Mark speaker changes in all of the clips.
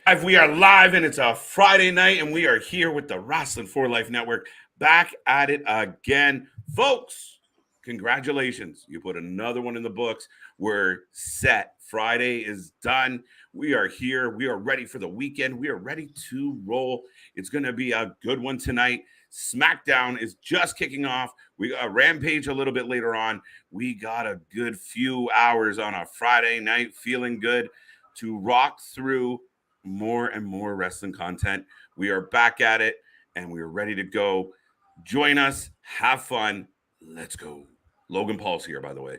Speaker 1: We are live and it's a Friday night and we are here with the Wrasslin for Life Network back at it again. Folks, congratulations. You put another one in the books. We're set. Friday is done. We are here. We are ready for the weekend. We are ready to roll. It's going to be a good one tonight. SmackDown is just kicking off. We got Rampage a little bit later on. We got a good few hours on a Friday night, feeling good to rock through more and more wrestling content. We are back at it and we are ready to go. Join us, have fun. Let's go. Logan Paul's here, by the way.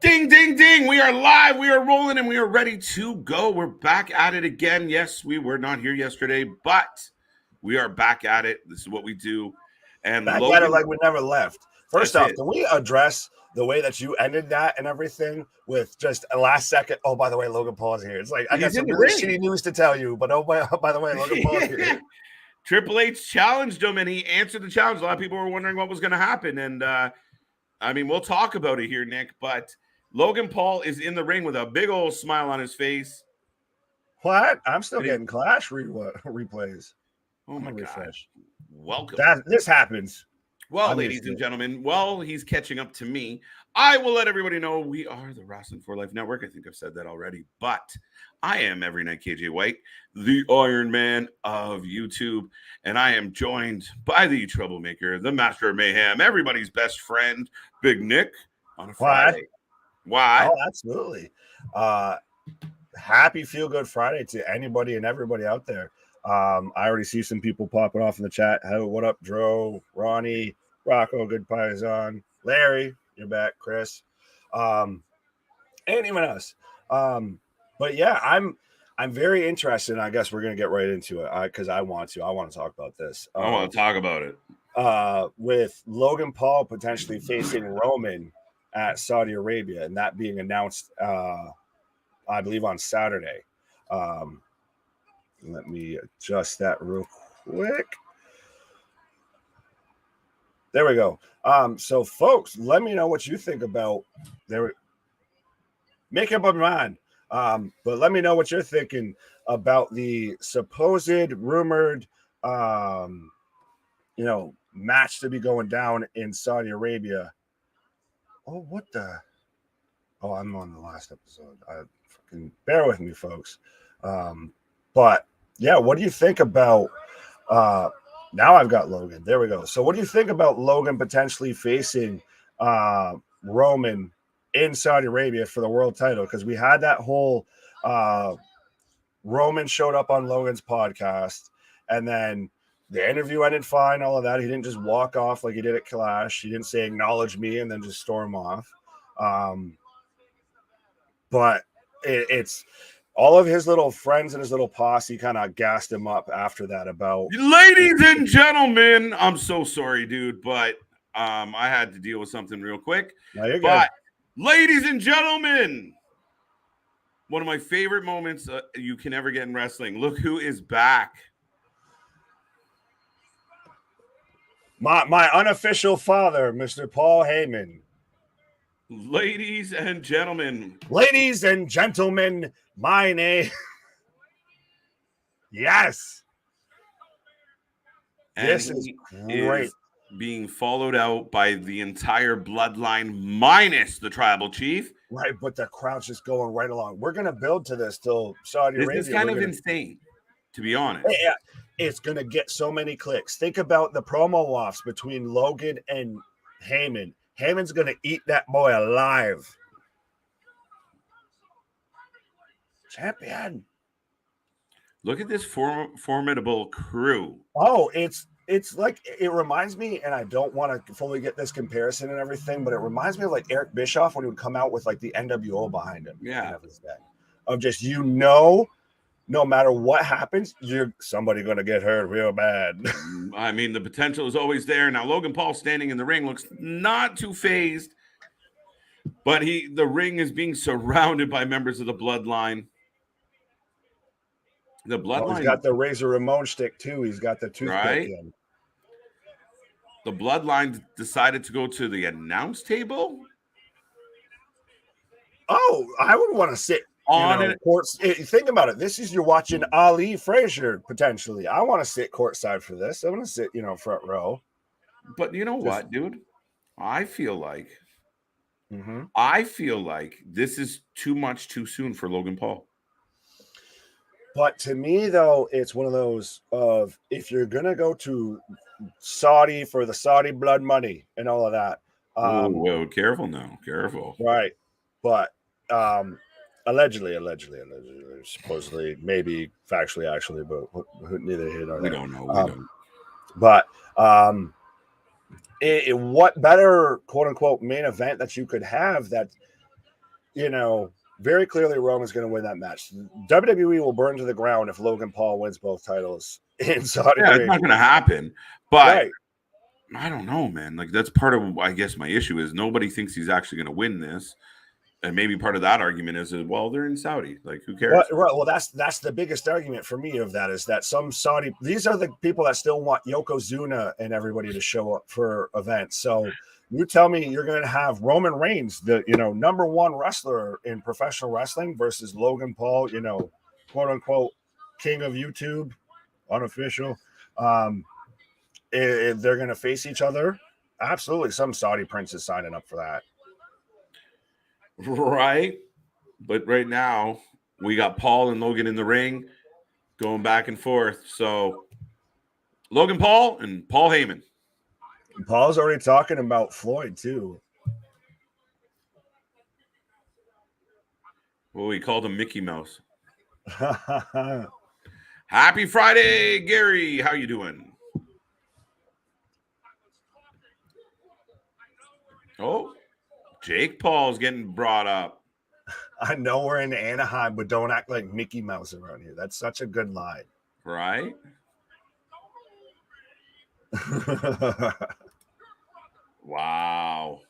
Speaker 1: Ding, ding, ding. We are live. We are rolling and we are ready to go. We're back at it again. Yes, we were not here yesterday, but we are back at it. This is what we do. And
Speaker 2: back
Speaker 1: Logan,
Speaker 2: at it like we never left. First
Speaker 1: That's
Speaker 2: off,
Speaker 1: it.
Speaker 2: can we address the way that you ended that and everything with just a last second? Oh, by the way, Logan Paul's here. It's like, I got
Speaker 1: He's in
Speaker 2: some
Speaker 1: the
Speaker 2: really
Speaker 1: ring.
Speaker 2: shitty news to tell you, but oh, by the way, Logan Paul's here.
Speaker 1: Triple H challenged him and he answered the challenge. A lot of people were wondering what was going to happen. And I mean, we'll talk about it here, Nick, but Logan Paul is in the ring with a big old smile on his face.
Speaker 2: What? I'm still getting Clash replays.
Speaker 1: Oh my gosh. Welcome.
Speaker 2: This happens.
Speaker 1: Well, ladies and gentlemen, while he's catching up to me, I will let everybody know we are the Wrasslin for Life Network. I think I've said that already, but I am Every Night KJ White, the Iron Man of YouTube, and I am joined by the troublemaker, the master of mayhem, everybody's best friend, Big Nick, on a Friday. Why?
Speaker 2: Oh, absolutely. Happy Feel Good Friday to anybody and everybody out there. I already see some people popping off in the chat. Hey, what up, Dro, Ronnie, Rocco, Good Paisan, Larry, you're back, Chris, and even us. But yeah, I'm very interested. And I guess we're gonna get right into it because I want to talk about this.
Speaker 1: I want to talk about it.
Speaker 2: With Logan Paul potentially facing Roman at Saudi Arabia, and that being announced, I believe, on Saturday. Let me adjust that real quick. There we go. So, folks, let me know what you think about there. Make up your mind. But let me know what you're thinking about the supposed rumored, match to be going down in Saudi Arabia. Oh, what the? Oh, I'm on the last episode. Fucking bear with me, folks. But yeah, what do you think about? Now I've got Logan. There we go. So, what do you think about Logan potentially facing Roman in Saudi Arabia for the world title? Because we had that whole Roman showed up on Logan's podcast, and then the interview ended fine, all of that. He didn't just walk off like he did at Clash. He didn't say acknowledge me and then just storm off. But it's all of his little friends and his little posse kind of gassed him up after that about.
Speaker 1: Ladies and gentlemen, I'm so sorry, dude, but I had to deal with something real quick.
Speaker 2: No, you're good.
Speaker 1: But ladies and gentlemen, one of my favorite moments you can ever get in wrestling. Look who is back.
Speaker 2: My unofficial father, Mr. Paul Heyman.
Speaker 1: Ladies and gentlemen.
Speaker 2: Ladies and gentlemen, my name. Yes.
Speaker 1: And
Speaker 2: this is great.
Speaker 1: Being followed out by the entire bloodline minus the tribal chief.
Speaker 2: Right, but the crowd's just going right along. We're going to build to this till Saudi Arabia.
Speaker 1: This is kind of insane, to be honest.
Speaker 2: Yeah, it's going to get so many clicks. Think about the promo offs between Logan and Heyman. Heyman's going to eat that boy alive. Champion.
Speaker 1: Look at this formidable crew.
Speaker 2: Oh, it's like, it reminds me, and I don't want to fully get this comparison and everything, but it reminds me of like Eric Bischoff when he would come out with like the NWO behind him.
Speaker 1: Yeah.
Speaker 2: Of just, no matter what happens, somebody going to get hurt real bad.
Speaker 1: I mean, the potential is always there. Now, Logan Paul standing in the ring looks not too phased, but the ring is being surrounded by members of the Bloodline. The Bloodline.
Speaker 2: He's got the Razor Ramon stick too. He's got the toothpick in.
Speaker 1: The Bloodline decided to go to the announce table.
Speaker 2: Oh, I would want to sit on it. Think about it. You're watching Ali Frazier potentially. I want to sit courtside for this. I want to sit, front row.
Speaker 1: But you know what, dude? I feel like this is too much too soon for Logan Paul.
Speaker 2: But to me, though, it's one of those of if you're gonna go to Saudi for the Saudi blood money and all of that.
Speaker 1: Whoa, careful now, careful.
Speaker 2: Right, but allegedly, supposedly, maybe factually, actually, but neither here nor there.
Speaker 1: We don't know. We don't.
Speaker 2: But what better quote unquote main event that you could have that, very clearly Roman's going to win that match. WWE will burn to the ground if Logan Paul wins both titles in Saudi Arabia.
Speaker 1: It's not going to happen. But I don't know, man. Like, that's part of, I guess, my issue is nobody thinks he's actually going to win this. And maybe part of that argument is, well, they're in Saudi. Like, who cares?
Speaker 2: Well, that's the biggest argument for me of that is that some Saudi, these are the people that still want Yokozuna and everybody to show up for events. So you tell me you're going to have Roman Reigns, the number one wrestler in professional wrestling, versus Logan Paul, quote unquote king of YouTube, unofficial. They're going to face each other. Absolutely, some Saudi prince is signing up for that.
Speaker 1: Right. But right now, we got Paul and Logan in the ring going back and forth. So Logan Paul and Paul Heyman.
Speaker 2: Paul's already talking about Floyd, too.
Speaker 1: Well, we called him Mickey Mouse. Happy Friday, Gary. How you doing? Oh, Jake Paul's getting brought up.
Speaker 2: I know we're in Anaheim, but don't act like Mickey Mouse around here. That's such a good line.
Speaker 1: Right? Wow.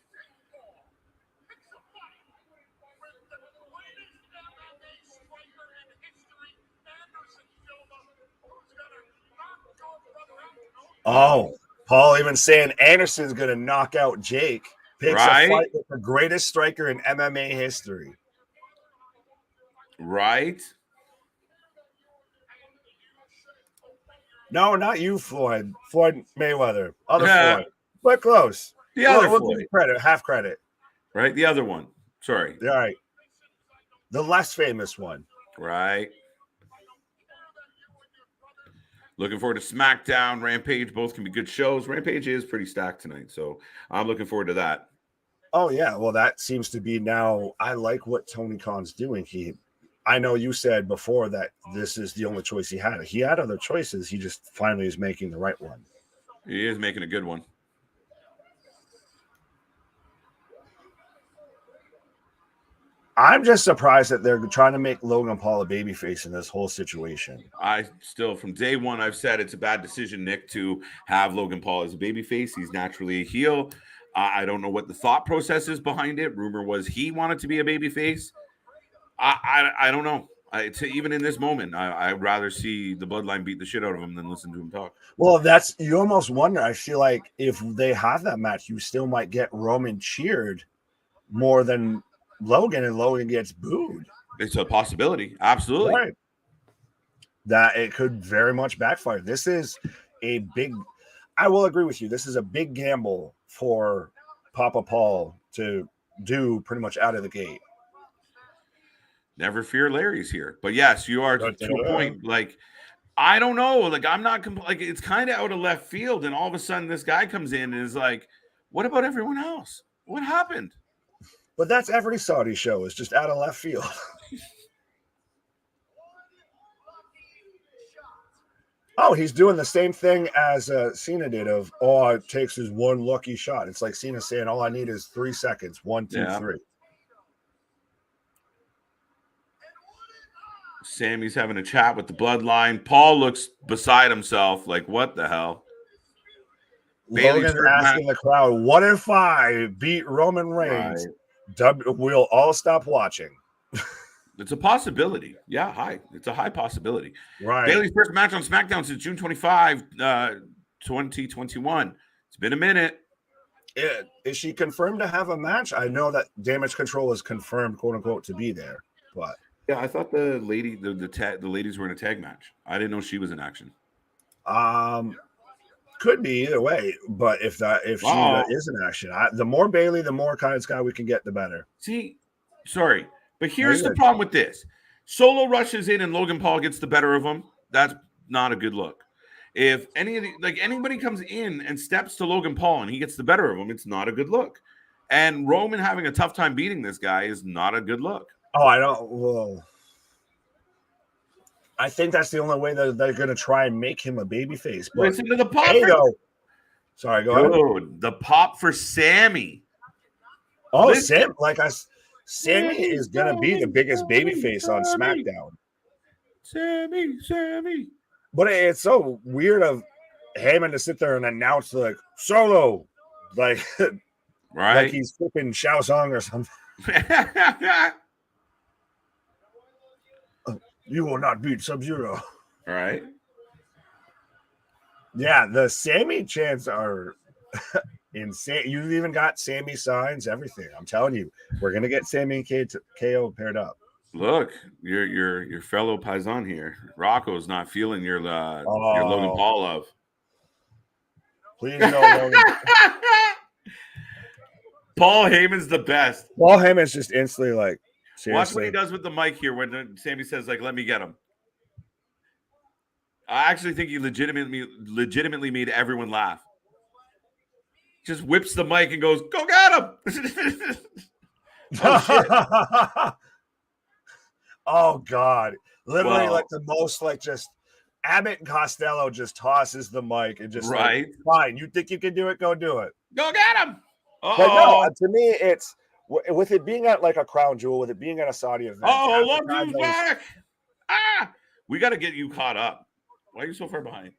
Speaker 2: Oh, Paul even saying Anderson's going to knock out Jake. Picks a fight with the greatest striker in MMA history.
Speaker 1: Right?
Speaker 2: No, not you, Floyd. Floyd Mayweather. Other Floyd. But close.
Speaker 1: The other Floyd.
Speaker 2: Credit, half credit.
Speaker 1: Right? The other one. Sorry.
Speaker 2: All right. The less famous one.
Speaker 1: Right. Looking forward to SmackDown, Rampage. Both can be good shows. Rampage is pretty stacked tonight, so I'm looking forward to that.
Speaker 2: Oh, yeah. Well, that seems to be now. I like what Tony Khan's doing. I know you said before that this is the only choice he had. He had other choices. He just finally is making the right one.
Speaker 1: He is making a good one.
Speaker 2: I'm just surprised that they're trying to make Logan Paul a babyface in this whole situation.
Speaker 1: I still, from day one, I've said it's a bad decision, Nick, to have Logan Paul as a babyface. He's naturally a heel. I don't know what the thought process is behind it. Rumor was he wanted to be a babyface. I don't know. Even in this moment, I'd rather see the Bloodline beat the shit out of him than listen to him talk.
Speaker 2: Well, you almost wonder. I feel like if they have that match, you still might get Roman cheered more than Logan, and Logan gets booed.
Speaker 1: It's a possibility. Absolutely.
Speaker 2: Right. That it could very much backfire. This is a big, I will agree with you. This is a big gamble for Papa Paul to do pretty much out of the gate.
Speaker 1: Never fear, Larry's here. But yes, you are to a point. Like, I don't know. Like, I'm not like it's kind of out of left field, and all of a sudden this guy comes in and is like, "What about everyone else? What happened?"
Speaker 2: But that's every Saudi show is just out of left field. Oh, he's doing the same thing as Cena did of, it takes his one lucky shot. It's like Cena saying, all I need is 3 seconds. 1, 2, 3.
Speaker 1: Sammy's having a chat with the bloodline. Paul looks beside himself, like, what the hell?
Speaker 2: Logan's asking the crowd, what if I beat Roman Reigns? Right. We'll all stop watching.
Speaker 1: It's a possibility. Yeah, it's a high possibility.
Speaker 2: Right.
Speaker 1: Bayley's first match on SmackDown since June 25, 2021. It's been a minute.
Speaker 2: Is she confirmed to have a match? I know that Damage Control is confirmed, quote unquote, to be there. But
Speaker 1: yeah, I thought the ladies were in a tag match. I didn't know she was in action.
Speaker 2: Could be either way, but if she is in action, the more Bayley, the more kind of guy we can get, the better.
Speaker 1: See, sorry, but here's the problem with this: Solo rushes in and Logan Paul gets the better of him. That's not a good look. If anybody comes in and steps to Logan Paul and he gets the better of him, it's not a good look. And Roman having a tough time beating this guy is not a good look.
Speaker 2: Oh, I don't. Well, I think that's the only way that they're going to try and make him a babyface. But
Speaker 1: listen to the pop.
Speaker 2: Sorry, go ahead.
Speaker 1: The pop for Sammy.
Speaker 2: Oh, Sammy is going to be the biggest babyface on SmackDown.
Speaker 1: Sammy.
Speaker 2: But it's so weird of Heyman to sit there and announce like Solo, like
Speaker 1: right,
Speaker 2: like he's flipping Shao Song or something. You will not beat Sub-Zero.
Speaker 1: All right.
Speaker 2: Yeah, the Sammy chants are insane. You've even got Sammy signs, everything. I'm telling you, we're gonna get Sammy and KO paired up.
Speaker 1: Look, your fellow Paisan here, Rocco's not feeling your Logan Paul love.
Speaker 2: Please no, Logan.
Speaker 1: Paul Heyman's the best.
Speaker 2: Paul Heyman's just instantly like. Seriously.
Speaker 1: Watch what he does with the mic here when Sammy says, like, let me get him. I actually think he legitimately made everyone laugh. Just whips the mic and goes, go get him.
Speaker 2: Oh, God. Literally, like the most, like just Abbott and Costello just tosses the mic and just
Speaker 1: right.
Speaker 2: Like, fine. You think you can do it? Go do it.
Speaker 1: Go get him.
Speaker 2: But no, to me, it's. With it being at like a crown jewel, with it being at a Saudi event.
Speaker 1: Oh, Logan's back! We got to get you caught up. Why are you so far behind?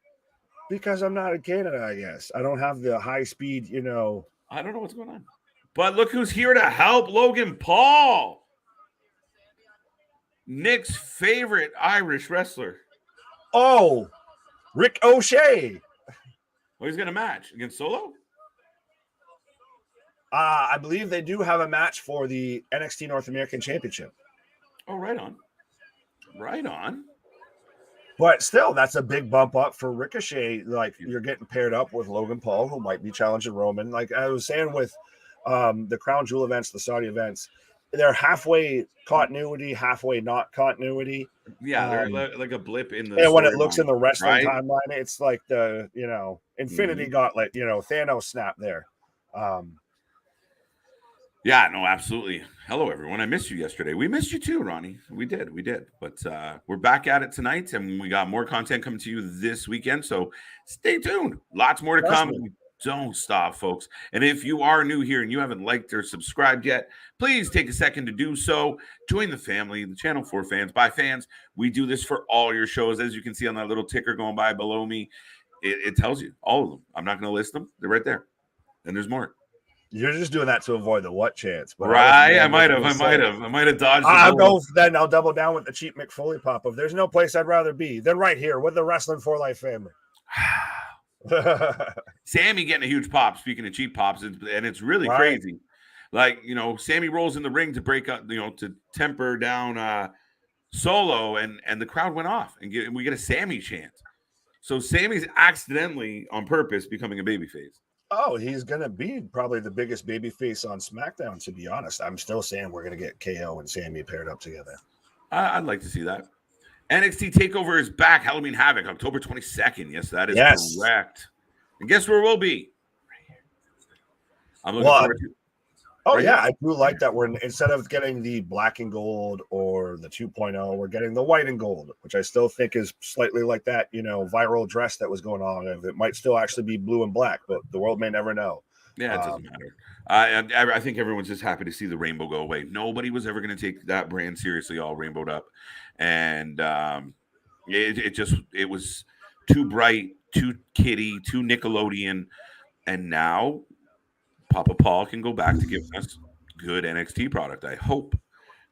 Speaker 2: Because I'm not in Canada, I guess. I don't have the high speed,
Speaker 1: I don't know what's going on. But look who's here to help Logan Paul. Nick's favorite Irish wrestler.
Speaker 2: Oh, Rick O'Shea.
Speaker 1: Well, he's going to match against Solo?
Speaker 2: I believe they do have a match for the NXT North American Championship.
Speaker 1: Oh, right on. Right on.
Speaker 2: But still, that's a big bump up for Ricochet. Like, you're getting paired up with Logan Paul, who might be challenging Roman. Like I was saying with the Crown Jewel events, the Saudi events, they're halfway continuity, halfway not continuity.
Speaker 1: Yeah, they're like a blip in the.
Speaker 2: And when it looks in the wrestling
Speaker 1: right?
Speaker 2: timeline, it's like the, Infinity Gauntlet, Thanos snap there.
Speaker 1: Yeah, no, absolutely. Hello, everyone. I missed you yesterday. We missed you too, Ronnie. We did. But we're back at it tonight, and we got more content coming to you this weekend. So stay tuned. Lots more to come. Don't stop, folks. And if you are new here and you haven't liked or subscribed yet, please take a second to do so. Join the family, the channel for fans, by fans. We do this for all your shows. As you can see on that little ticker going by below me, it tells you all of them. I'm not going to list them. They're right there. And there's more.
Speaker 2: You're just doing that to avoid the what chance, but
Speaker 1: right? I might have dodged.
Speaker 2: I'll double down with the cheap McFoley pop of. There's no place I'd rather be than right here with the Wrestling for Life family.
Speaker 1: Sammy getting a huge pop. Speaking of cheap pops, and it's really crazy. Like Sammy rolls in the ring to break up, to temper down Solo, and the crowd went off, and we get a Sammy chant. So Sammy's accidentally on purpose becoming a babyface.
Speaker 2: Oh, he's going to be probably the biggest babyface on SmackDown, to be honest. I'm still saying we're going to get KO and Sammy paired up together.
Speaker 1: I'd like to see that. NXT TakeOver is back. Halloween Havoc, October 22nd. Yes, that is correct. And guess where we'll be? Right here. I'm looking forward to it.
Speaker 2: Oh, yeah. I do like that we're instead of getting the black and gold or the 2.0, we're getting the white and gold, which I still think is slightly like that, viral dress that was going on. It might still actually be blue and black, but the world may never know.
Speaker 1: Yeah, it doesn't matter. I think everyone's just happy to see the rainbow go away. Nobody was ever going to take that brand seriously, all rainbowed up, and it was too bright, too kiddie, too Nickelodeon, and now Papa Paul can go back to giving us good NXT product. I hope,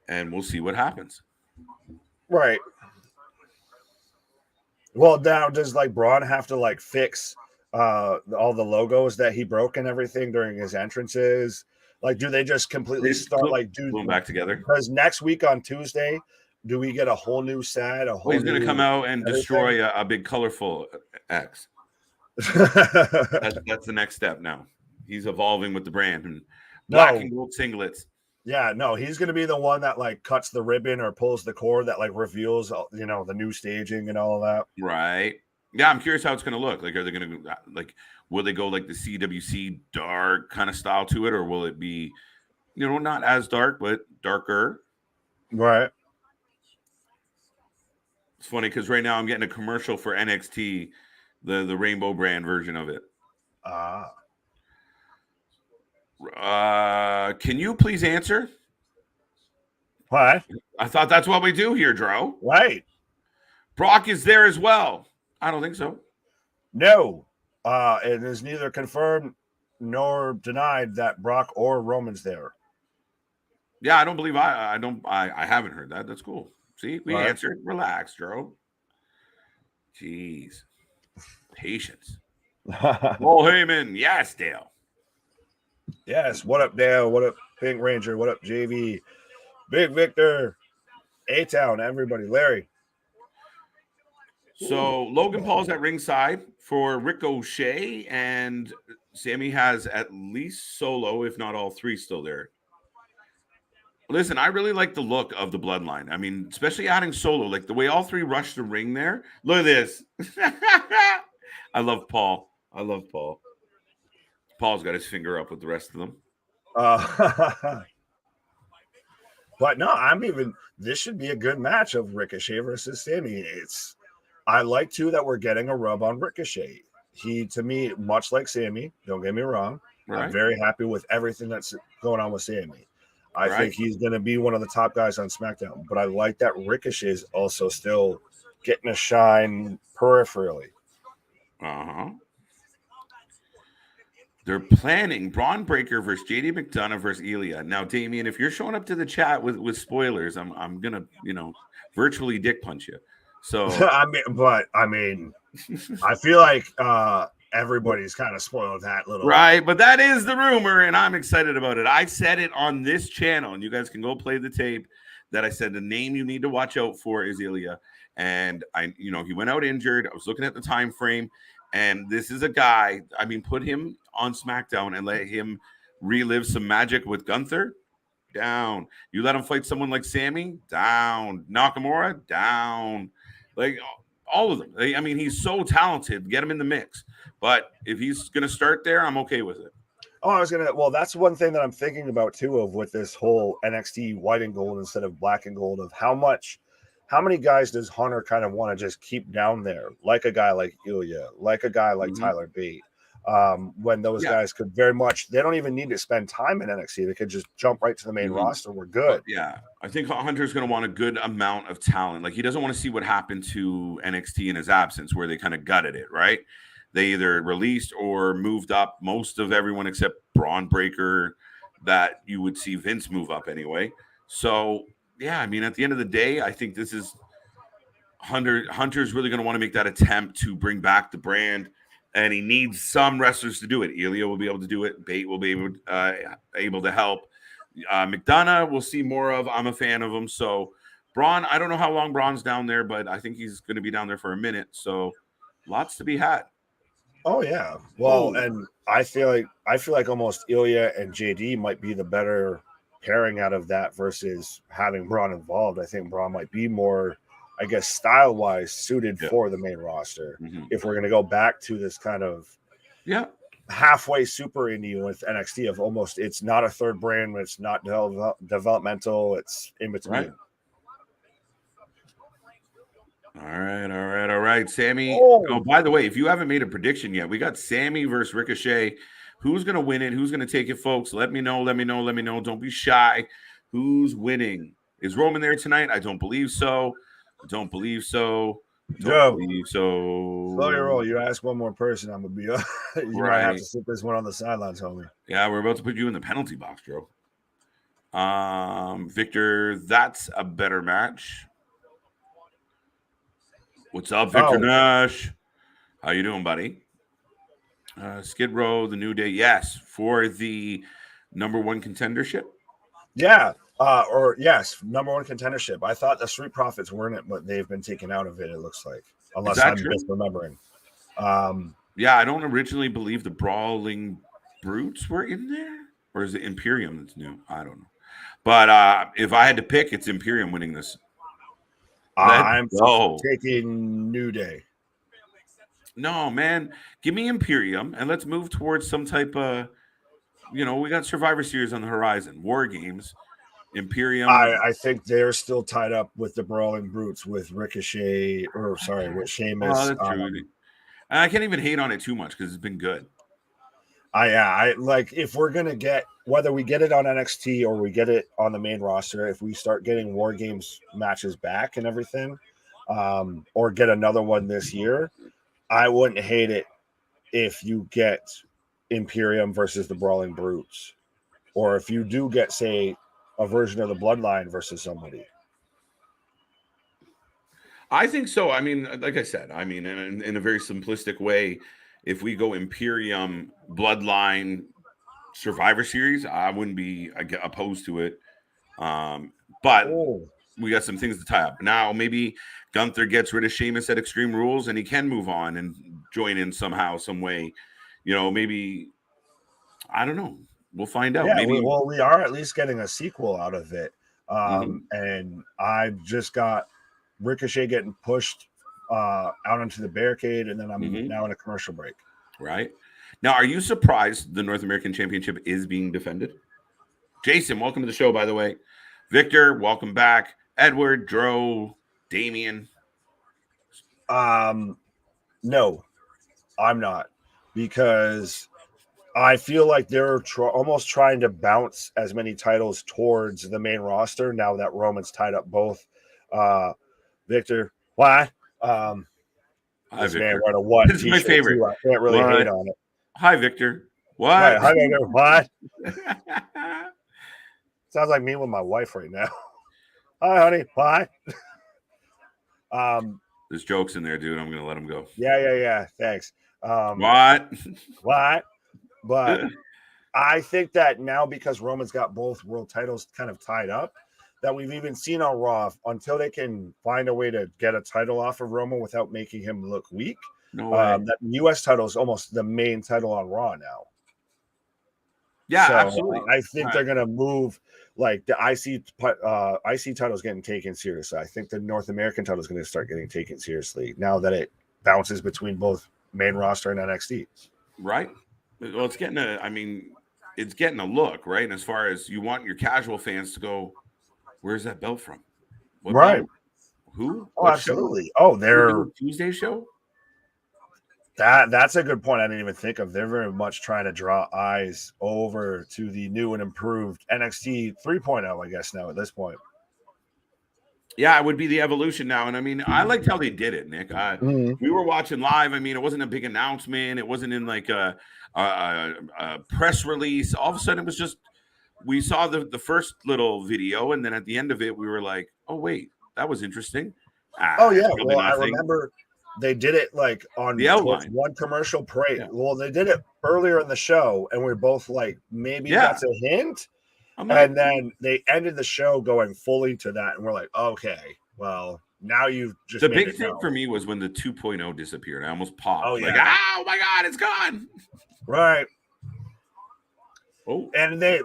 Speaker 1: and we'll see what happens.
Speaker 2: Right. Well, now does like Braun have to like fix all the logos that he broke and everything during his entrances? Like, do they just completely start like
Speaker 1: glue them back together?
Speaker 2: Because next week on Tuesday, do we get a whole new set?
Speaker 1: He's going to come out and destroy a big colorful X. That's the next step now. He's evolving with the brand and black and gold singlets.
Speaker 2: Yeah, no, he's going to be the one that like cuts the ribbon or pulls the cord that like reveals, the new staging and all of that.
Speaker 1: Right. Yeah, I'm curious how it's going to look. Like, are they going to like? Will they go like the CWC dark kind of style to it, or will it be, not as dark but darker?
Speaker 2: Right.
Speaker 1: It's funny because right now I'm getting a commercial for NXT, the rainbow brand version of it. Can you please answer?
Speaker 2: What?
Speaker 1: I thought that's what we do here, Dro.
Speaker 2: Right.
Speaker 1: Brock is there as well. I don't think so.
Speaker 2: No. It is neither confirmed nor denied that Brock or Roman's there.
Speaker 1: Yeah, I don't believe I haven't heard that. That's cool. See, we answered. Relax, Dro. Jeez. Patience. Oh, Heyman. Yes, Dale.
Speaker 2: Yes. What up, Dale? What up, Pink Ranger? What up, JV? Big Victor. A-Town, everybody. Larry.
Speaker 1: So Logan Paul's at ringside for Ricochet, and Sammy has at least Solo, if not all three, still there. Listen, I really like the look of the bloodline. I mean, especially adding Solo, like the way all three rush the ring there. Look at this. I love Paul. Paul's got his finger up with the rest of them.
Speaker 2: But no, this should be a good match of Ricochet versus Sammy. I like too that we're getting a rub on Ricochet. He, to me, much like Sammy, don't get me wrong. Right. I'm very happy with everything that's going on with Sammy. I think he's going to be one of the top guys on SmackDown, but I like that Ricochet is also still getting a shine peripherally.
Speaker 1: They're planning Braun Breaker versus JD McDonough versus Ilya. Now, Damien, if you're showing up to the chat with spoilers, I'm gonna virtually dick punch you. So
Speaker 2: I feel like everybody's kind of spoiled that little.
Speaker 1: Right, but that is the rumor, and I'm excited about it. I said it on this channel, and you guys can go play the tape that I said the name you need to watch out for is Ilya. And he went out injured. I was looking at the time frame, and this is a guy, put him on SmackDown and let him relive some magic with Gunther. Down. You let him fight someone like Sammy? Down. Nakamura? Down. Like all of them. He's so talented. Get him in the mix. But if he's going to start there, I'm okay with it.
Speaker 2: Well, that's one thing that I'm thinking about too, of with this whole NXT white and gold instead of black and gold, of how many guys does Hunter kind of want to just keep down there? Like a guy like Ilya, like a guy like Tyler Bate. When those guys could very much, they don't even need to spend time in NXT. They could just jump right to the main roster. We're good.
Speaker 1: Yeah. I think Hunter's going to want a good amount of talent. Like, he doesn't want to see what happened to NXT in his absence, where they kind of gutted it, right? They either released or moved up most of everyone except Braun Breaker, that you would see Vince move up anyway. So, yeah, at the end of the day, I think this is Hunter's really going to want to make that attempt to bring back the brand. And he needs some wrestlers to do it. Ilya will be able to do it. Bate will be able to help. McDonough, we'll see more of. I'm a fan of him. So Braun, I don't know how long Braun's down there, but I think he's going to be down there for a minute. So lots to be had.
Speaker 2: Oh yeah. Well, and I feel like almost Ilya and JD might be the better pairing out of that versus having Braun involved. I think Braun might be more, I guess, style-wise suited for the main roster. If we're going to go back to this kind of halfway super indie with NXT of almost, it's not a third brand, it's not developmental, it's in between.
Speaker 1: Right. All right. Sammy. Oh, by the way, if you haven't made a prediction yet, we got Sammy versus Ricochet Who's going to win it? Who's going to take it, folks? Let me know. Let me know. Let me know. Don't be shy. Who's winning? Is Roman there tonight? I don't believe so. I don't believe so. Don't believe so.
Speaker 2: Slow your roll. You ask one more person, I'm gonna be. You might have to sit this one on the sidelines, homie.
Speaker 1: Yeah, we're about to put you in the penalty box, Joe. Victor, that's a better match. What's up, Victor Nash? How you doing, buddy? Skid Row, the New Day, yes, for the number one contendership.
Speaker 2: Yeah, yes, number one contendership. I thought the Street Profits weren't it, but they've been taken out of it. It looks like, unless I'm misremembering.
Speaker 1: Yeah, I don't originally believe the Brawling Brutes were in there, or is it Imperium that's new? I don't know. But if I had to pick, it's Imperium winning this.
Speaker 2: I'm taking New Day.
Speaker 1: No, man, give me Imperium, and let's move towards some type of, we got Survivor Series on the horizon, War Games, Imperium.
Speaker 2: I think they're still tied up with the Brawling Brutes with Ricochet, with Sheamus.
Speaker 1: Oh, that's true. I can't even hate on it too much because it's been good.
Speaker 2: I like if we're gonna get whether we get it on NXT or we get it on the main roster, if we start getting War Games matches back and everything, or get another one this year, I wouldn't hate it if you get Imperium versus the Brawling Brutes, or if you do get, say, a version of the Bloodline versus somebody.
Speaker 1: I think so. I mean, like I said, in a very simplistic way, if we go Imperium, Bloodline, Survivor Series, I wouldn't be opposed to it. But we got some things to tie up. Now, maybe Gunther gets rid of Sheamus at Extreme Rules and he can move on and join in somehow, some way. Maybe, I don't know. We'll find out.
Speaker 2: Yeah,
Speaker 1: maybe.
Speaker 2: We are at least getting a sequel out of it. And I've just got Ricochet getting pushed out onto the barricade, and then I'm now in a commercial break.
Speaker 1: Right. Now, are you surprised the North American Championship is being defended? Jason, welcome to the show, by the way. Victor, welcome back. Edward, Dro, Damien.
Speaker 2: No, I'm not, because I feel like they're almost trying to bounce as many titles towards the main roster now that Roman's tied up both. Victor, why?
Speaker 1: Hi,
Speaker 2: this
Speaker 1: Victor.
Speaker 2: man wearing a what?
Speaker 1: This is my favorite.
Speaker 2: Too. I can't really hate on it.
Speaker 1: Hi, Victor. What?
Speaker 2: Right, hi, Victor. What? Sounds like me with my wife right now. Hi, honey. Why?
Speaker 1: There's jokes in there, dude. I'm gonna let him go.
Speaker 2: Yeah. Thanks.
Speaker 1: What?
Speaker 2: But I think that now, because Roman's got both world titles kind of tied up, that we've even seen on Raw, until they can find a way to get a title off of Roman without making him look weak.
Speaker 1: No way.
Speaker 2: That U.S. title is almost the main title on Raw now.
Speaker 1: Yeah,
Speaker 2: so
Speaker 1: absolutely.
Speaker 2: I think they're going to move, like, the IC title is getting taken seriously. I think the North American title is going to start getting taken seriously now that it bounces between both main roster and NXT.
Speaker 1: Right. Well, it's getting a look, right? And as far as you want your casual fans to go, where's that belt from? What
Speaker 2: right.
Speaker 1: Belt? Who?
Speaker 2: Oh,
Speaker 1: what
Speaker 2: absolutely.
Speaker 1: Show?
Speaker 2: Oh, they're
Speaker 1: Tuesday show.
Speaker 2: That's a good point. I didn't even think of. They're very much trying to draw eyes over to the new and improved NXT 3.0, I guess, now at this point.
Speaker 1: Yeah, it would be the evolution now. And I liked how they did it, Nick. We were watching live. It wasn't a big announcement. It wasn't in like a press release. All of a sudden, it was just, we saw the first little video, and then at the end of it, we were like, oh, wait, that was interesting.
Speaker 2: Well, I remember they did it like on
Speaker 1: the outline.
Speaker 2: One commercial break. Yeah. Well, they did it earlier in the show, and we're both like, maybe that's a hint. And then they ended the show going fully to that, and we're like, okay, well, now you've just
Speaker 1: the big thing for me was when the 2.0 disappeared. I almost popped. Oh my god, it's gone.
Speaker 2: Right.
Speaker 1: Oh,
Speaker 2: and they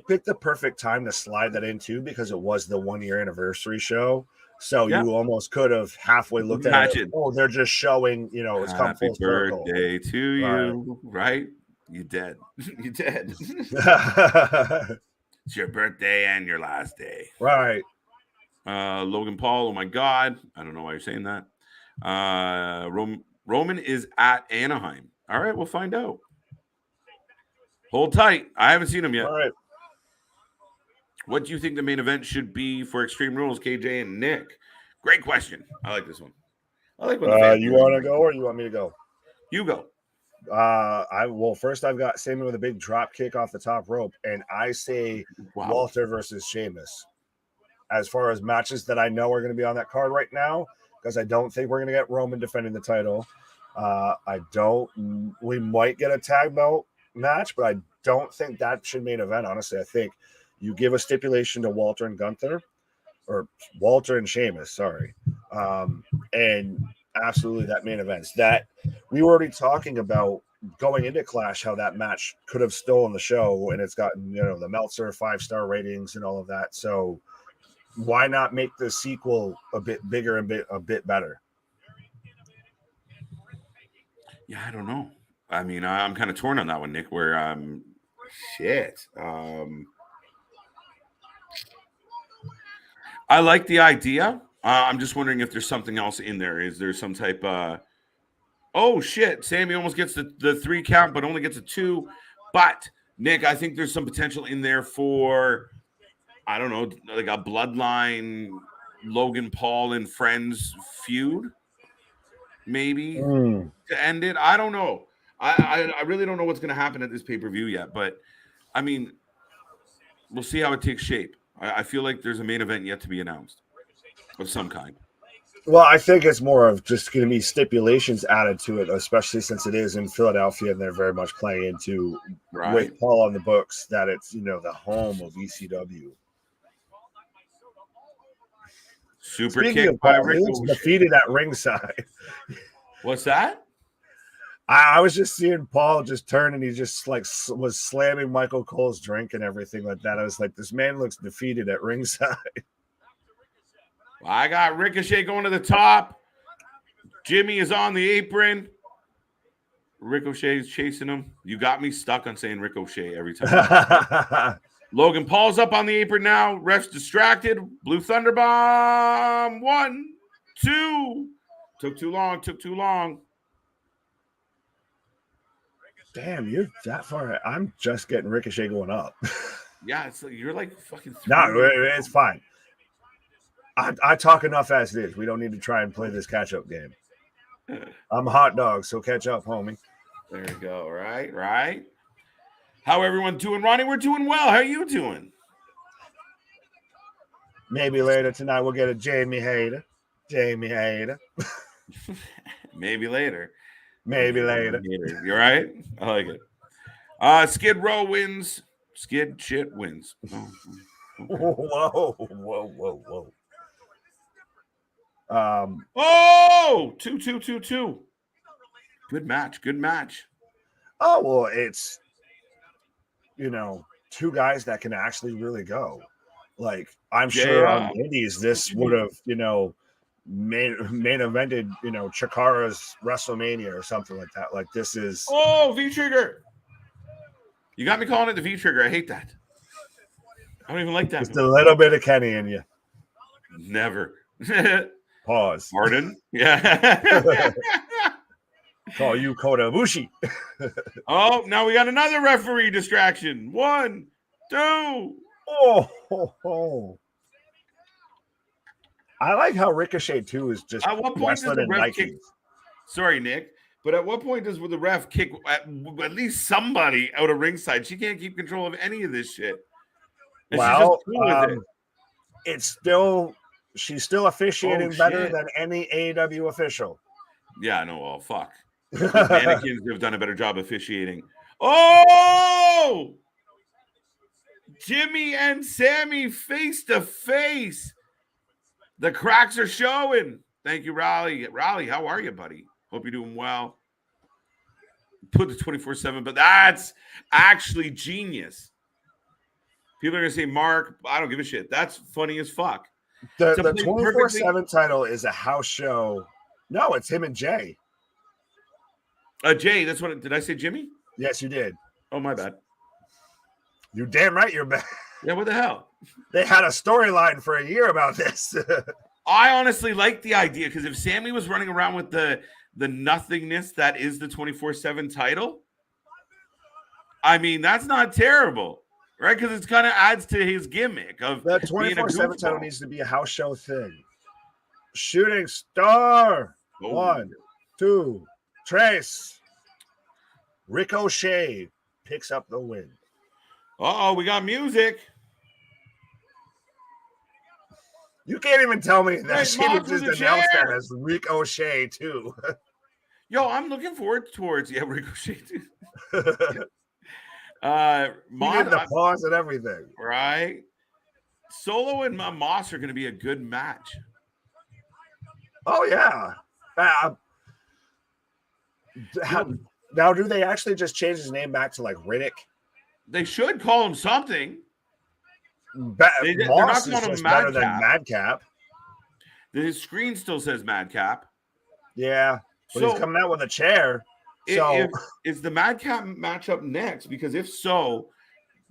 Speaker 2: picked the perfect time to slide that in too, because it was the 1 year anniversary show. So you almost could have halfway looked at it. Oh, they're just showing, it's come full circle.
Speaker 1: Happy birthday to you, right? You dead. You dead. It's your birthday and your last day.
Speaker 2: Right.
Speaker 1: Logan Paul, oh my God. I don't know why you're saying that. Roman is at Anaheim. All right, we'll find out. Hold tight. I haven't seen him yet.
Speaker 2: All right.
Speaker 1: What do you think the main event should be for Extreme Rules, KJ and Nick? Great question. I like this one. I like when the fans.
Speaker 2: You want to go or you want me to go?
Speaker 1: You go.
Speaker 2: First I've got Sammy with a big drop kick off the top rope, and I say Walter versus Sheamus. As far as matches that I know are going to be on that card right now, because I don't think we're going to get Roman defending the title. We might get a tag belt match, but I don't think that should main event. Honestly, I think you give a stipulation to Walter and Gunther, or Walter and Sheamus, sorry. And absolutely that main event. That we were already talking about going into Clash, how that match could have stolen the show, and it's gotten, the Meltzer 5-star ratings and all of that. So why not make the sequel a bit bigger and a bit better?
Speaker 1: Yeah, I don't know. I mean, I'm kind of torn on that one, Nick, where I like the idea. I'm just wondering if there's something else in there. Is there some type Sammy almost gets the 3 count, but only gets a 2. But Nick, I think there's some potential in there for, I don't know, like a bloodline Logan Paul and friends feud, maybe to end it. I don't know. I really don't know what's going to happen at this pay-per-view yet, but I mean, we'll see how it takes shape. I feel like there's a main event yet to be announced of some kind.
Speaker 2: Well, I think it's more of just going to be stipulations added to it, especially since it is in Philadelphia and they're very much playing into, with Paul on the books, that it's, the home of ECW.
Speaker 1: Super
Speaker 2: Speaking
Speaker 1: kick
Speaker 2: of
Speaker 1: by
Speaker 2: Paul,
Speaker 1: Rick.
Speaker 2: he was defeated at ringside.
Speaker 1: What's that?
Speaker 2: I was just seeing Paul just turn, and he just was slamming Michael Cole's drink and everything like that. I was like, this man looks defeated at ringside.
Speaker 1: I got Ricochet going to the top. Jimmy is on the apron. Ricochet is chasing him. You got me stuck on saying Ricochet every time. Logan Paul's up on the apron now. Ref's distracted. Blue Thunder Bomb. 1, 2. Took too long.
Speaker 2: Damn, you're that far. I'm just getting Ricochet going up.
Speaker 1: Yeah, you're like fucking.
Speaker 2: No, it's fine. I talk enough as it is. We don't need to try and play this catch-up game. I'm a hot dog, so catch up, homie.
Speaker 1: There you go. Right. How everyone doing, Ronnie? We're doing well. How are you doing?
Speaker 2: Maybe later tonight we'll get a Jamie Hader.
Speaker 1: Maybe later.
Speaker 2: You
Speaker 1: right? I like it. Skid Row wins. Skid shit wins. Oh, okay.
Speaker 2: Whoa.
Speaker 1: 2. Good match.
Speaker 2: Oh, well, it's, two guys that can actually really go. Like, I'm sure on Indies, this would have, main evented, Chikara's WrestleMania or something like that. Like, this is.
Speaker 1: Oh, V-Trigger. You got me calling it the V-Trigger. I hate that. I don't even like that.
Speaker 2: Just a little bit of Kenny in you.
Speaker 1: Never.
Speaker 2: Pause.
Speaker 1: Pardon? Yeah.
Speaker 2: Call you Kota Ibushi.
Speaker 1: Oh, now we got another referee distraction. 1, 2.
Speaker 2: Oh. I like how Ricochet too is just
Speaker 1: at what point does the ref kick?
Speaker 2: Nikes.
Speaker 1: Sorry, Nick, but at what point does the ref kick at least somebody out of ringside? She can't keep control of any of this shit. And
Speaker 2: she's still officiating better than any AEW official.
Speaker 1: Yeah, no, well, fuck. The mannequins have done a better job officiating. Oh! Jimmy and Sammy face to face. The cracks are showing. Thank you, Raleigh. Raleigh, how are you, buddy? Hope you're doing well. Put the 24/7, but that's actually genius. People are going to say, Mark, I don't give a shit. That's funny as fuck.
Speaker 2: The 24/7 title is a house show. No, it's him and Jay.
Speaker 1: Jay, that's what. Did I say Jimmy?
Speaker 2: Yes, you did.
Speaker 1: Oh, my bad.
Speaker 2: You're damn right you're bad.
Speaker 1: Yeah, what the hell?
Speaker 2: They had a storyline for a year about this.
Speaker 1: I honestly like the idea because if Sammy was running around with the nothingness that is the 24/7 title, I mean, that's not terrible, right? Because it kind of adds to his gimmick of
Speaker 2: The
Speaker 1: being a
Speaker 2: 24/7 title
Speaker 1: goofball.
Speaker 2: needs to be a house show thing. Shooting star.
Speaker 1: Oh.
Speaker 2: 1, 2, Trace. Ricochet picks up the win.
Speaker 1: Uh-oh, we got music.
Speaker 2: You can't even tell me that
Speaker 1: Right,
Speaker 2: she
Speaker 1: Mox
Speaker 2: just
Speaker 1: with the
Speaker 2: announced
Speaker 1: chair.
Speaker 2: that as Ricochet too.
Speaker 1: Yo, I'm looking forward towards Ricochet too.
Speaker 2: He did the pause and everything.
Speaker 1: Right? Solo and Moss are going to be a good match.
Speaker 2: Oh yeah. Now, do they actually just change his name back to like Riddick?
Speaker 1: They should call him something.
Speaker 2: They're not calling him better than Madcap.
Speaker 1: His screen still says Madcap.
Speaker 2: Yeah, but he's coming out with a chair. So
Speaker 1: is the Madcap matchup next? Because if so,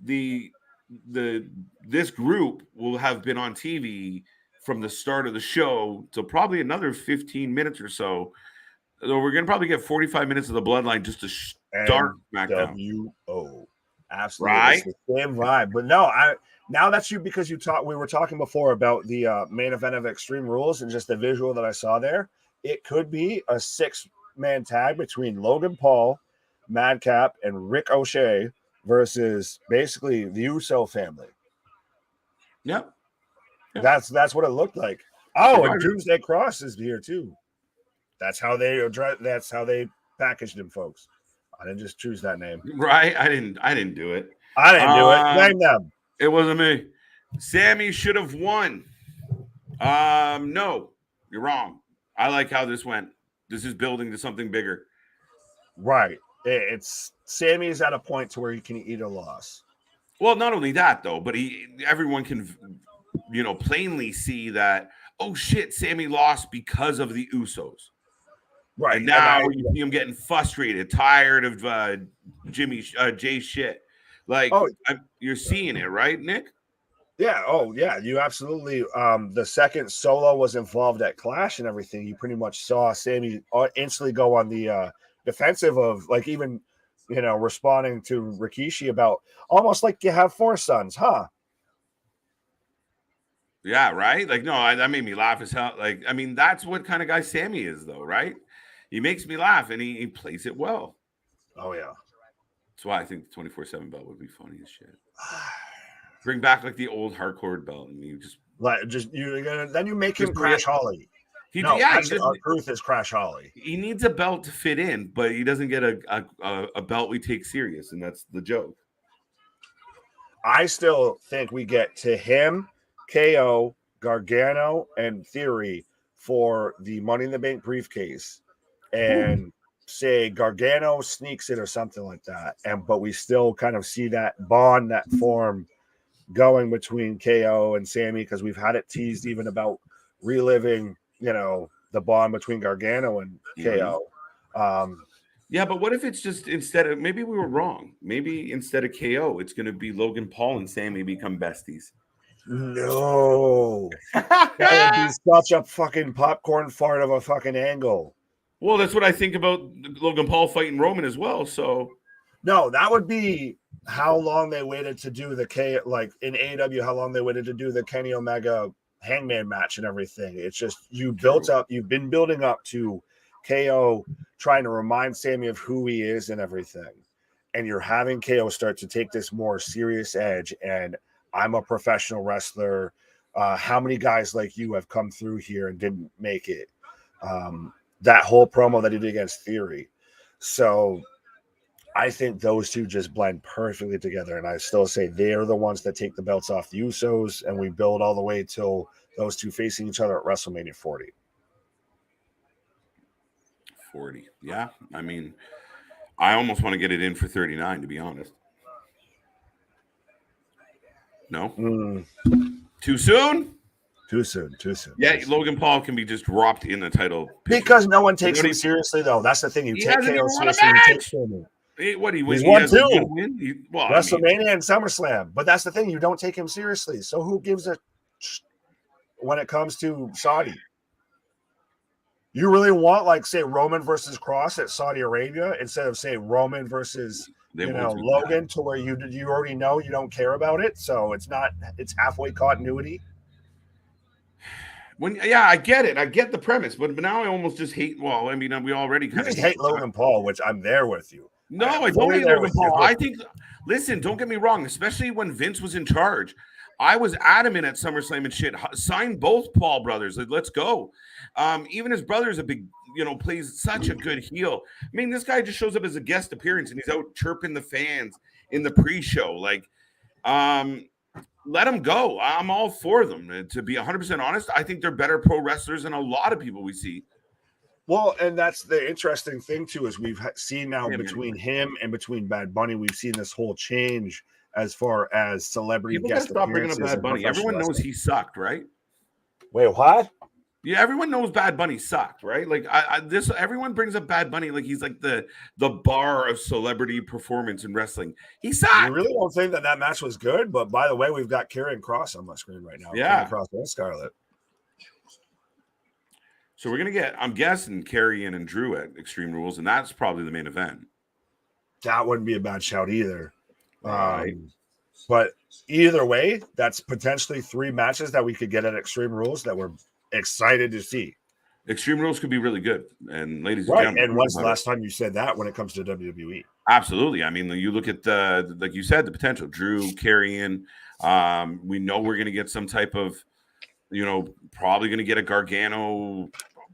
Speaker 1: this group will have been on TV from the start of the show to probably another 15 minutes or so. So we're gonna probably get 45 minutes of the Bloodline just to start SmackDown.
Speaker 2: WO. Absolutely,
Speaker 1: right?
Speaker 2: It's the same vibe. But no, now that's you because we were talking before about the main event of Extreme Rules and just the visual that I saw there. It could be a 6-man tag between Logan Paul, Madcap, and Ricochet versus basically the Uso family.
Speaker 1: Yep.
Speaker 2: That's what it looked like. Oh, and Doomsday Cross is here too. That's how they packaged him, folks. I didn't just choose that name.
Speaker 1: Right. I didn't do it.
Speaker 2: I didn't do it. Blame them.
Speaker 1: It wasn't me. Sammy should have won. No, you're wrong. I like how this went. This is building to something bigger.
Speaker 2: Right. It's Sammy's at a point to where he can eat a loss.
Speaker 1: Well, not only that though, but everyone can, plainly see that. Oh shit, Sammy lost because of the Usos.
Speaker 2: Right.
Speaker 1: And now you see him getting frustrated, tired of Jay's shit. Like, you're seeing it, right, Nick?
Speaker 2: Yeah. Oh, yeah. You absolutely. The second Solo was involved at Clash and everything, you pretty much saw Sammy instantly go on the defensive of like even, responding to Rikishi about almost like you have 4 sons, huh?
Speaker 1: Yeah, right. Like, no, that made me laugh as hell. Like, I mean, that's what kind of guy Sammy is, though, right? He makes me laugh and he plays it well.
Speaker 2: Oh, yeah.
Speaker 1: That's why I think the 24/7 belt would be funny as shit. Bring back like the old hardcore belt and you just
Speaker 2: then you make him Crash Holly. Our truth is Crash Holly.
Speaker 1: He needs a belt to fit in, but he doesn't get a belt we take serious, and that's the joke.
Speaker 2: I still think we get to him, KO, Gargano, and Theory for the Money in the Bank briefcase, and say Gargano sneaks it or something like that. But we still kind of see that bond, that form going between KO and Sammy because we've had it teased even about reliving, the bond between Gargano and KO.
Speaker 1: Yeah, but what if it's just maybe we were wrong. Maybe instead of KO, it's going to be Logan Paul and Sammy become besties.
Speaker 2: No. That would be such a fucking popcorn fart of a fucking angle.
Speaker 1: Well, that's what I think about Logan Paul fighting Roman as well. So,
Speaker 2: no, that would be how long they waited to do the like in AEW, how long they waited to do the Kenny Omega Hangman match and everything. It's just you've been building up to KO trying to remind Sammy of who he is and everything. And you're having KO start to take this more serious edge. And I'm a professional wrestler. How many guys like you have come through here and didn't make it? That whole promo that he did against Theory. So I think those two just blend perfectly together. And I still say they're the ones that take the belts off the Usos. And we build all the way till those two facing each other at WrestleMania 40.
Speaker 1: 40. Yeah. I mean, I almost want to get it in for 39, to be honest. No? Too soon?
Speaker 2: Too soon.
Speaker 1: Yeah, Logan Paul can be just dropped in the title picture.
Speaker 2: Because no one takes him seriously, though. That's the thing. You take KO seriously, you take him.
Speaker 1: What he wins?
Speaker 2: He's won 2.
Speaker 1: WrestleMania
Speaker 2: and SummerSlam. But that's the thing. You don't take him seriously. So who gives a when it comes to Saudi? You really want, like, say, Roman versus Cross at Saudi Arabia instead of, say, Roman versus Logan, to where you already know you don't care about it, so it's halfway continuity.
Speaker 1: I get it. I get the premise, but now I almost just hate. Well, I mean, we already kind of
Speaker 2: hate Logan Paul, which I'm there with you.
Speaker 1: No, I don't hate Logan Paul. I think, listen, don't get me wrong, especially when Vince was in charge. I was adamant at SummerSlam and shit. Sign both Paul brothers. Like, let's go. Even his brother's a big, plays such a good heel. I mean, this guy just shows up as a guest appearance and he's out chirping the fans in the pre-show. Like, let them go. I'm all for them. To be 100% honest, I think they're better pro wrestlers than a lot of people we see.
Speaker 2: Well, and that's the interesting thing, too, is we've seen now between him and between Bad Bunny, we've seen this whole change as far as celebrity guest appearances. Stop bringing up Bad
Speaker 1: Bunny. Everyone knows he sucked, right?
Speaker 2: Wait, what?
Speaker 1: Yeah, everyone knows Bad Bunny sucked, right? Like everyone brings up Bad Bunny like he's like the bar of celebrity performance in wrestling. He sucked.
Speaker 2: You really don't think that match was good? But by the way, we've got Karrion Kross on my screen right now.
Speaker 1: Yeah,
Speaker 2: Karrion Kross and Scarlett.
Speaker 1: So we're gonna get, I'm guessing, Karrion and Drew at Extreme Rules, and that's probably the main event.
Speaker 2: That wouldn't be a bad shout either.
Speaker 1: Right.
Speaker 2: But either way, that's potentially 3 matches that we could get at Extreme Rules that we're excited to see.
Speaker 1: Extreme Rules could be really good. And ladies and gentlemen.
Speaker 2: And when's the last time you said that when it comes to WWE?
Speaker 1: Absolutely. I mean, you look at like you said, the potential. Drew, Karrion. We know we're going to get some type of, probably going to get a Gargano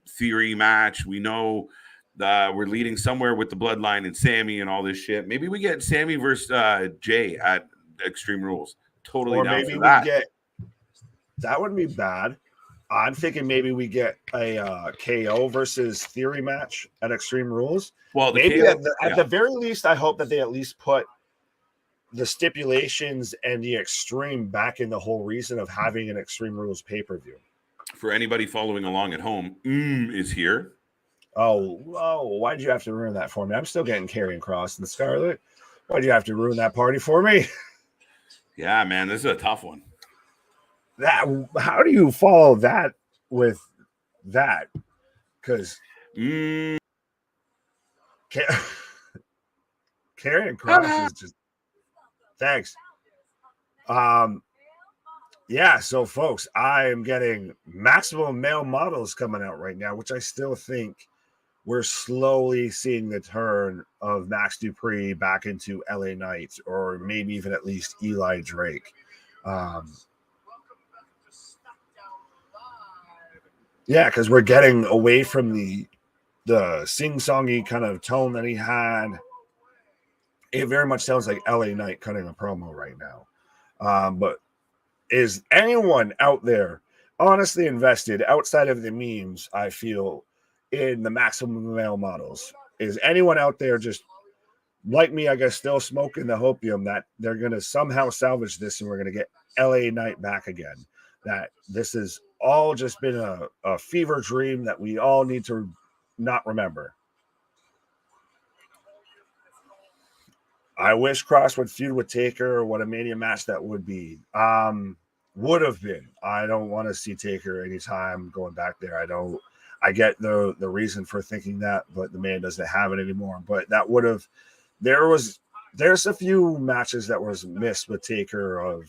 Speaker 1: Theory match. We know we're leading somewhere with the Bloodline and Sammy and all this shit. Maybe we get Sammy versus Jay at Extreme Rules. Totally
Speaker 2: or
Speaker 1: down
Speaker 2: maybe
Speaker 1: for that.
Speaker 2: That wouldn't be bad. I'm thinking maybe we get a KO versus Theory match at Extreme Rules.
Speaker 1: Well,
Speaker 2: maybe at the very least, I hope that they at least put the stipulations and the Extreme back in the whole reason of having an Extreme Rules pay-per-view.
Speaker 1: For anybody following along at home, is here.
Speaker 2: Oh, why'd you have to ruin that for me? I'm still getting Karrion Kross and Scarlett. Why'd you have to ruin that party for me?
Speaker 1: Yeah, man, this is a tough one.
Speaker 2: How do you follow that with that? Because Karrion Kross is just thanks. Yeah, so folks, I am getting maximum male models coming out right now, which I still think we're slowly seeing the turn of Max Dupree back into LA Knight, or maybe even at least Eli Drake. Yeah, because we're getting away from the sing-songy kind of tone that he had. It very much sounds like LA Knight cutting a promo right now. But is anyone out there honestly invested outside of the memes, I feel, in the maximum male models? Is anyone out there just like me, I guess, still smoking the hopium that they're going to somehow salvage this and we're going to get LA Knight back again? That this has all just been a fever dream that we all need to not remember. I wish Cross would feud with Taker, or what a Mania match that would be. Would have been. I don't want to see Taker anytime going back there. I get the reason for thinking that, but the man doesn't have it anymore. But that would have. There's a few matches that was missed with Taker.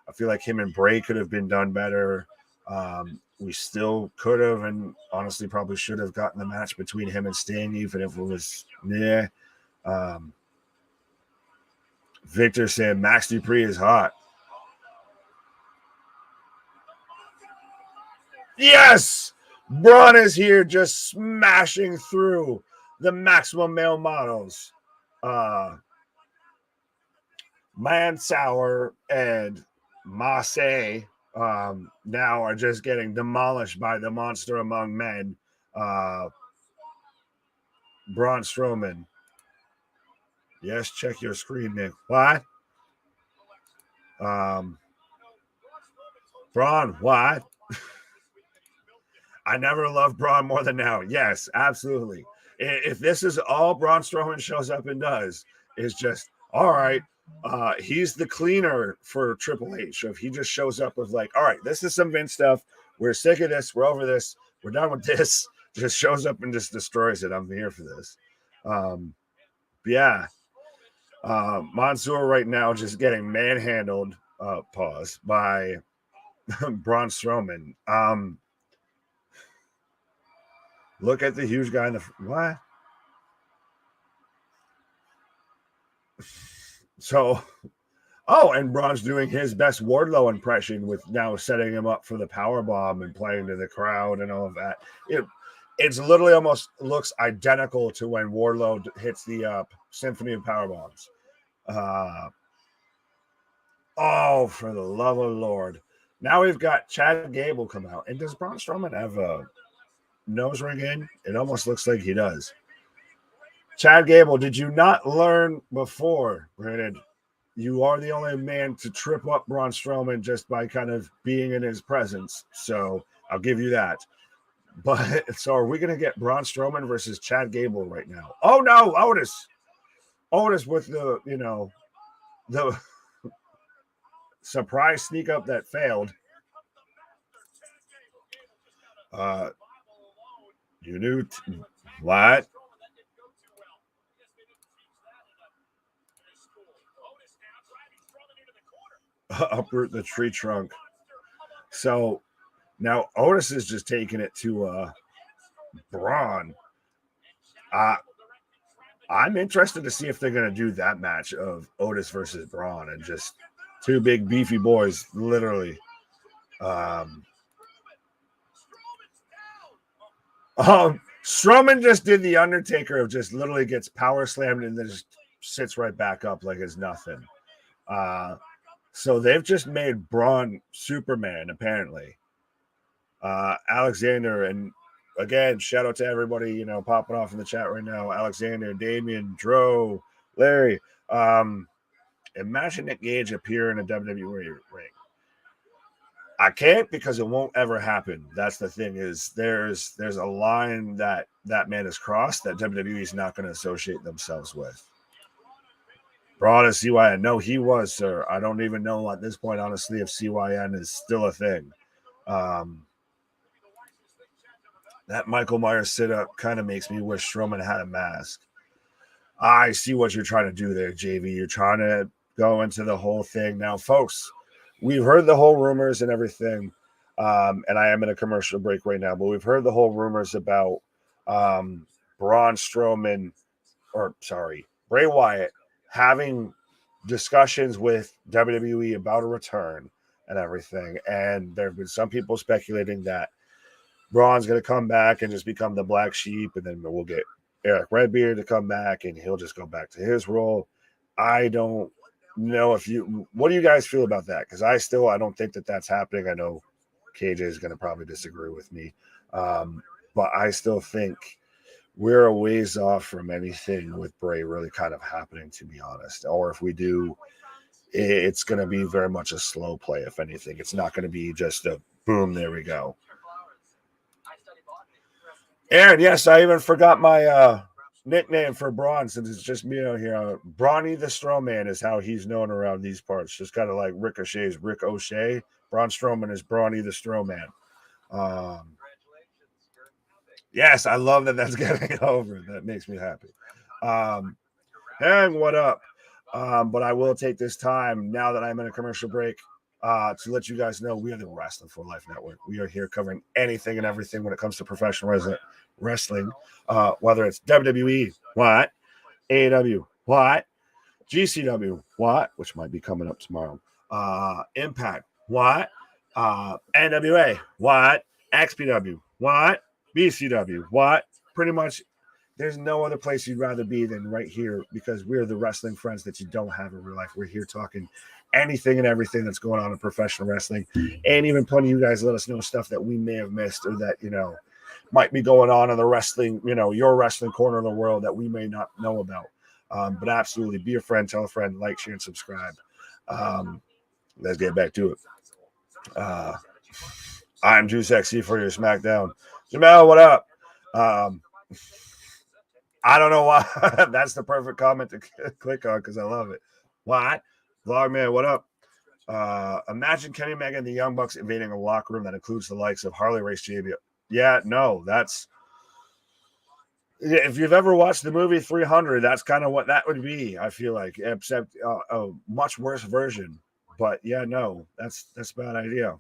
Speaker 2: I feel like him and Bray could have been done better. We still could have, and honestly probably should have gotten the match between him and Sting, even if it was Victor saying Max Dupree is hot. Yes! Braun is here just smashing through the maximum male models. Mansour and Massey now are just getting demolished by the monster among men. Braun Strowman. Yes, check your screen, Nick. What? Braun, what? I never loved Braun more than now. Yes, absolutely. If this is all Braun Strowman shows up and does, is just, all right, he's the cleaner for Triple H. If he just shows up with like, all right, this is some Vince stuff. We're sick of this. We're over this. We're done with this. Just shows up and just destroys it. I'm here for this. Yeah. Mansoor right now just getting manhandled, pause, by Braun Strowman. Look at the huge guy in the what? So, and Braun's doing his best Wardlow impression with now setting him up for the power bomb and playing to the crowd and all of that. It's literally almost looks identical to when Wardlow hits the Symphony of Power Bombs. Oh, for the love of the Lord. Now we've got Chad Gable come out. And does Braun Strowman have a nose ring in? It almost looks like he does. Chad Gable, did you not learn before? Granted, you are the only man to trip up Braun Strowman just by kind of being in his presence. So I'll give you that. But so are we going to get Braun Strowman versus Chad Gable right now? Oh, no, Otis. Otis with the, the surprise sneak up that failed. You knew what? Uproot the tree trunk. So now Otis is just taking it to Braun. I'm interested to see if they're going to do that match of Otis versus Braun and just two big beefy boys, literally. Strowman just did the Undertaker of just literally gets power slammed and then just sits right back up like it's nothing. So they've just made Braun Superman, apparently. Alexander, and again, shout out to everybody, popping off in the chat right now. Alexander, Damian, Dro, Larry. Imagine Nick Gage appear in a WWE ring. I can't because it won't ever happen. That's the thing is there's a line that man has crossed that WWE is not going to associate themselves with. Braun is CYN. No, he was, sir. I don't even know at this point, honestly, if CYN is still a thing. That Michael Myers sit-up kind of makes me wish Strowman had a mask. I see what you're trying to do there, JV. You're trying to go into the whole thing. Now, folks, we've heard the whole rumors and everything, and I am in a commercial break right now, but we've heard the whole rumors about Braun Strowman, Bray Wyatt having discussions with WWE about a return and everything. And there have been some people speculating that Braun's going to come back and just become the black sheep, and then we'll get Eric Redbeard to come back and he'll just go back to his role. I don't know what do you guys feel about that? Because I don't think that's happening. I know KJ is going to probably disagree with me, but I still think we're a ways off from anything with Bray really kind of happening, to be honest. Or if we do, it's going to be very much a slow play. If anything, it's not going to be just a boom, there we go. Aaron, yes, I even forgot my nickname for Braun since it's just me out here. Brawny the Strowman is how he's known around these parts. Just kind of like Ricochet's Rick O'Shea. Braun Strowman is Brawny the Strowman. Yes, I love that that's getting over. That makes me happy. And what up? But I will take this time now that I'm in a commercial break to let you guys know we are the Wrasslin for Life Network. We are here covering anything and everything when it comes to professional wrestling, whether it's WWE, what, AEW, what, GCW, what, which might be coming up tomorrow, Impact, what, NWA, what, XPW, what, BCW, what, pretty much. There's no other place you'd rather be than right here because we're the wrestling friends that you don't have in real life. We're here talking anything and everything that's going on in professional wrestling, and even plenty of you guys let us know stuff that we may have missed or that, might be going on in the wrestling, your wrestling corner of the world that we may not know about. But absolutely be a friend, tell a friend, like, share, and subscribe. Let's get back to it. I'm too sexy for your SmackDown. Jamel, what up? I don't know why. That's the perfect comment to click on because I love it. What? Vlogman, what up? Imagine Kenny Omega and the Young Bucks invading a locker room that includes the likes of Harley Race Xavier. Yeah, no, that's If you've ever watched the movie 300, that's kind of what that would be. I feel like, except a much worse version. But yeah, no, that's a bad idea.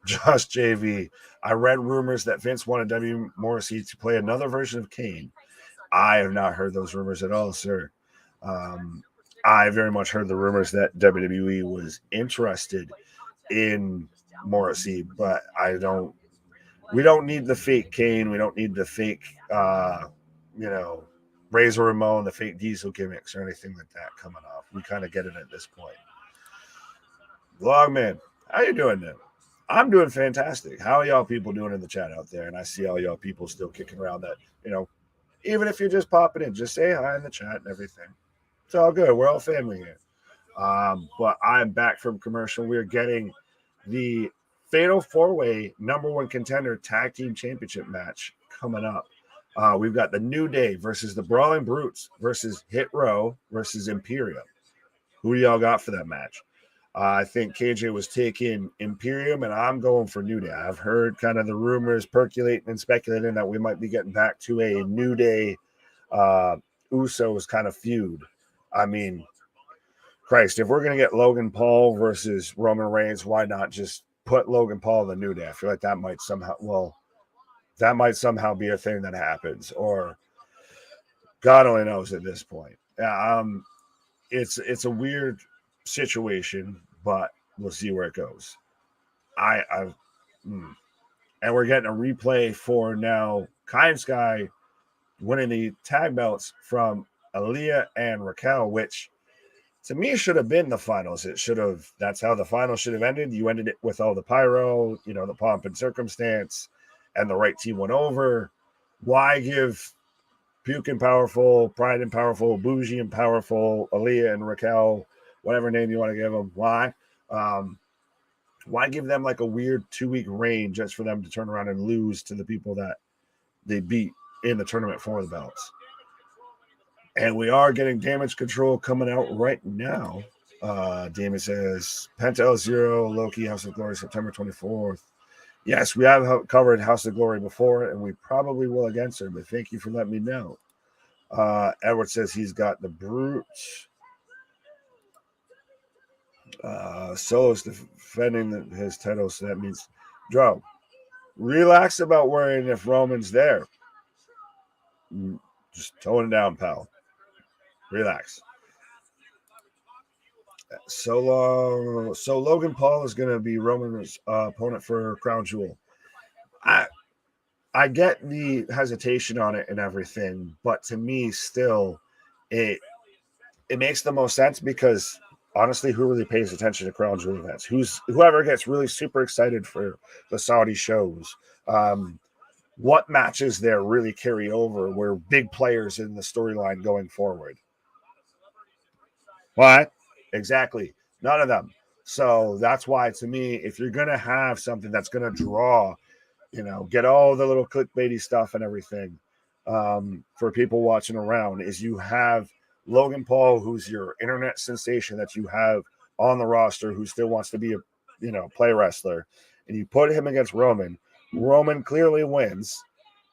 Speaker 2: Josh JV. I read rumors that Vince wanted W. Morrissey to play another version of Kane. I have not heard those rumors at all, sir. I very much heard the rumors that WWE was interested in Morrissey, but I don't. We don't need the fake Kane. We don't need the fake, Razor Ramon, the fake Diesel gimmicks or anything like that coming off. We kind of get it at this point. Logman, how you doing, now? I'm doing fantastic. How are y'all people doing in the chat out there? And I see all y'all people still kicking around that, even if you're just popping in, just say hi in the chat and everything. It's all good. We're all family here. But I'm back from commercial. We're getting the Fatal 4-Way #1 contender tag team championship match coming up. We've got the New Day versus the Brawling Brutes versus Hit Row versus Imperium. Who do y'all got for that match? I think KJ was taking Imperium, and I'm going for New Day. I've heard kind of the rumors percolating and speculating that we might be getting back to a New Day Usos kind of feud. I mean, Christ, if we're going to get Logan Paul versus Roman Reigns, why not just put Logan Paul in the New Day? I feel like that might somehow be a thing that happens, or God only knows at this point. It's a weird situation, but we'll see where it goes. And we're getting a replay for now Kai and Sky winning the tag belts from Aaliyah and Raquel, which to me should have been the finals. That's how the finals should have ended. You ended it with all the pyro, the pomp and circumstance, and the right team went over. Why give Puke and Powerful, Pride and Powerful, Bougie and Powerful, Aaliyah and Raquel, whatever name you want to give them? Why? Why give them like a weird 2-week reign just for them to turn around and lose to the people that they beat in the tournament for the belts? And we are getting Damage Control coming out right now. Damon says, Penta L0, Loki, House of Glory, September 24th. Yes, we have covered House of Glory before, and we probably will again, sir, but thank you for letting me know. Edward says he's got the Brute. Solo's defending his title, so that means, Joe, relax about worrying if Roman's there. Just tone it down, pal. Relax. So Logan Paul is going to be Roman's opponent for Crown Jewel. I get the hesitation on it and everything, but to me, still, it makes the most sense because honestly, who really pays attention to Crown Jewel events? Whoever gets really super excited for the Saudi shows. What matches there really carry over? Where big players in the storyline going forward? What? Exactly. None of them. So that's why, to me, if you're going to have something that's going to draw, get all the little clickbaity stuff and everything for people watching around, is you have Logan Paul, who's your internet sensation that you have on the roster, who still wants to be a play wrestler, and you put him against Roman. Roman clearly wins,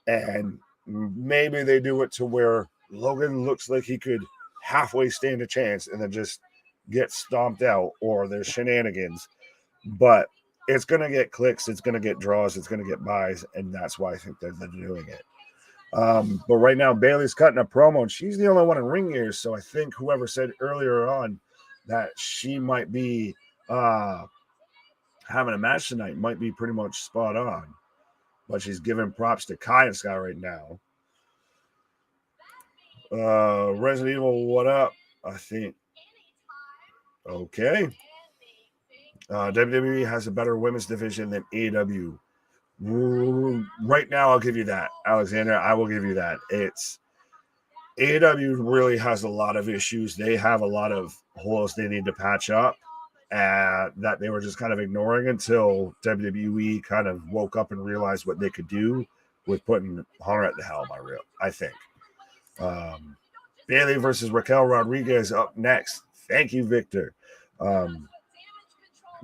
Speaker 2: and maybe they do it to where Logan looks like he could halfway stand a chance and then just get stomped out, or there's shenanigans. But it's going to get clicks, it's going to get draws, it's going to get buys, and that's why I think they're doing it. But right now, Bayley's cutting a promo, and she's the only one in ring gears, so I think whoever said earlier on that she might be having a match tonight might be pretty much spot on. But she's giving props to Kai and Sky right now. Resident Evil, what up? I think. Okay. WWE has a better women's division than AEW. Right now, I'll give you that, Alexander. I will give you that. AEW really has a lot of issues. They have a lot of holes they need to patch up that they were just kind of ignoring until WWE kind of woke up and realized what they could do with putting Hunter at the helm, I think. Bayley versus Raquel Rodriguez up next. Thank you, Victor.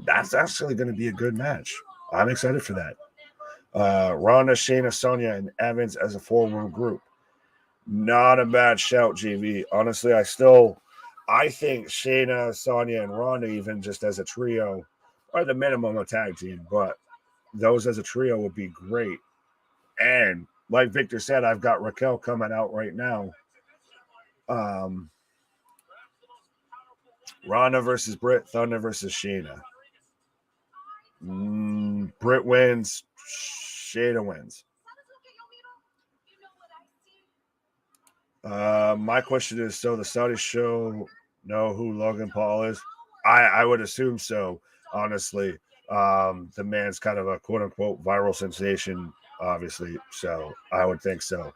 Speaker 2: That's actually going to be a good match. I'm excited for that. Ronda, Shayna, Sonya, and Evans as a 4-woman group. Not a bad shout, JV. Honestly, I think Shayna, Sonya, and Ronda, even just as a trio, are the minimum of tag team, but those as a trio would be great. And like Victor said, I've got Raquel coming out right now. Ronda versus Britt, Thunder versus Shayna. Britt wins, Shayna wins. My question is, so the Saudi show know who Logan Paul is? I would assume so, honestly. The man's kind of a quote-unquote viral sensation, obviously, so I would think so.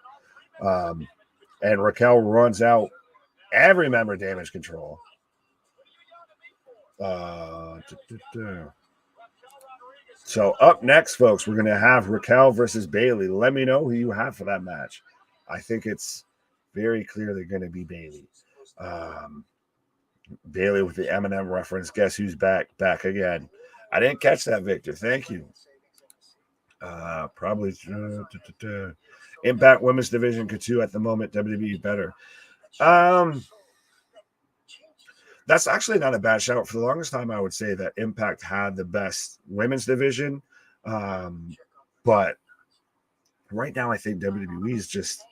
Speaker 2: And Raquel runs out every member damage control. So up next, folks, we're going to have Raquel versus Bayley. Let me know who you have for that match. I think it's very clearly going to be Bayley. Bayley with the Eminem reference. Guess who's back? Back again. I didn't catch that, Victor. Thank you. Probably Impact Women's Division K2 at the moment. WWE better. That's actually not a bad shout. For the longest time, I would say that Impact had the best women's division. But right now, I think WWE is just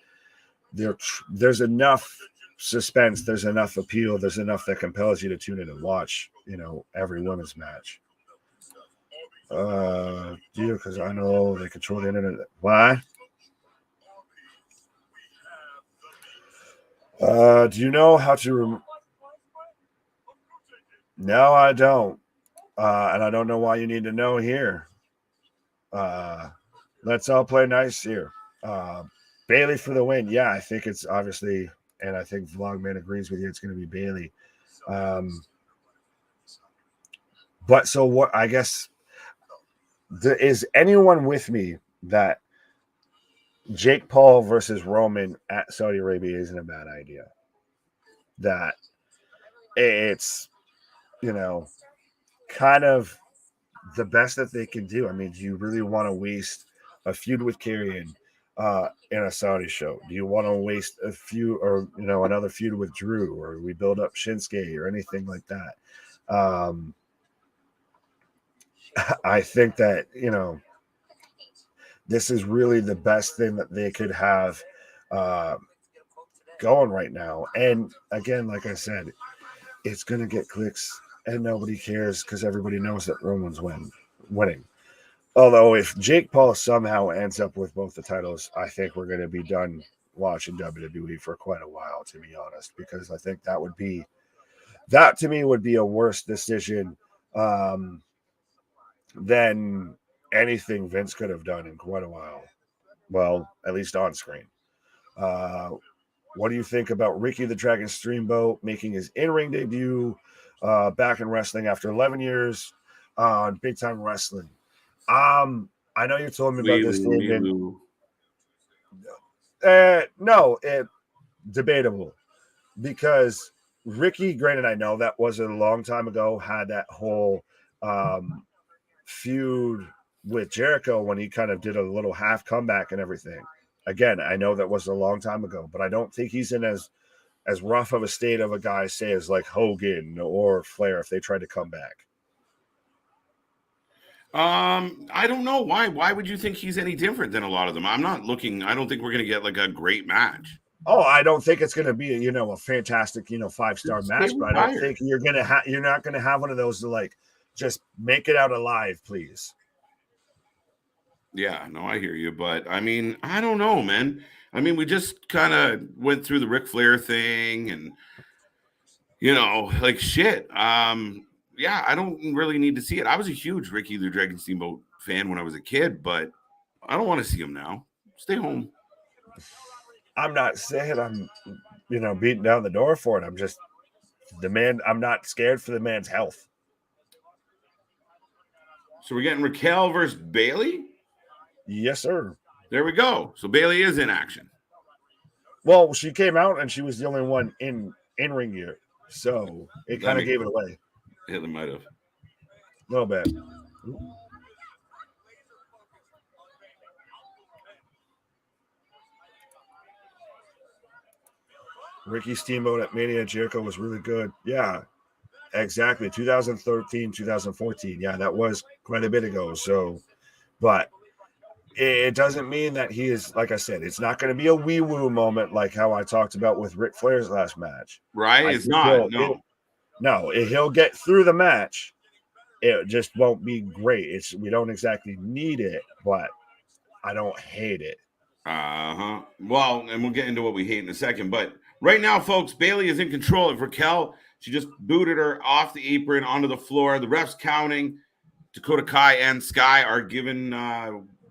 Speaker 2: there's enough suspense, there's enough appeal, there's enough that compels you to tune in and watch, every women's match. Because I know they control the internet. Why? Do you know how to? No, I don't. And I don't know why you need to know here. Let's all play nice here. Bayley for the win. Yeah, I think it's obviously, and I think Vlogman agrees with you, it's going to be Bayley. But so what, I guess, is anyone with me that Jake Paul versus Roman at Saudi Arabia isn't a bad idea? That it's, kind of the best that they can do. I mean, do you really want to waste a feud with Carrion in a Saudi show? Do you want to waste a feud or, another feud with Drew, or we build up Shinsuke or anything like that? I think that, this is really the best thing that they could have going right now. And again, like I said, it's going to get clicks and nobody cares because everybody knows that Roman's winning. Although if Jake Paul somehow ends up with both the titles, I think we're going to be done watching WWE for quite a while, to be honest, because I think that to me would be a worse decision than anything Vince could have done in quite a while. Well, at least on screen. What do you think about Ricky the Dragon Steamboat making his in-ring debut back in wrestling after 11 years on Big Time Wrestling? I know you told me about this, Logan. No, debatable, because Ricky, granted, I know that was a long time ago, had that whole feud with Jericho when he kind of did a little half comeback and everything. Again, I know that was a long time ago, but I don't think he's in as rough of a state of a guy, say, as like Hogan or Flair if they tried to come back.
Speaker 1: I don't know why. Why would you think he's any different than a lot of them? I don't think we're gonna get like a great match.
Speaker 2: Oh, I don't think it's gonna be a fantastic 5-star match, but I don't think you're not gonna have one of those to like just make it out alive, please.
Speaker 1: Yeah, no, I hear you, but I mean, I don't know, man. I mean, we just kind of went through the Ric Flair thing, and like shit. Yeah, I don't really need to see it. I was a huge Ricky the Dragon Steamboat fan when I was a kid, but I don't want to see him now. Stay home.
Speaker 2: I'm not saying I'm, beating down the door for it. I'm just I'm not scared for the man's health.
Speaker 1: So we're getting Raquel versus Bayley?
Speaker 2: Yes, sir.
Speaker 1: There we go. So Bayley is in action.
Speaker 2: Well, she came out and she was the only one in ring gear. So it kind of gave it away.
Speaker 1: Yeah, they might have.
Speaker 2: A little bit. Ricky Steamboat at Mania Jericho was really good. Yeah, exactly. 2013, 2014. Yeah, that was quite a bit ago. So, but it doesn't mean that he is, like I said, it's not going to be a wee woo moment like how I talked about with Ric Flair's last match.
Speaker 1: Right?
Speaker 2: I
Speaker 1: It's
Speaker 2: think
Speaker 1: not. No.
Speaker 2: he'll get through the match. It just won't be great. We don't exactly need it, but I don't hate it.
Speaker 1: Uh-huh. Well, and we'll get into what we hate in a second. But right now, folks, Bailey is in control of Raquel. She just booted her off the apron onto the floor. The ref's counting. Dakota Kai and Sky are giving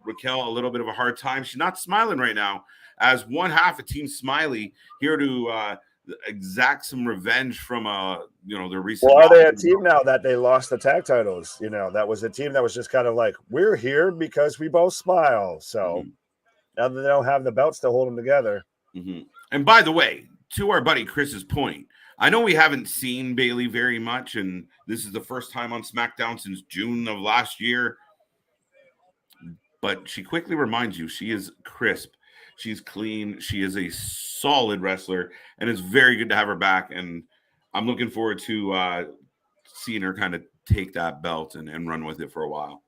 Speaker 1: Raquel a little bit of a hard time. She's not smiling right now as one half of Team Smiley here to exact some revenge from their recent.
Speaker 2: Well, are they a team now that they lost the tag titles? That was a team that was just kind of like, we're here because we both smile. So now that they don't have the belts to hold them together.
Speaker 1: Mm-hmm. And by the way, to our buddy Chris's point, I know we haven't seen Bailey very much, and this is the first time on SmackDown since June of last year. But she quickly reminds you she is crisp. She's clean. She is a solid wrestler, and it's very good to have her back. And I'm looking forward to seeing her kind of take that belt and run with it for a while.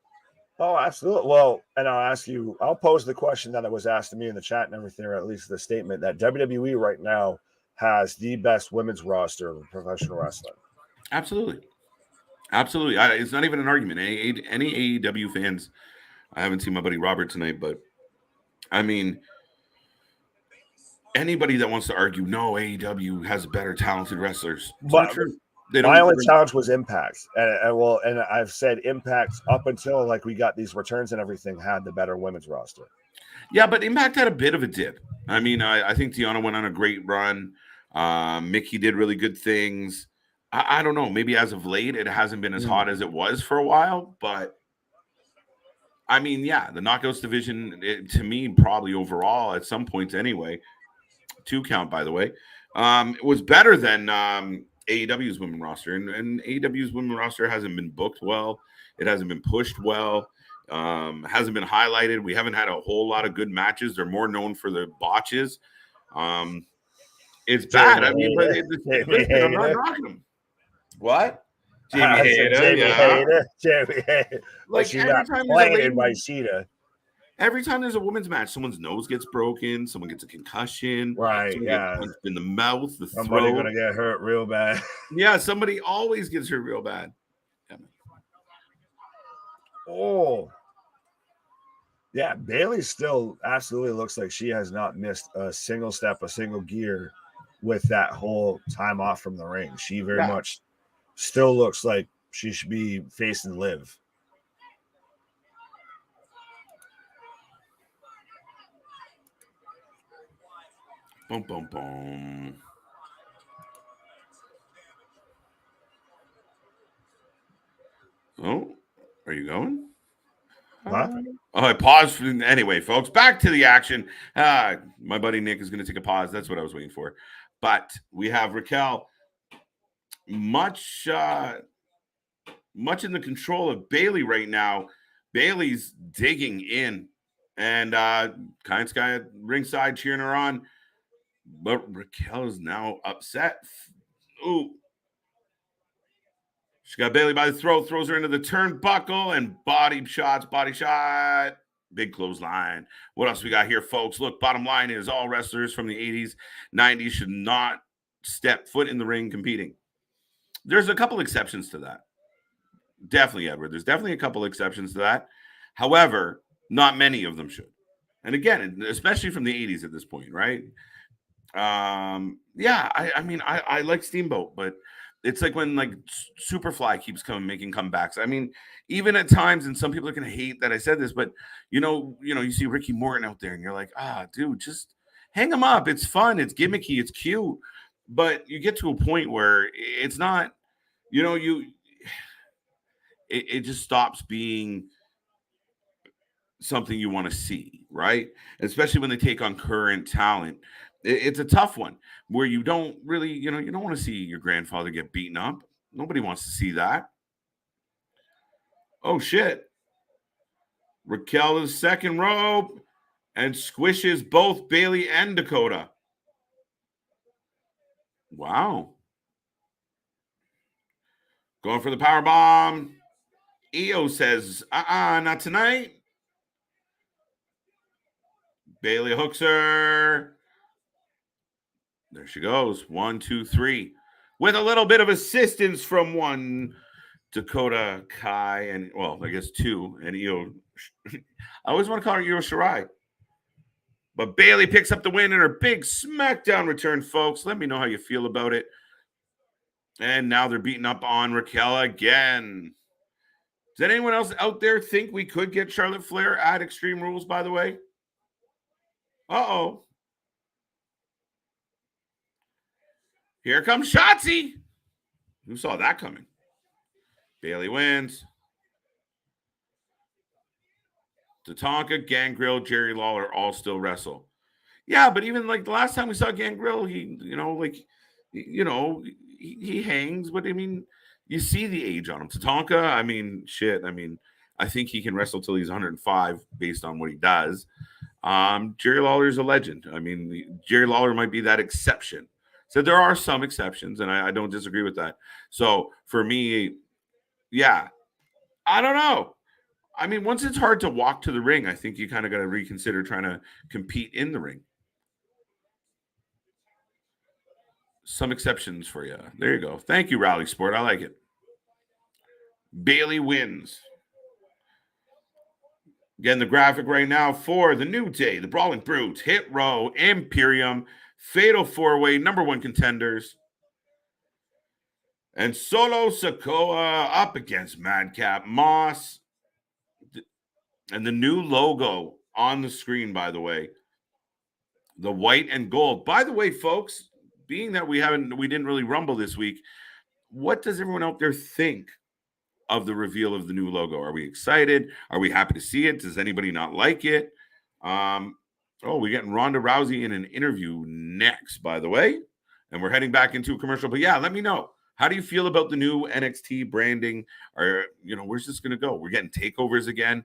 Speaker 2: Oh, absolutely. Well, and I'll pose the question that was asked to me in the chat and everything, or at least the statement that WWE right now has the best women's roster of professional wrestling.
Speaker 1: Absolutely. It's not even an argument. Any AEW fans, I haven't seen my buddy Robert tonight, but I mean, anybody that wants to argue, no, AEW has better talented wrestlers. It's not true.
Speaker 2: My only challenge was Impact, and I've said Impact up until like we got these returns and everything had the better women's roster.
Speaker 1: Yeah, but Impact had a bit of a dip. I mean, I think Tiana went on a great run. Mickey did really good things. I don't know. Maybe as of late, it hasn't been as hot as it was for a while. But I mean, yeah, the Knockouts division, to me, probably overall at some points anyway, 2 count, by the way, was better than AEW's women roster. And AEW's women roster hasn't been booked well. It hasn't been pushed well. Hasn't been highlighted. We haven't had a whole lot of good matches. They're more known for the botches. It's bad. I mean, but I'm not knocking them. What? Jamie Hayter.
Speaker 2: Like she got planted by Sheeta.
Speaker 1: Every time there's a women's match, someone's nose gets broken, someone gets a concussion,
Speaker 2: right?
Speaker 1: Someone
Speaker 2: gets
Speaker 1: punched in the mouth,
Speaker 2: somebody gonna get hurt real bad.
Speaker 1: Yeah, somebody always gets hurt real bad. Yeah.
Speaker 2: Oh, yeah. Bailey still absolutely looks like she has not missed a single step, a single gear with that whole time off from the ring. She very much still looks like she should be facing Liv.
Speaker 1: Boom, boom, boom. Oh, are you going?
Speaker 2: What?
Speaker 1: I paused. Anyway, folks, back to the action. My buddy Nick is going to take a pause. That's what I was waiting for. But we have Raquel much in the control of Bailey right now. Bailey's digging in, and Kind Sky at ringside cheering her on. But Raquel is now upset. Ooh. She got Bailey by the throat, throws her into the turnbuckle, and body shot. Big clothesline. What else we got here, folks? Look, bottom line is all wrestlers from the 80s, 90s should not step foot in the ring competing. There's a couple exceptions to that. Definitely, Edward. There's definitely a couple exceptions to that. However, not many of them should. And again, especially from the 80s at this point, right? I mean, I like Steamboat, but it's like when like Superfly keeps making comebacks. I mean, even at times, and some people are gonna hate that I said this, but you see Ricky Morton out there, and you're like, dude, just hang him up. It's fun, it's gimmicky, it's cute. But you get to a point where it's not, it just stops being something you want to see, right? Especially when they take on current talent. It's a tough one where you don't really, you don't want to see your grandfather get beaten up. Nobody wants to see that. Oh, shit. Raquel is second rope and squishes both Bailey and Dakota. Wow. Going for the power bomb. Io says, not tonight. Bailey hooks her. There she goes. 1, 2, 3. With a little bit of assistance from one Dakota Kai and, well, I guess 2. And Io. I always want to call her Io Shirai. But Bailey picks up the win in her big SmackDown return, folks. Let me know how you feel about it. And now they're beating up on Raquel again. Does anyone else out there think we could get Charlotte Flair at Extreme Rules, by the way? Uh-oh. Here comes Shotzi. Who saw that coming? Bailey wins. Tatanka, Gangrel, Jerry Lawler all still wrestle. Yeah, but even like the last time we saw Gangrel, he hangs. But I mean, you see the age on him. Tatanka, I mean, shit. I mean, I think he can wrestle till he's 105 based on what he does. Jerry Lawler's a legend. I mean, Jerry Lawler might be that exception. So there are some exceptions, and I don't disagree with that. So for me, yeah, I don't know. I mean, once it's hard to walk to the ring, I think you kind of got to reconsider trying to compete in the ring. Some exceptions for you. There you go. Thank you, Rally Sport. I like it. Bailey wins. Again, the graphic right now for the New Day, the Brawling Brutes, Hit Row, Imperium, Fatal 4-Way, #1 contenders. And Solo Sikoa up against Madcap Moss. And the new logo on the screen, by the way, the white and gold. By the way, folks, being that we didn't really rumble this week, what does everyone out there think of the reveal of the new logo? Are we excited? Are we happy to see it? Does anybody not like it? We're getting Ronda Rousey in an interview next, by the way, and we're heading back into a commercial. But yeah, let me know. How do you feel about the new NXT branding? Or, where's this going to go? We're getting takeovers again.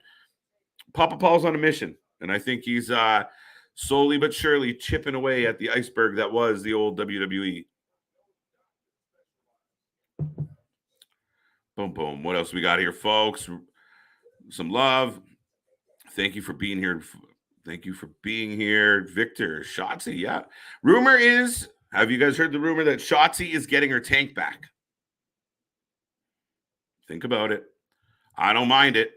Speaker 1: Papa Paul's on a mission, and I think he's slowly but surely chipping away at the iceberg that was the old WWE. Boom, boom. What else we got here, folks? Some love. Thank you for being here. Thank you for being here. Victor, Shotzi, yeah. Rumor is, have you guys heard the rumor that Shotzi is getting her tank back? Think about it. I don't mind it.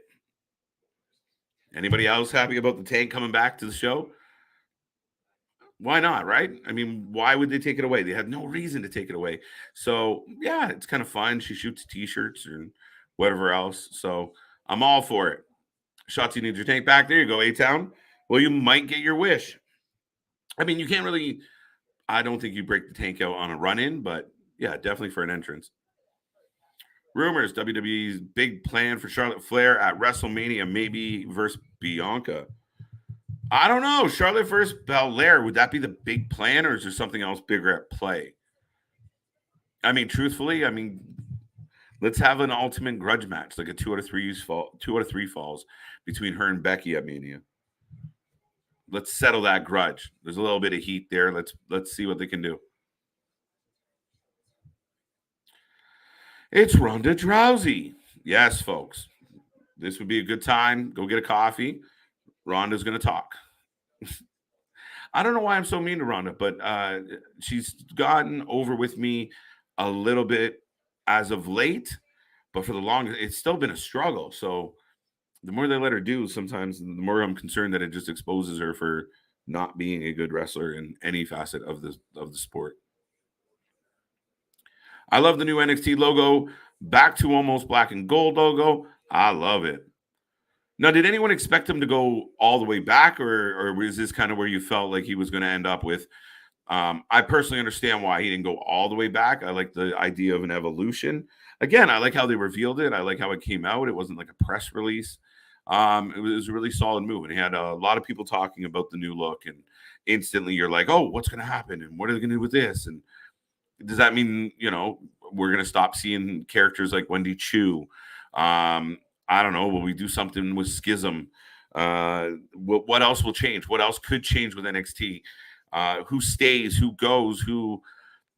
Speaker 1: Anybody else happy about the tank coming back to the show? Why not, right? I mean, why would they take it away? They have no reason to take it away. So, yeah, it's kind of fun. She shoots T-shirts and whatever else. So, I'm all for it. Shotzi needs your tank back. There you go, A-Town. Well, you might get your wish. I mean, you can't really – I don't think you break the tank out on a run-in, but, yeah, definitely for an entrance. Rumors, WWE's big plan for Charlotte Flair at WrestleMania, maybe versus Bianca. I don't know. Charlotte versus Belair, would that be the big plan, or is there something else bigger at play? I mean, truthfully, let's have an ultimate grudge match, like a 2 out of 3 falls between her and Becky at Mania. Let's settle that grudge. There's a little bit of heat there. Let's see what they can do. It's Ronda Rousey. Yes, folks. This would be a good time. Go get a coffee. Ronda's going to talk. I don't know why I'm so mean to Ronda, but she's gotten over with me a little bit as of late. But for the longest, it's still been a struggle. So the more they let her do, sometimes the more I'm concerned that it just exposes her for not being a good wrestler in any facet of the sport. I love the new NXT logo. Back to almost black and gold logo. I love it. Now, did anyone expect him to go all the way back, or was this kind of where you felt like he was going to end up with? I personally understand why he didn't go all the way back. I like the idea of an evolution. Again, I like how they revealed it. I like how it came out. It wasn't like a press release. It was a really solid move. And he had a lot of people talking about the new look. And instantly you're like, oh, what's going to happen? And what are they going to do with this? And does that mean, we're going to stop seeing characters like Wendy Chu? I don't know. Will we do something with Schism? What else will change? What else could change with NXT? Who stays? Who goes? Who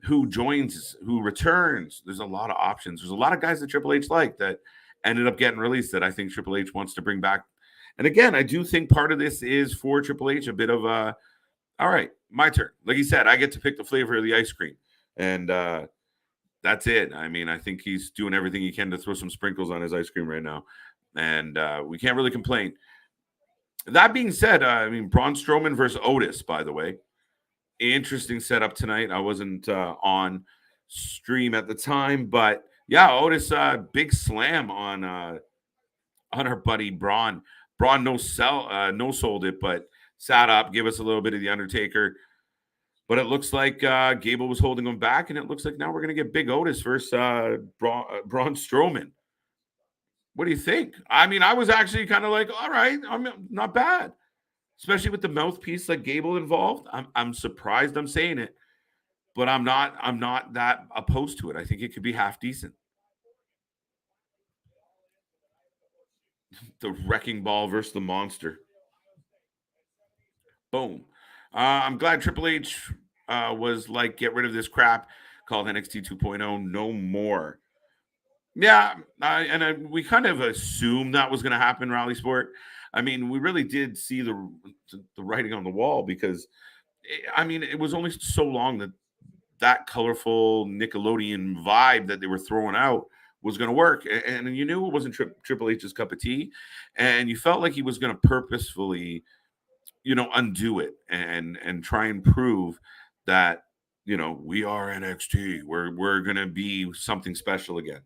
Speaker 1: who joins, who returns. There's a lot of options. There's a lot of guys that Triple H liked that ended up getting released that I think Triple H wants to bring back. And again, I do think part of this is for Triple H a bit of a, all right, my turn. Like he said, I get to pick the flavor of the ice cream. And that's it. I mean, I think he's doing everything he can to throw some sprinkles on his ice cream right now. And we can't really complain. That being said, I mean, Braun Strowman versus Otis, by the way. Interesting setup tonight. I wasn't on stream at the time, but yeah, Otis, big slam on our buddy Braun. Braun no sold it, but sat up, gave us a little bit of the Undertaker. But it looks like Gable was holding him back, and it looks like now we're going to get Big Otis versus Braun Strowman. What do you think? I mean, I was actually kind of like, all right, I'm not bad, especially with the mouthpiece like Gable involved. I'm surprised I'm saying it, but I'm not that opposed to it. I think it could be half decent. The Wrecking Ball versus the Monster. Boom. I'm glad Triple H was like, get rid of this crap called NXT 2.0. No more. Yeah, we kind of assumed that was going to happen, Rally Sport. I mean, we really did see the writing on the wall because, I mean, it was only so long that colorful Nickelodeon vibe that they were throwing out was going to work. And you knew it wasn't Triple H's cup of tea. And you felt like he was going to purposefully, undo it and try and prove that, we are NXT. We're going to be something special again.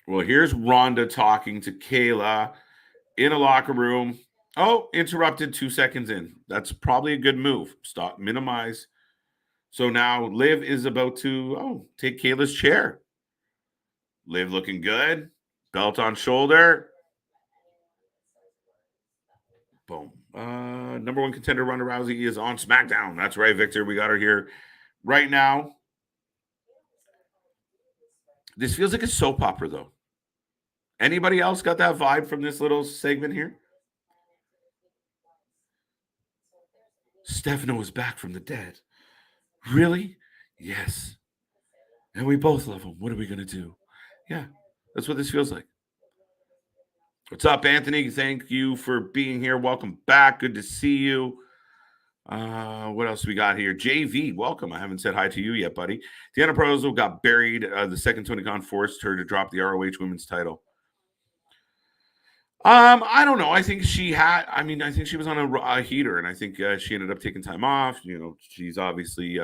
Speaker 1: Well, here's Ronda talking to Kayla in a locker room. Oh, interrupted 2 seconds in. That's probably a good move. Stop, minimize. So now Liv is about to take Kayla's chair. Liv looking good. Belt on shoulder. Boom. Number one contender Ronda Rousey is on SmackDown. That's right, Victor. We got her here right now. This feels like a soap opera, though. Anybody else got that vibe from this little segment here? Stefano is back from the dead. Really? Yes. And we both love him. What are we going to do? Yeah, that's what this feels like. What's up, Anthony? Thank you for being here. Welcome back. Good to see you. What else we got here? JV, welcome. I haven't said hi to you yet, buddy. Deanna Prazo got buried. The second Tony Khan forced her to drop the ROH women's title. I don't know. I think she was on a heater, and I think she ended up taking time off. She's obviously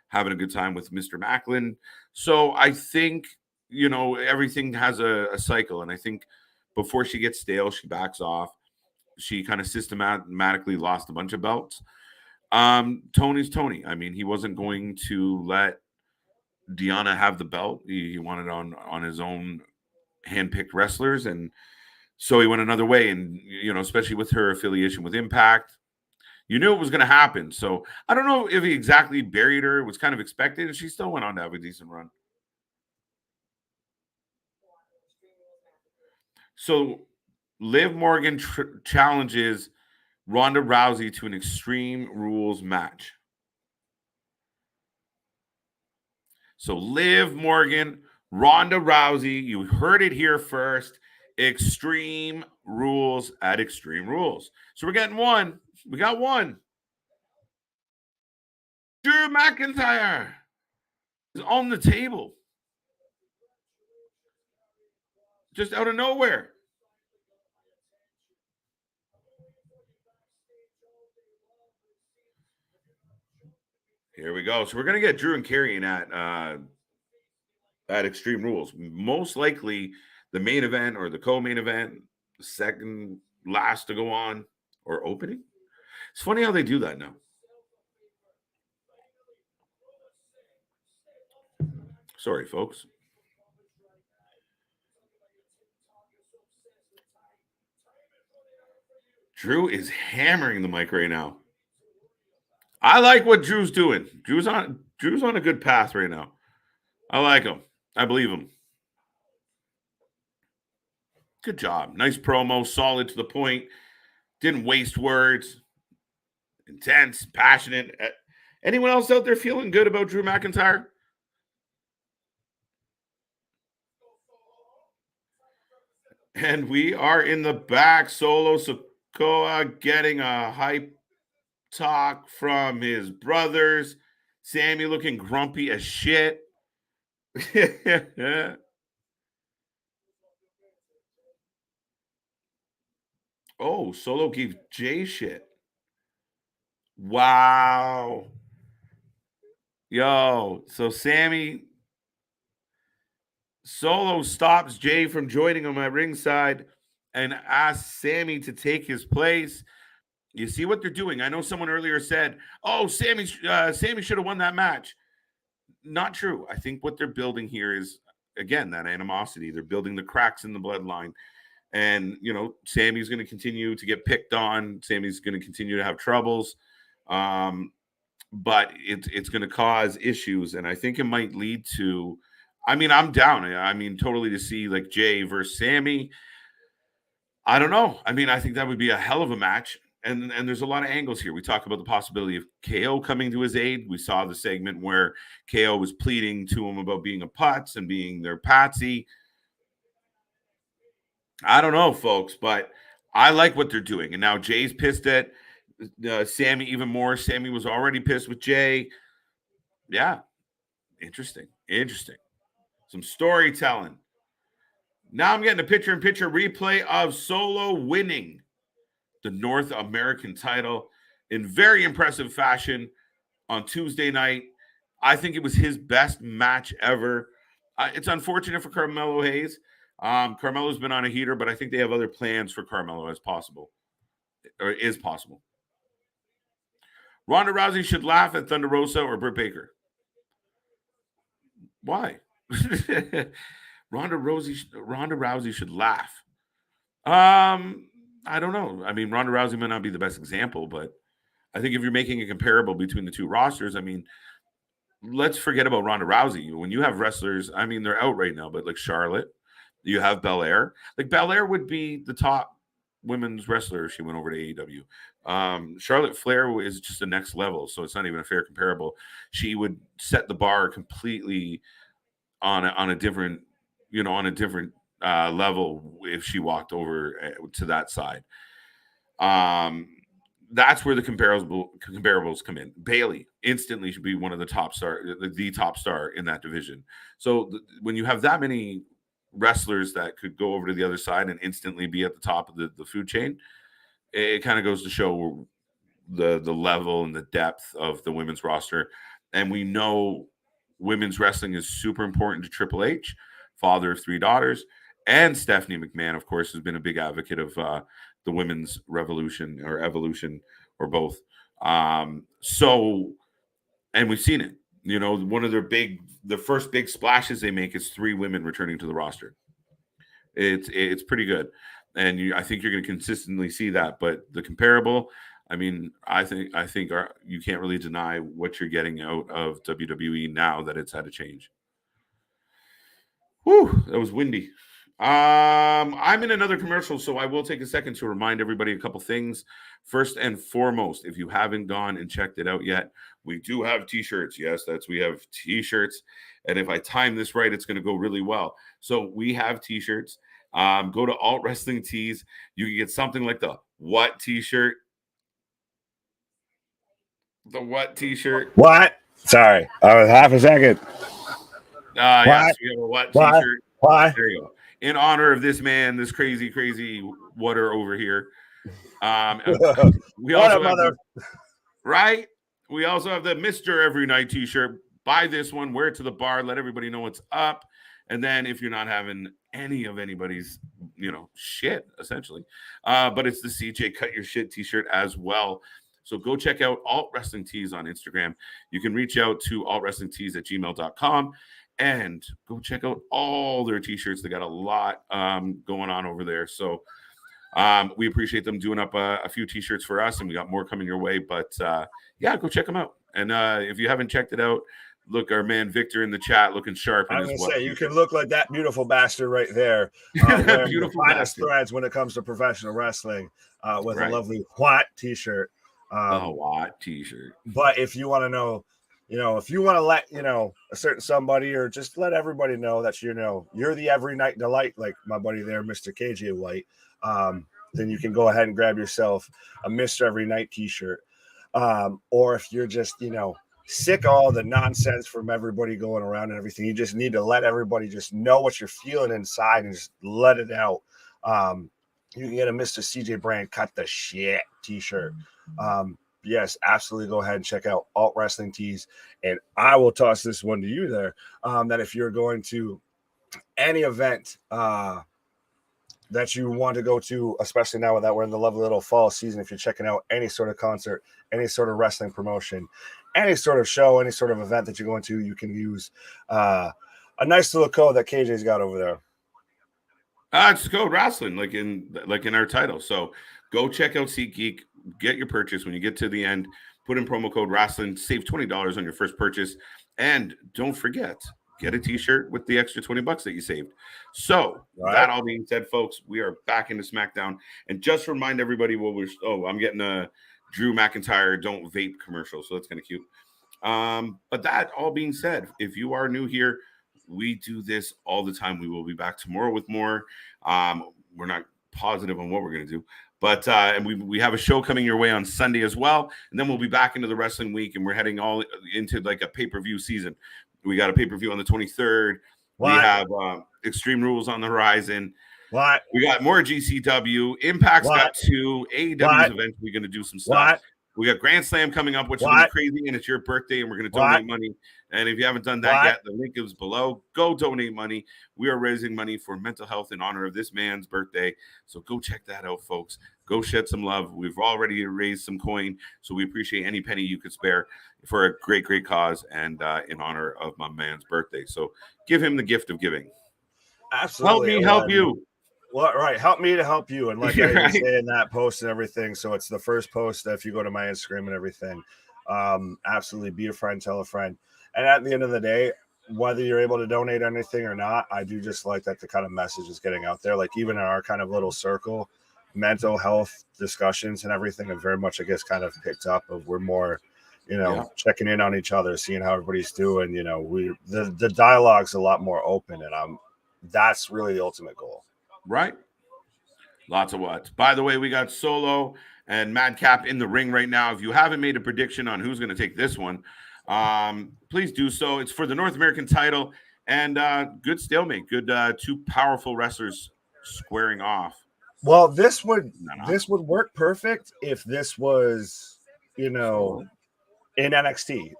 Speaker 1: having a good time with Mr. Macklin. So I think, everything has a cycle, and I think before she gets stale, she backs off. She kind of systematically lost a bunch of belts. Tony's Tony. I mean, he wasn't going to let Deanna have the belt. He wanted on his own handpicked wrestlers, and so he went another way. And especially with her affiliation with Impact, you knew it was going to happen. So I don't know if he exactly buried her. It was kind of expected, and she still went on to have a decent run. So Liv Morgan challenges Ronda Rousey to an Extreme Rules match. So Liv Morgan, Ronda Rousey, you heard it here first. Extreme Rules at Extreme Rules. So we're getting one. We got one. Drew McIntyre is on the table. Just out of nowhere. Here we go. So we're going to get Drew and Karrion at Extreme Rules. Most likely the main event or the co-main event, the second last to go on, or opening. It's funny how they do that now. Sorry, folks. Drew is hammering the mic right now. I like what Drew's doing. Drew's on a good path right now. I like him. I believe him. Good job. Nice promo, solid to the point. Didn't waste words. Intense, passionate. Anyone else out there feeling good about Drew McIntyre? And we are in the back. Solo Sikoa getting a hype talk from his brothers. Sammy looking grumpy as shit. Oh, Solo gave Jay shit. Wow. Yo, so Solo stops Jay from joining him at ringside and asks Sammy to take his place. You see what they're doing? I know someone earlier said, "Oh, Sammy should have won that match." Not true. I think what they're building here is, again, that animosity. They're building the cracks in the bloodline. And, Sammy's going to continue to get picked on. Sammy's going to continue to have troubles. But it's going to cause issues. And I think it might lead to, I'm down. Totally to see like Jay versus Sammy. I don't know. I think that would be a hell of a match. And there's a lot of angles here. We talk about the possibility of KO coming to his aid. We saw the segment where KO was pleading to him about being a putz and being their patsy. I don't know, folks, but I like what they're doing. And now Jay's pissed at Sammy even more. Sammy was already pissed with Jay. Yeah. Interesting. Some storytelling. Now I'm getting a picture-in-picture replay of Solo winning the North American title in very impressive fashion on Tuesday night. I think it was his best match ever. It's unfortunate for Carmelo Hayes. Carmelo's been on a heater, but I think they have other plans for Carmelo as possible, or is possible. Ronda Rousey should laugh at Thunder Rosa or Britt Baker. Why? Ronda Rousey should laugh. I don't know. Ronda Rousey might not be the best example, but I think if you're making a comparable between the two rosters, let's forget about Ronda Rousey. When you have wrestlers, they're out right now, but like Charlotte, you have Belair. Like Belair would be the top women's wrestler if she went over to AEW. Charlotte Flair is just the next level, so it's not even a fair comparable. She would set the bar completely on a different level if she walked over to that side. That's where the comparables come in. Bayley instantly should be one of the top star in that division. So when you have that many wrestlers that could go over to the other side and instantly be at the top of the food chain, it kind of goes to show the level and the depth of the women's roster. And we know women's wrestling is super important to Triple H, father of 3 daughters, and Stephanie McMahon, of course, has been a big advocate of the women's revolution or evolution or both. And we've seen it. One of the first big splashes they make is 3 women returning to the roster. It's pretty good. And I think you're going to consistently see that. But the comparable, I think you can't really deny what you're getting out of WWE now that it's had to change. Whew, that was windy. I'm in another commercial, so I will take a second to remind everybody a couple things. First and foremost, if you haven't gone and checked it out yet, we do have t-shirts. Yes, we have t-shirts. And if I time this right, it's going to go really well. So we have t-shirts. Go to Alt Wrestling Tees. You can get something like the What t-shirt. The What t-shirt.
Speaker 2: What? Sorry. Half a second.
Speaker 1: Yes, we have a What t-shirt.
Speaker 2: Why?
Speaker 1: There you go. In honor of this man, this crazy water over here. We also have right? We also have the Mr. Every Night t-shirt. Buy this one, wear it to the bar, let everybody know what's up. And then if you're not having any of anybody's, shit, essentially. But it's the CJ Cut Your Shit t-shirt as well. So go check out Alt Wrestling Tees on Instagram. You can reach out to altwrestlingtees@gmail.com. And go check out all their t-shirts. They got a lot going on over there. So we appreciate them doing up a few t-shirts for us, and we got more coming your way. But go check them out. And if you haven't checked it out, Look, our man Victor in the chat looking sharp.
Speaker 2: I'm going to say, you can look like that beautiful bastard right there, wearing beautiful the finest threads when it comes to professional wrestling, with a lovely white t-shirt.
Speaker 1: The white t-shirt.
Speaker 2: But if you want to know, if you want to let, a certain somebody or just let everybody know that, you're the every night delight, like my buddy there, Mr. KJ White, then you can go ahead and grab yourself a Mr. Every Night t-shirt. Or if you're just, sick of all the nonsense from everybody going around and everything, you just need to let everybody just know what you're feeling inside and just let it out. You can get a Mr. CJ Brand Cut the Shit t-shirt. Yes, absolutely. Go ahead and check out Alt Wrestling Tees. And I will toss this one to you there, that if you're going to any event that you want to go to, especially now that we're in the lovely little fall season, if you're checking out any sort of concert, any sort of wrestling promotion, any sort of show, any sort of event that you're going to, you can use a nice little code that KJ's got over there.
Speaker 1: It's code Wrasslin, like in our title. So go check out SeatGeek, get your purchase. When you get to the end, put in promo code Wrasslin, save $20 on your first purchase, and don't forget, get a t-shirt with the extra $20 that you saved. So that all being said, folks, we are back into SmackDown, and just remind everybody I'm getting a Drew McIntyre don't vape commercial, so that's kind of cute. But that all being said, if you are new here, we do this all the time. We will be back tomorrow with more. We're not positive on what we're going to do, but and we have a show coming your way on Sunday as well, and then we'll be back into the wrestling week, and we're heading all into like a pay-per-view season. We got a pay-per-view on the 23rd. What? We have Extreme Rules on the horizon.
Speaker 2: What?
Speaker 1: We got more GCW. Impact's got 2 AEW's events. We're going to do some stuff. We got Grand Slam coming up, which is going to be crazy, and it's your birthday, and we're going to donate money. And if you haven't done that yet, the link is below. Go donate money. We are raising money for mental health in honor of this man's birthday. So go check that out, folks. Go shed some love. We've already raised some coin, so we appreciate any penny you could spare for a great, great cause and in honor of my man's birthday. So give him the gift of giving.
Speaker 2: Absolutely.
Speaker 1: Help me help you.
Speaker 2: Well, right. Help me to help you. And like I was saying, that post and everything. So it's the first post that if you go to my Instagram and everything, absolutely be a friend, tell a friend. And at the end of the day, whether you're able to donate anything or not, I do just like that the kind of message is getting out there. Like even in our kind of little circle, mental health discussions and everything have very much, I guess, kind of picked up of we're more, checking in on each other, seeing how everybody's doing. The dialogue's a lot more open, and that's really the ultimate goal.
Speaker 1: Right. Lots of what. By the way, we got Solo and Madcap in the ring right now. If you haven't made a prediction on who's going to take this one, please do so. It's for the North American title, and good stalemate. Good 2 powerful wrestlers squaring off.
Speaker 2: Well, this would work perfect if this was, in NXT.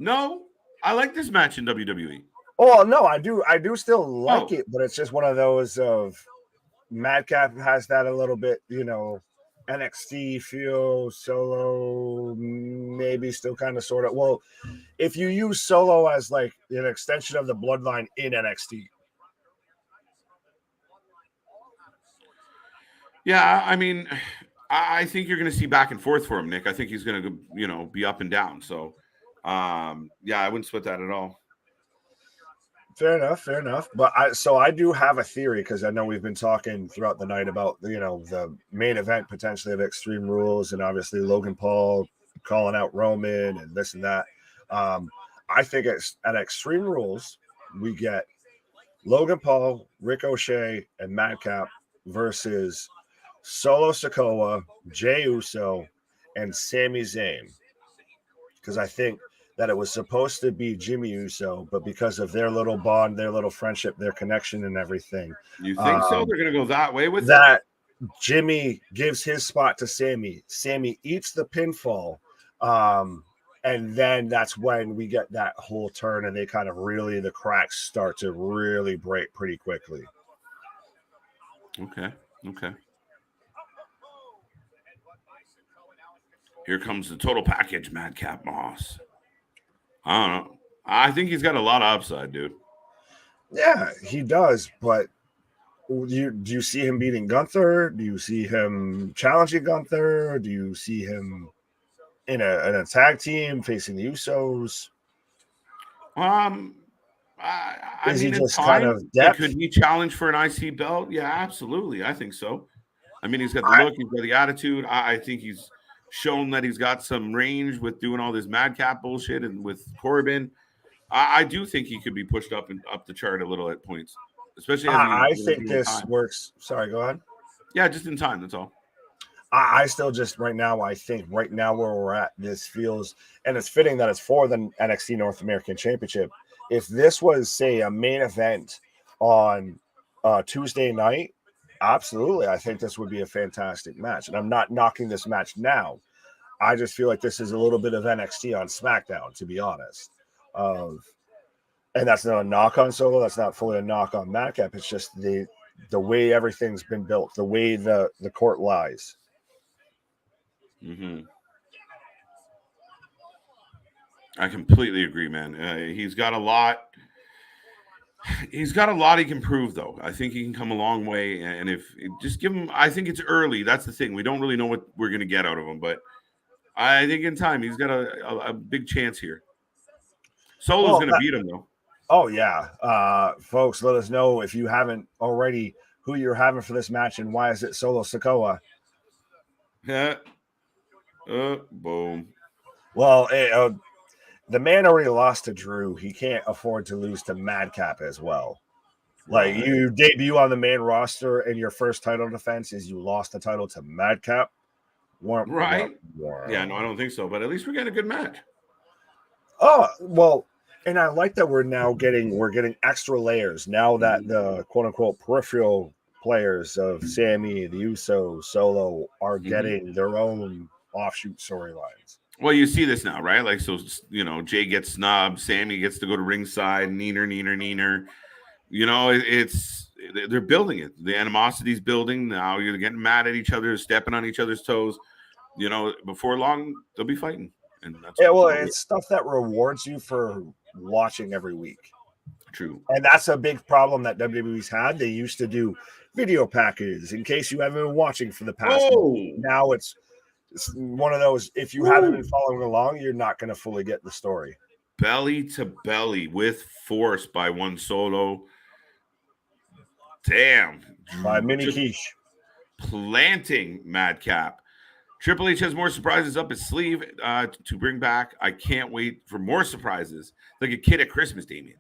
Speaker 1: No, I like this match in WWE.
Speaker 2: Oh no, I do still like it, but it's just one of those of Madcap has that a little bit, NXT feel. Solo maybe still kind of sort of. Well, if you use Solo as like an extension of the bloodline in NXT.
Speaker 1: Yeah, I mean, I think you're going to see back and forth for him, Nick. I think he's going to, be up and down. So, I wouldn't split that at all.
Speaker 2: Fair enough. But I do have a theory, because I know we've been talking throughout the night about, the main event potentially of Extreme Rules, and obviously Logan Paul calling out Roman and this and that. I think at Extreme Rules, we get Logan Paul, Ricochet, and Madcap versus Solo Sikoa, Jey Uso, and Sami Zayn. Because I think that it was supposed to be Jimmy Uso, but because of their little bond, their little friendship, their connection and everything.
Speaker 1: You think so? They're going to go that way with
Speaker 2: that? Jimmy gives his spot to Sami. Sami eats the pinfall. And then that's when we get that whole turn, and they kind of really, the cracks start to really break pretty quickly.
Speaker 1: Okay. Here comes the total package, Madcap Moss. I don't know. I think he's got a lot of upside, dude.
Speaker 2: Yeah, he does. But do you see him beating Gunther? Do you see him challenging Gunther? Do you see him in a tag team facing the Usos?
Speaker 1: I
Speaker 2: Is he
Speaker 1: mean, in
Speaker 2: just kind
Speaker 1: time,
Speaker 2: of
Speaker 1: like,
Speaker 2: depth?
Speaker 1: could he challenge for an IC belt? Yeah, absolutely. I think so. I mean, he's got the look, he's got the attitude. I think he's shown that he's got some range with doing all this madcap bullshit and with Corbin. I do think he could be pushed up and up the chart a little at points, especially as he
Speaker 2: I think
Speaker 1: doing
Speaker 2: this
Speaker 1: time.
Speaker 2: works. Sorry, go ahead.
Speaker 1: Yeah, just in time. That's all.
Speaker 2: I still just right now, I think right now where we're at, this feels, and it's fitting that it's for the NXT North American Championship. If this was, say, a main event on Tuesday night, absolutely, I think this would be a fantastic match. And I'm not knocking this match now. I just feel like this is a little bit of NXT on SmackDown, to be honest. And that's not a knock on Solo. That's not fully a knock on Madcap. It's just the way everything's been built, the way the court lies.
Speaker 1: Mm-hmm. I completely agree, man. He's got a lot. He's got a lot he can prove, though. I think he can come a long way. And if just give him, I think it's early. That's the thing. We don't really know what we're going to get out of him, but I think in time he's got a big chance here. Solo's going to beat him, though.
Speaker 2: Oh yeah, folks, let us know if you haven't already who you're having for this match and why is it Solo Sikoa?
Speaker 1: Yeah. Boom.
Speaker 2: Well, the man already lost to Drew. He can't afford to lose to Madcap as well. Like you debut on the main roster and your first title defense is you lost the title to Madcap.
Speaker 1: Right. Yeah, no, I don't think so. But at least we're getting a good match.
Speaker 2: Oh, well, and I like that we're getting extra layers now that the quote unquote peripheral players of Sammy, the Usos, Solo are getting their own offshoot storylines.
Speaker 1: Well, you see this now, right? Like, so, you know, Jay gets snubbed, Sammy gets to go to ringside, neener. You know, they're building it. The animosity's building. Now you're getting mad at each other, stepping on each other's toes. You know, before long, they'll be fighting. And that's
Speaker 2: it's stuff that rewards you for watching every week.
Speaker 1: True.
Speaker 2: And that's a big problem that WWE's had. They used to do video packages in case you haven't been watching for the past month. Now it's one of those, if you haven't been following along, you're not going to fully get the story.
Speaker 1: Belly to belly with force by one Solo. Damn.
Speaker 2: By Mini Quiche.
Speaker 1: Planting Madcap. Triple H has more surprises up his sleeve to bring back. I can't wait for more surprises. Like a kid at Christmas, Damien.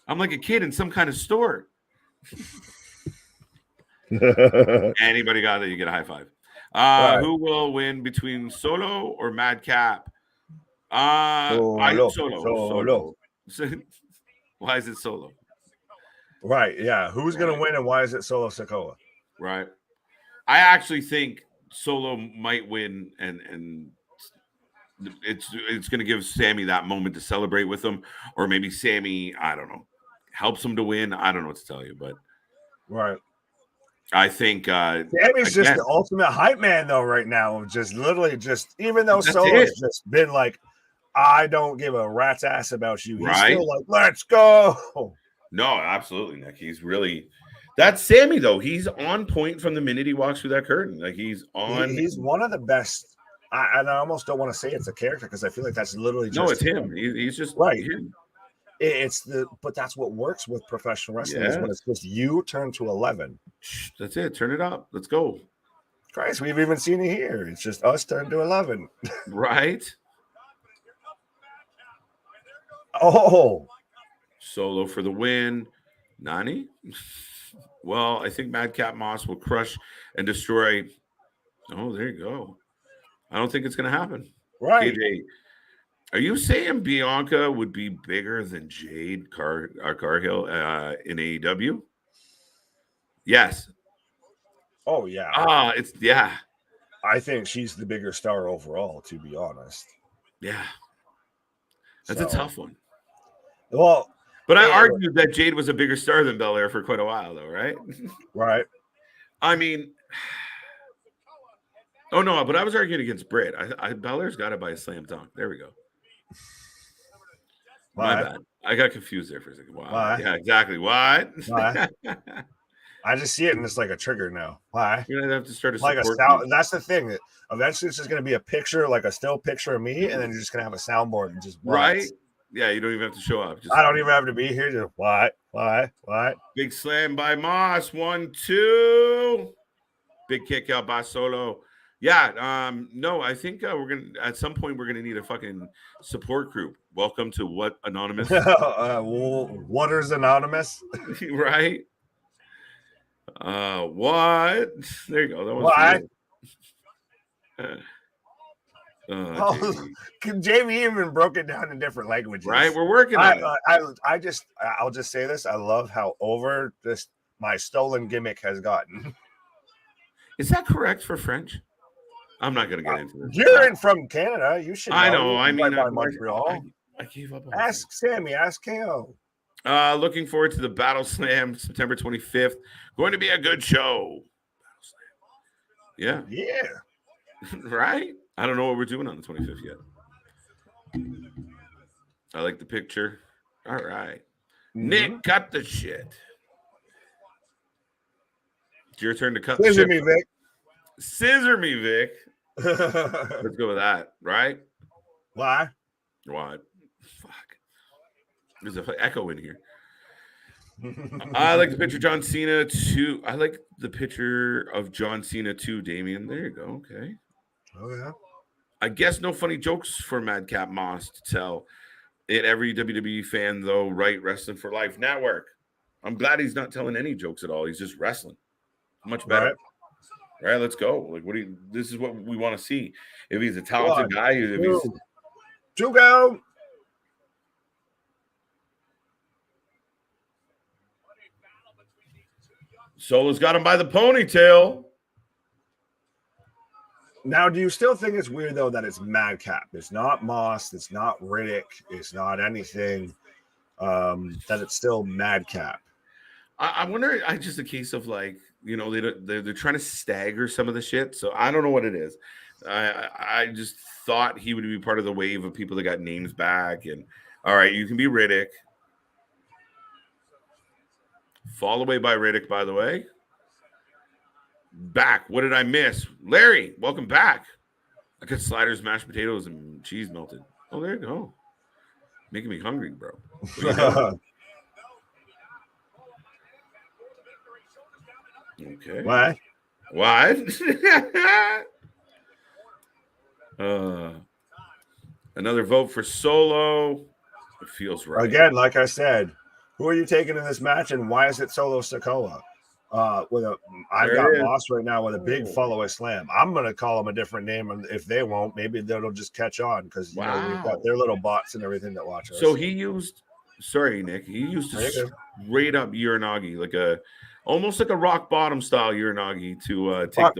Speaker 1: I'm like a kid in some kind of store. Anybody got that? You get a high five. Who will win between Solo or Madcap? Solo. Why is it Solo?
Speaker 2: Right. Yeah. Who's going to win and why is it Solo Sikoa?
Speaker 1: Right. I actually think Solo might win, and it's going to give Sammy that moment to celebrate with him, or maybe Sammy, I don't know, helps him to win. I don't know what to tell you, but
Speaker 2: right.
Speaker 1: I think
Speaker 2: Sammy's just the ultimate hype man, though, right now. Of just literally even though Solo's just been like, I don't give a rat's ass about you. He's still like, let's go.
Speaker 1: No, absolutely, Nick. He's really. That's Sammy, though. He's on point from the minute he walks through that curtain. Like, he's on.
Speaker 2: He's one of the best. And I almost don't want to say it's a character because I feel like that's literally just.
Speaker 1: No, it's him. He's just
Speaker 2: right.
Speaker 1: Him.
Speaker 2: But that's what works with professional wrestling is when it's just you turn to 11.
Speaker 1: That's it. Turn it up. Let's go.
Speaker 2: Christ, we've even seen it here. It's just us turn to 11.
Speaker 1: Right.
Speaker 2: Oh.
Speaker 1: Solo for the win. Nani? Well, I think Madcap Moss will crush and destroy. Oh, there you go. I don't think it's going to happen.
Speaker 2: Right.
Speaker 1: KJ, are you saying Bianca would be bigger than Jade Cargill in AEW? Yes.
Speaker 2: Oh, yeah.
Speaker 1: Yeah.
Speaker 2: I think she's the bigger star overall, to be honest.
Speaker 1: Yeah. That's a tough one.
Speaker 2: Well,
Speaker 1: but I argued that Jade was a bigger star than Belair for quite a while, though, right?
Speaker 2: Right.
Speaker 1: I mean, oh no, but I was arguing against Britt. Belair's got it by a slam dunk. There we go. My bad. I got confused there for a second. Wow. Yeah, exactly. What?
Speaker 2: I just see it and it's like a trigger now. Why?
Speaker 1: You're gonna have to start a
Speaker 2: Like a
Speaker 1: support
Speaker 2: sound.
Speaker 1: group.
Speaker 2: That's the thing. That eventually it's just gonna be a picture, like a still picture of me, and then you're just gonna have a soundboard and just
Speaker 1: Right? Yeah, you don't even have to show up. Just
Speaker 2: I don't even have to be here. Just what?
Speaker 1: big slam by Moss. 1, 2. Big kick out by Solo. Yeah, no, I think we're gonna at some point we're gonna need a fucking support group. Welcome to What Anonymous,
Speaker 2: Waters Anonymous.
Speaker 1: right? What? There you go. That one's
Speaker 2: What?
Speaker 1: Jamie.
Speaker 2: Jamie even broke it down in different languages.
Speaker 1: Right, we're working on it.
Speaker 2: I'll just say this. I love how over this my stolen gimmick has gotten.
Speaker 1: Is that correct for French? I'm not going to get into this.
Speaker 2: You're from Canada. You should know.
Speaker 1: I know. I mean,
Speaker 2: by Montreal.
Speaker 1: I gave up.
Speaker 2: Ask Sammy. Ask KO.
Speaker 1: Looking forward to the Battle Slam, September 25th. Going to be a good show. Yeah.
Speaker 2: Yeah.
Speaker 1: Right? I don't know what we're doing on the 25th yet. I like the picture. All right. Mm-hmm. Nick, cut the shit. It's your turn to cut the shit.
Speaker 2: Scissor me, Vic.
Speaker 1: Scissor me, Vic. Let's go with that, right?
Speaker 2: Why?
Speaker 1: What? Fuck. There's an echo in here. I like the picture of John Cena too. I like the picture of John Cena too, Damien. There you go. Okay.
Speaker 2: Oh, yeah.
Speaker 1: I guess no funny jokes for Madcap Moss to tell it. Every WWE fan, though, right? Wrestling for Life Network. I'm glad he's not telling any jokes at all. He's just wrestling. Much better. Right, let's go. Like, this is what we want to see. If he's a talented guy, if he's
Speaker 2: two go.
Speaker 1: Solo's got him by the ponytail.
Speaker 2: Now, do you still think it's weird though that it's Madcap? It's not Moss. It's not Riddick. It's not anything. That it's still Madcap.
Speaker 1: I wonder. I just a case of like, you know, they're trying to stagger some of the shit. So I don't know what it is. I just thought he would be part of the wave of people that got names back. And all right, you can be Riddick. Fall away by Riddick, by the way. Back. What did I miss? Larry, welcome back. I got sliders, mashed potatoes, and cheese melted. Oh, there you go. Making me hungry, bro. Okay.
Speaker 2: What?
Speaker 1: Another vote for Solo. It feels right.
Speaker 2: Again, like I said, who are you taking in this match, and why is it Solo Sikoa? I've got Moss right now with a big follow-away slam. I'm gonna call them a different name, and if they won't, maybe they'll just catch on because you know we've got their little bots and everything that watch us.
Speaker 1: So he used, sorry, Nick, he used a straight up Uranagi, like almost like a rock bottom style Uranagi to take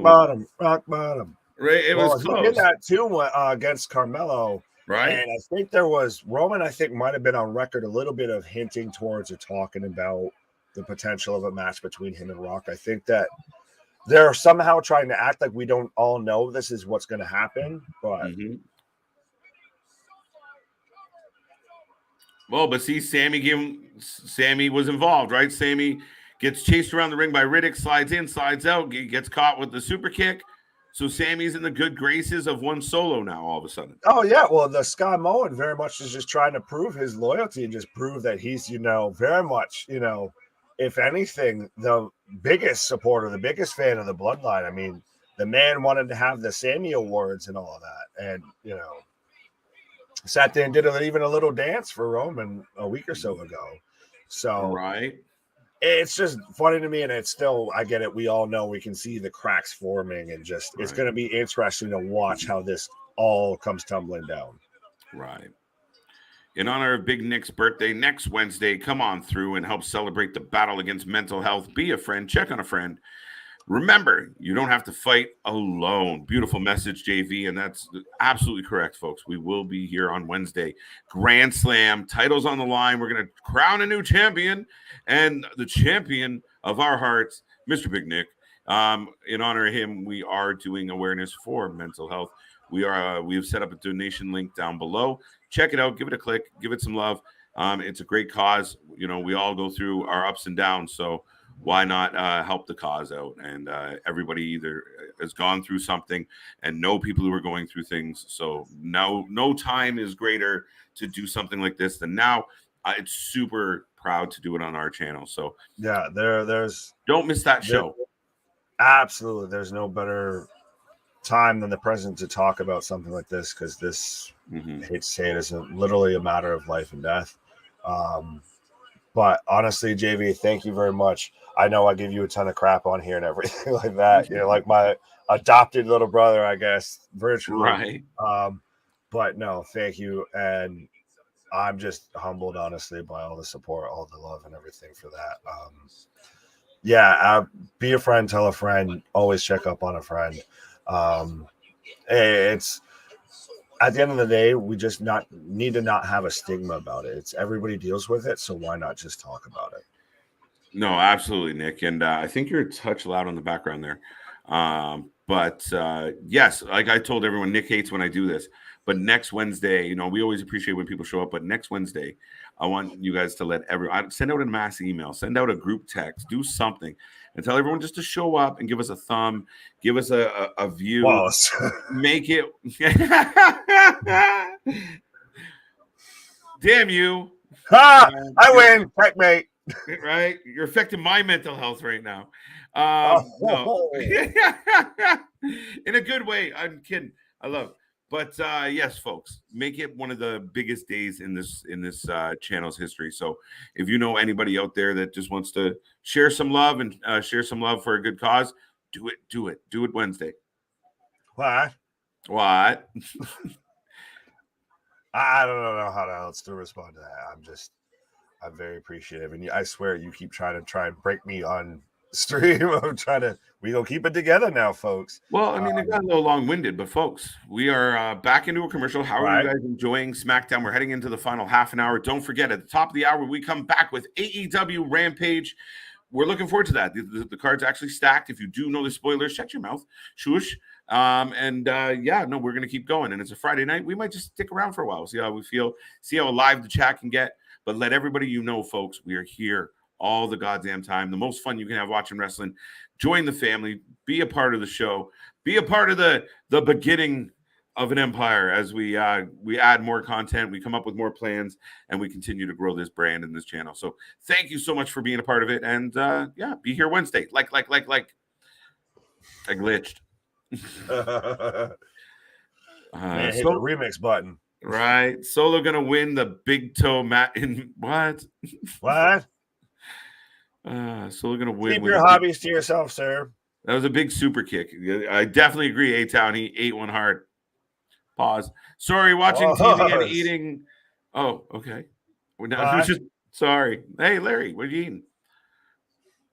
Speaker 2: rock bottom.
Speaker 1: Right, it was close.
Speaker 2: He did that too against Carmelo.
Speaker 1: Right.
Speaker 2: And I think there was Roman, I think, might have been on record a little bit of hinting towards or talking about the potential of a match between him and Rock. I think that they're somehow trying to act like we don't all know this is what's going to happen. But
Speaker 1: well, but see, Sammy was involved, right? Sammy gets chased around the ring by Riddick, slides in, slides out, gets caught with the super kick. So Sammy's in the good graces of one Solo now all of a sudden.
Speaker 2: Oh, yeah. Well, the Samoan very much is just trying to prove his loyalty and just prove that he's, very much, if anything, the biggest supporter, the biggest fan of the bloodline. I mean, the man wanted to have the Sammy Awards and all of that. And, sat there and did even a little dance for Roman a week or so ago. So,
Speaker 1: right.
Speaker 2: It's just funny to me, and it's still, I get it. We all know we can see the cracks forming, and just it's going to be interesting to watch how this all comes tumbling down.
Speaker 1: Right. In honor of Big Nick's birthday next Wednesday, come on through and help celebrate the battle against mental health. Be a friend, check on a friend. Remember, you don't have to fight alone. Beautiful message, JV, and that's absolutely correct, folks. We will be here on Wednesday. Grand Slam, titles on the line. We're going to crown a new champion, and the champion of our hearts, Mr. Big Nick. In honor of him, we are doing awareness for mental health. We have set up a donation link down below. Check it out. Give it a click. Give it some love. It's a great cause. We all go through our ups and downs, so why not help the cause out? And everybody either has gone through something and know people who are going through things. So now no time is greater to do something like this than now. It's super proud to do it on our channel. So
Speaker 2: yeah, there's
Speaker 1: don't miss that show.
Speaker 2: Absolutely. There's no better time than the present to talk about something like this, because this, I hate to say it, is literally a matter of life and death. But honestly, JV, thank you very much. I know I give you a ton of crap on here and everything like that. You're like my adopted little brother, I guess, virtually.
Speaker 1: Right.
Speaker 2: But no, thank you. And I'm just humbled, honestly, by all the support, all the love and everything for that. Be a friend, tell a friend, always check up on a friend. It's at the end of the day, we just need to not have a stigma about it. It's everybody deals with it, so why not just talk about it?
Speaker 1: No, absolutely, Nick. And I think you're a touch loud on the background there. But yes, like I told everyone, Nick hates when I do this. But next Wednesday, we always appreciate when people show up. But next Wednesday, I want you guys to let everyone send out a mass email, send out a group text, do something, and tell everyone just to show up and give us a thumb, give us a view, make it. Damn you!
Speaker 2: I win, checkmate.
Speaker 1: Right, you're affecting my mental health right now. No. In a good way. I'm kidding. I love it. But yes, folks, make it one of the biggest days in this channel's history. So if you know anybody out there that just wants to share some love and share some love for a good cause, do it Wednesday.
Speaker 2: What? I don't know how else to respond to that. I'm very appreciative, and I swear you keep trying and break me on stream. We gonna keep it together now, folks.
Speaker 1: Well, I mean, it got a little long-winded, but folks, we are back into a commercial. How are you guys enjoying SmackDown? We're heading into the final half an hour. Don't forget, at the top of the hour, we come back with AEW Rampage. We're looking forward to that. The card's actually stacked. If you do know the spoilers, shut your mouth. Shush. We're going to keep going. And it's a Friday night. We might just stick around for a while, see how we feel, see how alive the chat can get. But let everybody folks, we are here all the goddamn time. The most fun you can have watching wrestling. Join the family. Be a part of the show. Be a part of the beginning of an empire as we add more content. We come up with more plans, and we continue to grow this brand and this channel. So thank you so much for being a part of it. And be here Wednesday. Like. I glitched.
Speaker 2: Man, hit the remix button.
Speaker 1: Right. Solo gonna win the big toe mat in what? Solo gonna win.
Speaker 2: Keep your hobbies to yourself, sir.
Speaker 1: That was a big super kick. I definitely agree, A-Town. He ate one hard. Pause. Sorry, watching TV and eating. Oh, okay. Sorry. Hey, Larry, what are you eating?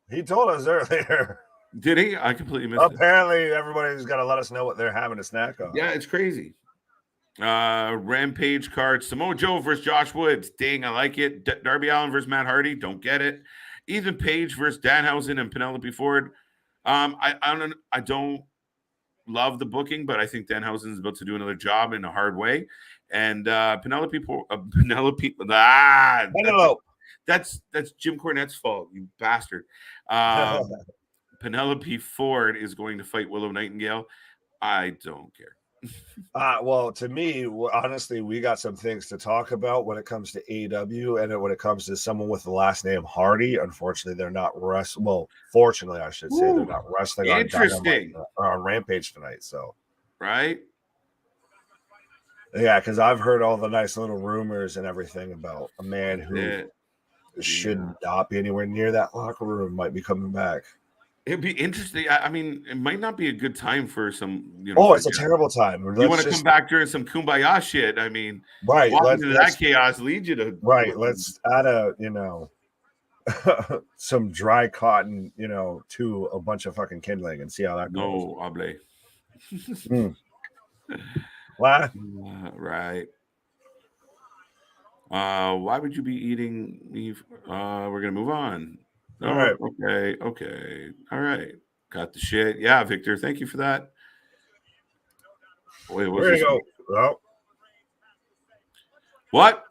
Speaker 2: He told us earlier.
Speaker 1: Did he? I completely missed it.
Speaker 2: Apparently, everybody's got to let us know what they're having a snack on.
Speaker 1: Yeah, it's crazy. Rampage card. Samoa Joe versus Josh Woods. Dang, I like it. Darby Allin versus Matt Hardy. Don't get it. Ethan Page versus Danhausen and Penelope Ford. I don't love the booking, but I think Danhausen is about to do another job in a hard way. And Penelope. That's Jim Cornette's fault, you bastard. Penelope Ford is going to fight Willow Nightingale. I don't care.
Speaker 2: Well, to me, honestly, we got some things to talk about when it comes to AEW, and when it comes to someone with the last name Hardy. Unfortunately, they're not wrestling. Well, fortunately, I should say, they're not wrestling on Rampage tonight. So,
Speaker 1: right?
Speaker 2: Yeah, because I've heard all the nice little rumors and everything about a man who should not be anywhere near that locker room might be coming back.
Speaker 1: It'd be interesting. I mean, it might not be a good time for some.
Speaker 2: It's a terrible time.
Speaker 1: You want to come back during some kumbaya shit? I mean,
Speaker 2: right?
Speaker 1: Walking into that chaos leads you to
Speaker 2: Let's add some dry cotton, to a bunch of fucking kindling and see how that goes.
Speaker 1: No, oblate.
Speaker 2: What?
Speaker 1: Right. Why would you be eating me? We're gonna move on.
Speaker 2: All right.
Speaker 1: Okay. All right. Got the shit. Yeah, Victor. Thank you for that. Wait,
Speaker 2: where you go? Well,
Speaker 1: what?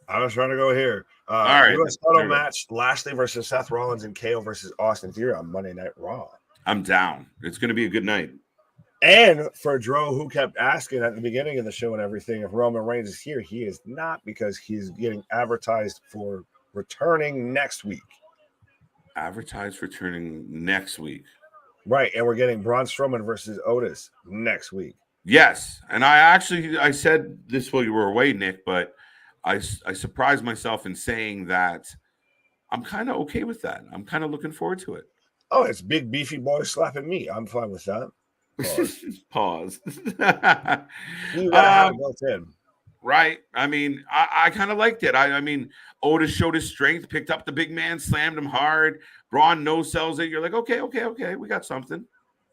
Speaker 2: I was trying to go here.
Speaker 1: All right.
Speaker 2: U.S. title match: Lashley versus Seth Rollins and KO versus Austin Theory on Monday Night Raw.
Speaker 1: I'm down. It's going to be a good night.
Speaker 2: And for Dro, who kept asking at the beginning of the show and everything, if Roman Reigns is here, he is not, because he's getting advertised for returning next week.
Speaker 1: Advertised returning next week.
Speaker 2: Right, and we're getting Braun Strowman versus Otis next week.
Speaker 1: Yes, and I said this while you were away, Nick, but I surprised myself in saying that I'm kind of okay with that. I'm kind of looking forward to it.
Speaker 2: Oh, it's big beefy boy slapping me. I'm fine with that.
Speaker 1: Pause.
Speaker 2: You gotta have it built in.
Speaker 1: Right. I mean, I kind of liked it. I mean, Otis showed his strength, picked up the big man, slammed him hard. Braun no-sells it. You're like, okay. We got something.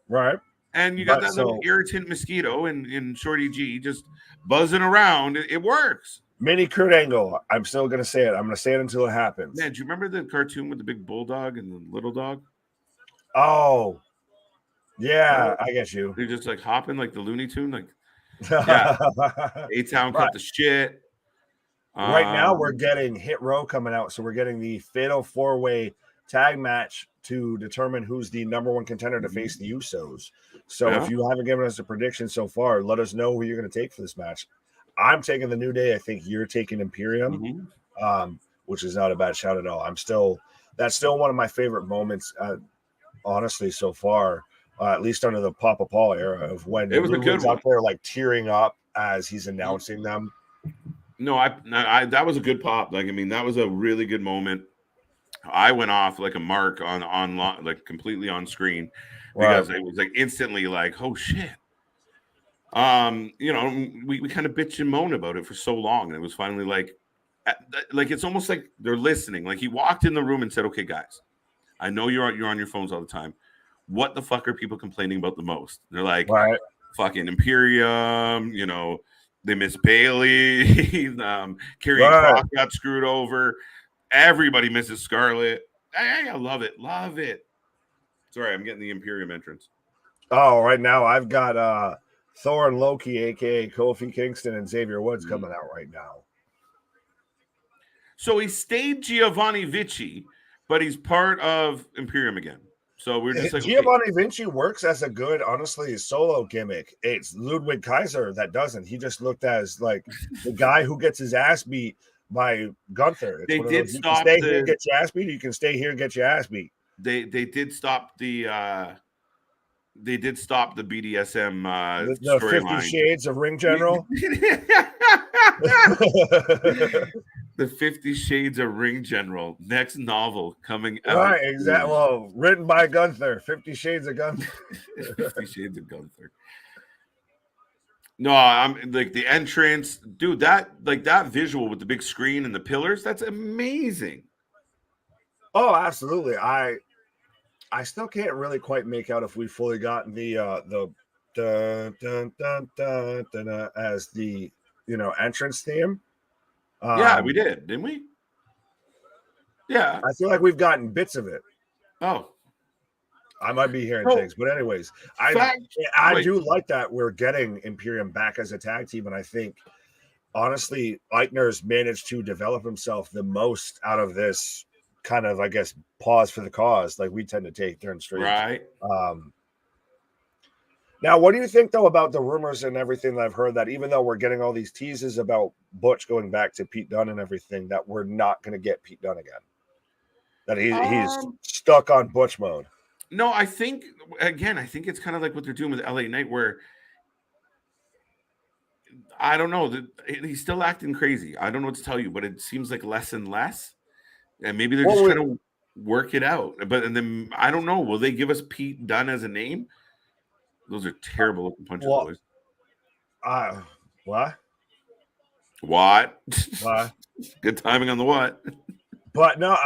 Speaker 2: Right.
Speaker 1: And you got that little irritant mosquito in Shorty G just buzzing around. It works.
Speaker 2: Mini Kurt Angle. I'm still going to say it. I'm going to say it until it happens.
Speaker 1: Man, do you remember the cartoon with the big bulldog and the little dog?
Speaker 2: Oh, yeah. I get you.
Speaker 1: They're just like hopping like the Looney Tune. Like, yeah. A-Town cut the shit.
Speaker 2: Right now, we're getting Hit Row coming out. So we're getting the Fatal 4-Way tag match to determine who's the number one contender to face the Usos. So if you haven't given us a prediction so far, let us know who you're going to take for this match. I'm taking the New Day. I think you're taking Imperium, which is not a bad shout at all. That's still one of my favorite moments, honestly, so far, at least under the Papa Paul era, of when
Speaker 1: it was a good one.
Speaker 2: Out there like tearing up as he's announcing them.
Speaker 1: No, I that was a good pop. Like, I mean, that was a really good moment. I went off like a mark on like completely on screen because it was like instantly like, oh shit. You know, we kind of bitch and moan about it for so long, and it was finally like it's almost like they're listening. Like, he walked in the room and said, "Okay, guys, I know you're on your phones all the time. What the fuck are people complaining about the most?" They're like, fucking Imperium, you know, they miss Bailey, Karrion Kross got screwed over. Everybody misses Scarlett. Hey, I love it. Sorry, I'm getting the Imperium entrance.
Speaker 2: Oh, right now I've got Thor and Loki, aka Kofi Kingston and Xavier Woods, coming out right now.
Speaker 1: So he stayed Giovanni Vinci, but he's part of Imperium again. So we're just like,
Speaker 2: Giovanni Vinci works as a good, honestly, solo gimmick. It's Ludwig Kaiser that doesn't. He just looked as like the guy who gets his ass beat by Gunther.
Speaker 1: They did stop.
Speaker 2: You can stay here and get your ass beat. You can stay here and get your ass beat.
Speaker 1: They did stop the. They did stop the BDSM
Speaker 2: the 50 Shades of Ring General.
Speaker 1: The 50 Shades of Ring General, next novel coming out.
Speaker 2: Right, exactly. Well, written by Gunther. 50 Shades of Gunther.
Speaker 1: 50 Shades of Gunther. No, I'm like the entrance, dude. That visual with the big screen and the pillars, that's amazing.
Speaker 2: Oh, absolutely. I still can't really quite make out if we fully got the dun, dun, dun, dun, dun, as the entrance theme.
Speaker 1: Yeah, we did, didn't we? Yeah,
Speaker 2: I feel like we've gotten bits of it.
Speaker 1: Oh,
Speaker 2: I might be hearing things, but anyways, I do like that we're getting Imperium back as a tag team, and I think honestly, Eichner's managed to develop himself the most out of this kind of, I guess, pause for the cause, like we tend to take during streams.
Speaker 1: Right.
Speaker 2: Now, what do you think, though, about the rumors and everything that I've heard, that even though we're getting all these teases about Butch going back to Pete Dunne and everything, that we're not going to get Pete Dunne again? That he's stuck on Butch mode?
Speaker 1: No, I think it's kind of like what they're doing with LA Knight, where I don't know, he's still acting crazy. I don't know what to tell you, but it seems like less and less. And maybe they're just trying to work it out. And then I don't know. Will they give us Pete Dunne as a name? Those are terrible looking punches, boys.
Speaker 2: What?
Speaker 1: What? Good timing on the what?
Speaker 2: But no,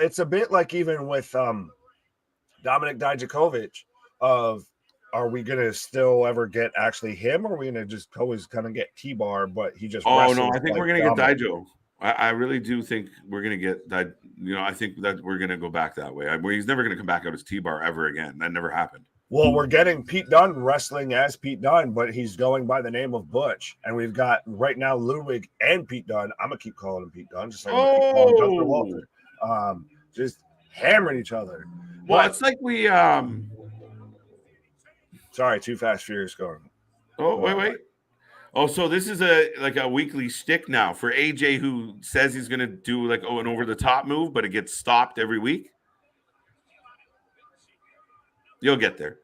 Speaker 2: it's a bit like even with Dominic Dijakovic of, are we going to still ever get actually him, or are we going to just always kind of get T-Bar, but he just
Speaker 1: I think we're going to get Dijo. I really do think we're going to get that. I think that we're going to go back that way. He's never going to come back out as T-Bar ever again. That never happened.
Speaker 2: Well, we're getting Pete Dunne wrestling as Pete Dunne, but he's going by the name of Butch. And we've got right now Ludwig and Pete Dunne. I'm gonna keep calling him Pete Dunne, just like I'm gonna keep calling him Dr. Walter. Just hammering each other.
Speaker 1: Well, it's like we
Speaker 2: sorry, Too Fast Furious going.
Speaker 1: Oh, wait. Oh, so this is a weekly shtick now for AJ, who says he's gonna do like an over the top move, but it gets stopped every week. You'll get there.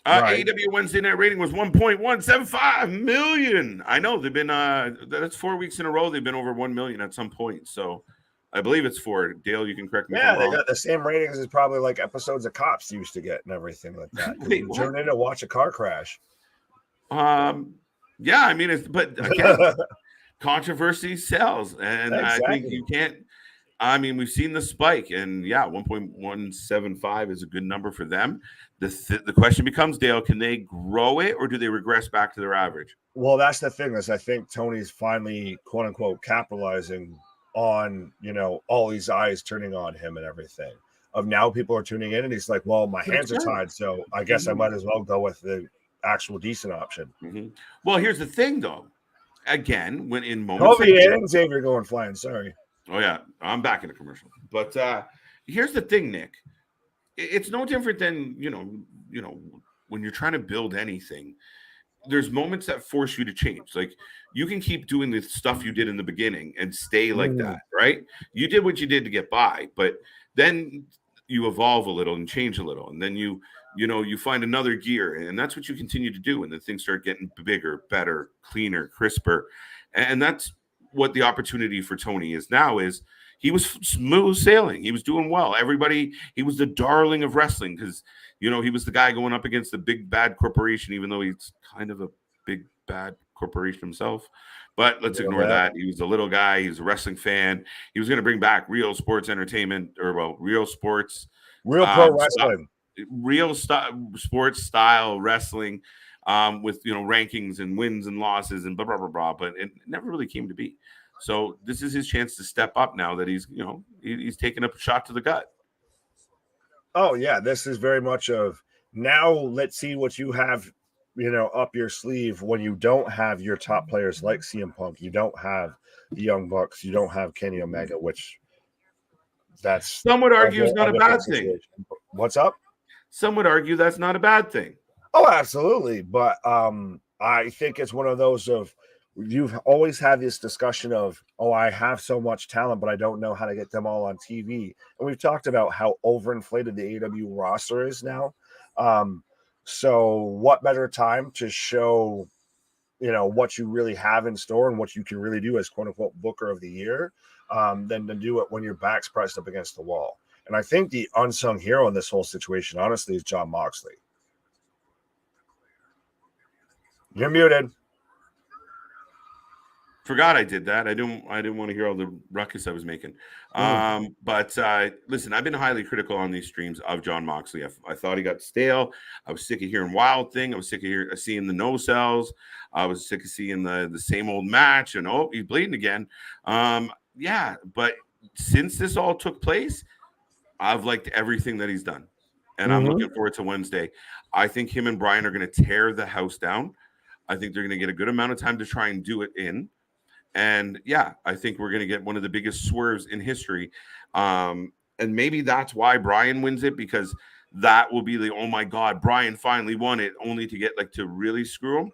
Speaker 2: Right.
Speaker 1: AEW Wednesday night rating was 1.175 million. I know they've been that's 4 weeks in a row. They've been over 1 million at some point. So I believe it's 4. Dale, you can correct me.
Speaker 2: Yeah, they got the same ratings as probably like episodes of Cops used to get and everything like that.
Speaker 1: Wait,
Speaker 2: turn in to watch a car crash.
Speaker 1: Yeah, I mean, but again, controversy sells, and exactly. I think you can't. I mean, we've seen the spike, and yeah, 1.175 is a good number for them. The question becomes, Dale, can they grow it, or do they regress back to their average?
Speaker 2: Well, that's the thing. Is I think Tony's finally, quote unquote, capitalizing on all these eyes turning on him and everything. Of now, people are tuning in, and he's like, "Well, my hands are tied, so I guess I might as well go with the actual decent option."
Speaker 1: Mm-hmm. Well, here's the thing, though. Again, when in moments,
Speaker 2: Kofi and Xavier going flying. Sorry.
Speaker 1: Oh yeah, I'm back in the commercial. But here's the thing, Nick. It's no different than when you're trying to build anything. There's moments that force you to change. Like you can keep doing the stuff you did in the beginning and stay like that, right? You did what you did to get by, but then you evolve a little and change a little, and then you find another gear, and that's what you continue to do. And then things start getting bigger, better, cleaner, crisper, and that's what the opportunity for Tony is now. Is he was smooth sailing. He was doing well. He was the darling of wrestling because he was the guy going up against the big bad corporation, even though he's kind of a big bad corporation himself. But let's ignore that. He was a little guy. He was a wrestling fan. He was going to bring back real sports entertainment, real sports,
Speaker 2: real pro wrestling,
Speaker 1: real sports style wrestling, with rankings and wins and losses and blah blah blah blah. But it never really came to be. So this is his chance to step up now that he's taking up a shot to the gut.
Speaker 2: Oh yeah, this is very much of now. Let's see what you have, up your sleeve when you don't have your top players like CM Punk. You don't have the Young Bucks. You don't have Kenny Omega, which
Speaker 1: some would argue is not a bad thing.
Speaker 2: What's up?
Speaker 1: Some would argue that's not a bad thing.
Speaker 2: Oh, absolutely. But I think it's one of those of you've always had this discussion of, I have so much talent, but I don't know how to get them all on TV. And we've talked about how overinflated the AEW roster is now. So what better time to show, what you really have in store and what you can really do as quote unquote Booker of the Year, than to do it when your back's pressed up against the wall. And I think the unsung hero in this whole situation, honestly, is Jon Moxley. You're muted.
Speaker 1: Forgot I did that. I didn't want to hear all the ruckus I was making. But listen, I've been highly critical on these streams of Jon Moxley. I thought he got stale. I was sick of hearing Wild Thing. I was sick of seeing the no cells. I was sick of seeing the same old match. And he's bleeding again. Yeah, but since this all took place, I've liked everything that he's done, and I'm looking forward to Wednesday. I think him and Brian are going to tear the house down. I think they're going to get a good amount of time to try and do it in. And yeah, I think we're going to get one of the biggest swerves in history. And maybe that's why Brian wins it, because that will be the, oh my God, Brian finally won it, only to get to really screw him.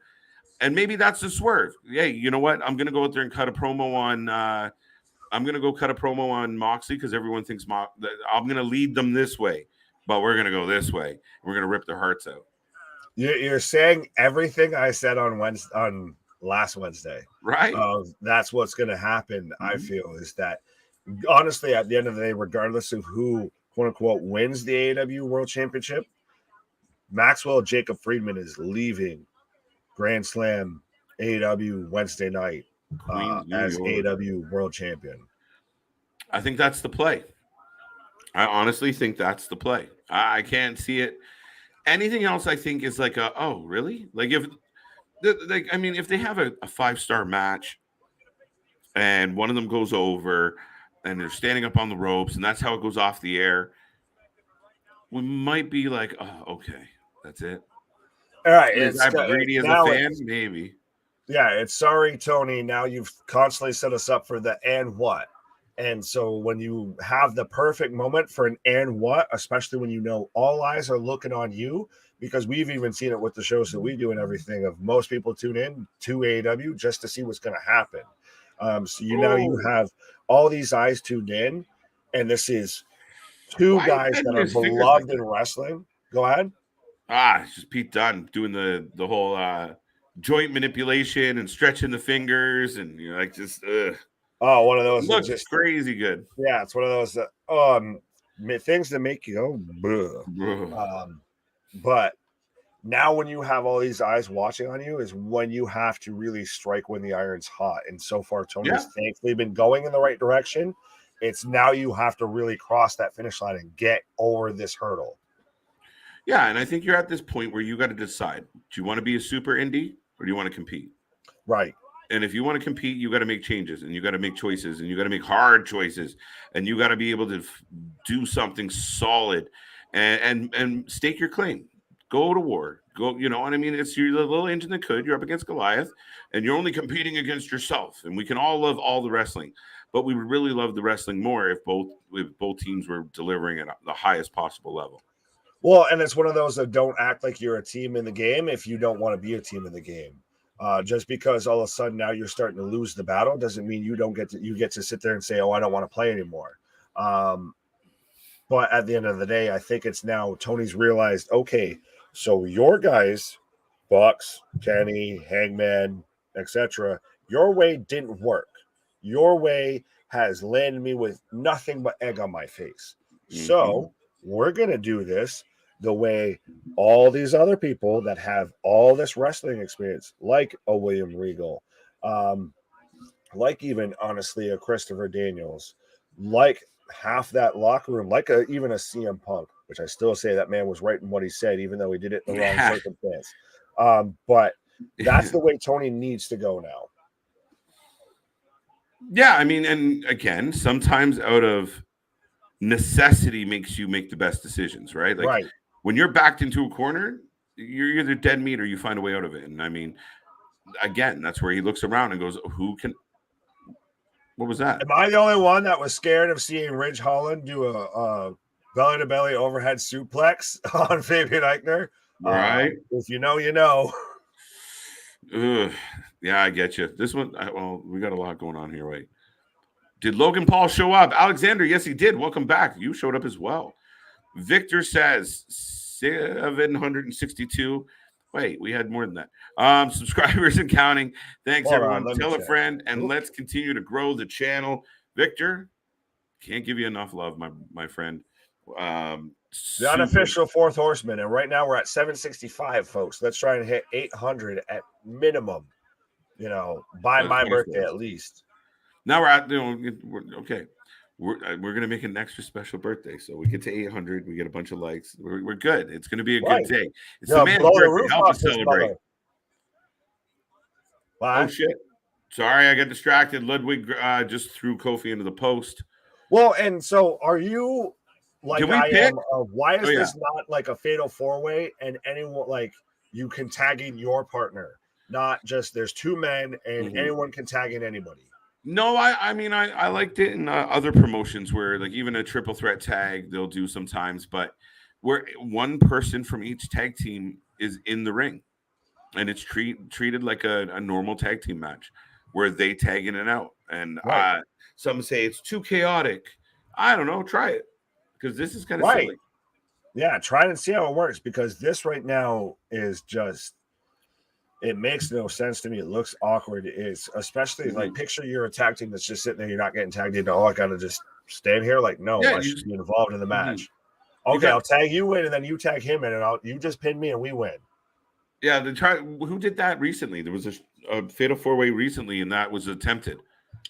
Speaker 1: And maybe that's the swerve. Hey, you know what? I'm going to go out there and cut a promo on Moxley because everyone thinks I'm going to lead them this way, but we're going to go this way. We're going to rip their hearts out.
Speaker 2: You're saying everything I said on last Wednesday,
Speaker 1: right?
Speaker 2: That's what's going to happen. I feel is that honestly, at the end of the day, regardless of who quote unquote wins the AEW World Championship, Maxwell Jacob Friedman is leaving Grand Slam AEW Wednesday night as AEW World Champion.
Speaker 1: I think that's the play. I honestly think that's the play. I can't see it. Anything else, I think, is oh, really? If they have a 5-star match and one of them goes over and they're standing up on the ropes and that's how it goes off the air, we might be like, oh, okay, That's it.
Speaker 2: All right.
Speaker 1: Is that greedy as a fan? Maybe.
Speaker 2: Yeah, it's sorry, Tony. Now you've constantly set us up for the and what. And so when you have the perfect moment for an and what, especially when you know all eyes are looking on you, because we've even seen it with the shows that we do and everything, of most people tune in to AEW just to see what's going to happen. So now you have all these eyes tuned in, and this is two guys that are beloved in wrestling. Go ahead.
Speaker 1: It's just Pete Dunne doing the whole joint manipulation and stretching the fingers, and you're like, just
Speaker 2: oh, one of those
Speaker 1: looks just crazy good.
Speaker 2: Yeah, it's one of those things that make you go. But now when you have all these eyes watching on you is when you have to really strike when the iron's hot. And so far, Tony's thankfully been going in the right direction. It's now you have to really cross that finish line and get over this hurdle.
Speaker 1: Yeah, and I think you're at this point where you got to decide: do you want to be a super indie or do you want to compete?
Speaker 2: Right.
Speaker 1: And if you want to compete, you got to make changes, and you got to make choices, and you got to make hard choices, and you got to be able to do something solid, and stake your claim. Go to war. Go. You know what I mean? It's your little engine that could. You're up against Goliath, and you're only competing against yourself. And we can all love all the wrestling, but we would really love the wrestling more if both teams were delivering at the highest possible level.
Speaker 2: Well, and it's one of those that don't act like you're a team in the game if you don't want to be a team in the game. Just because all of a sudden now you're starting to lose the battle doesn't mean you get to sit there and say, oh, I don't want to play anymore. But at the end of the day, I think it's now Tony's realized, okay, so your guys, Bucks, Kenny, Hangman, etc., your way didn't work. Your way has landed me with nothing but egg on my face. Mm-hmm. So we're going to do this the way all these other people that have all this wrestling experience, like a William Regal, like even, honestly, a Christopher Daniels, like half that locker room, like even a CM Punk, which I still say that man was right in what he said, even though he did it in the wrong circumstance. But that's the way Tony needs to go now.
Speaker 1: Yeah, I mean, and again, sometimes out of necessity makes you make the best decisions, right? Like, right. When you're backed into a corner, you're either dead meat or you find a way out of it. And I mean, again, that's where he looks around and goes, who can? What was that?
Speaker 2: Am I the only one that was scared of seeing Ridge Holland do a belly-to-belly overhead suplex on Fabian Eichner?
Speaker 1: Right.
Speaker 2: If you know, you know.
Speaker 1: Ugh. Yeah, I get you. This one, well, we got a lot going on here. Wait. Did Logan Paul show up? Alexander, yes, he did. Welcome back. You showed up as well. Victor says 762. Wait, we had more than that. Subscribers and counting. Thanks, everyone. Tell a friend, and let's continue to grow the channel. Victor, can't give you enough love, my friend.
Speaker 2: The unofficial fourth horseman, and right now we're at 765, folks. Let's try and hit 800 at minimum. You know, by my birthday at least.
Speaker 1: Now we're at, okay. We're gonna make an extra special birthday, so we get to 800. We get a bunch of likes. We're good. It's gonna be a good day. It's the man's birthday. Help us celebrate. Oh shit! Sorry, I got distracted. Ludwig just threw Kofi into the post.
Speaker 2: Well, and so are you like I am? Why is this not like a fatal four-way? And anyone like you can tag in your partner, not just there's two men and anyone can tag in anybody.
Speaker 1: No, I mean, I liked it in other promotions where, like, even a triple threat tag they'll do sometimes, but where one person from each tag team is in the ring, and it's treated like a normal tag team match where they tag in and out. And some say it's too chaotic. I don't know. Try it, because this is kind of silly.
Speaker 2: Yeah, try it and see how it works, because this right now is just. It makes no sense to me. It looks awkward. It's especially like picture you're a tag team that's just sitting there. You're not getting tagged in. Oh, I got to just stand here. Like, no, I should be involved in the match. Okay, I'll tag you in and then you tag him in and you just pin me and we win.
Speaker 1: Yeah. Who did that recently? There was a fatal four-way recently and that was attempted.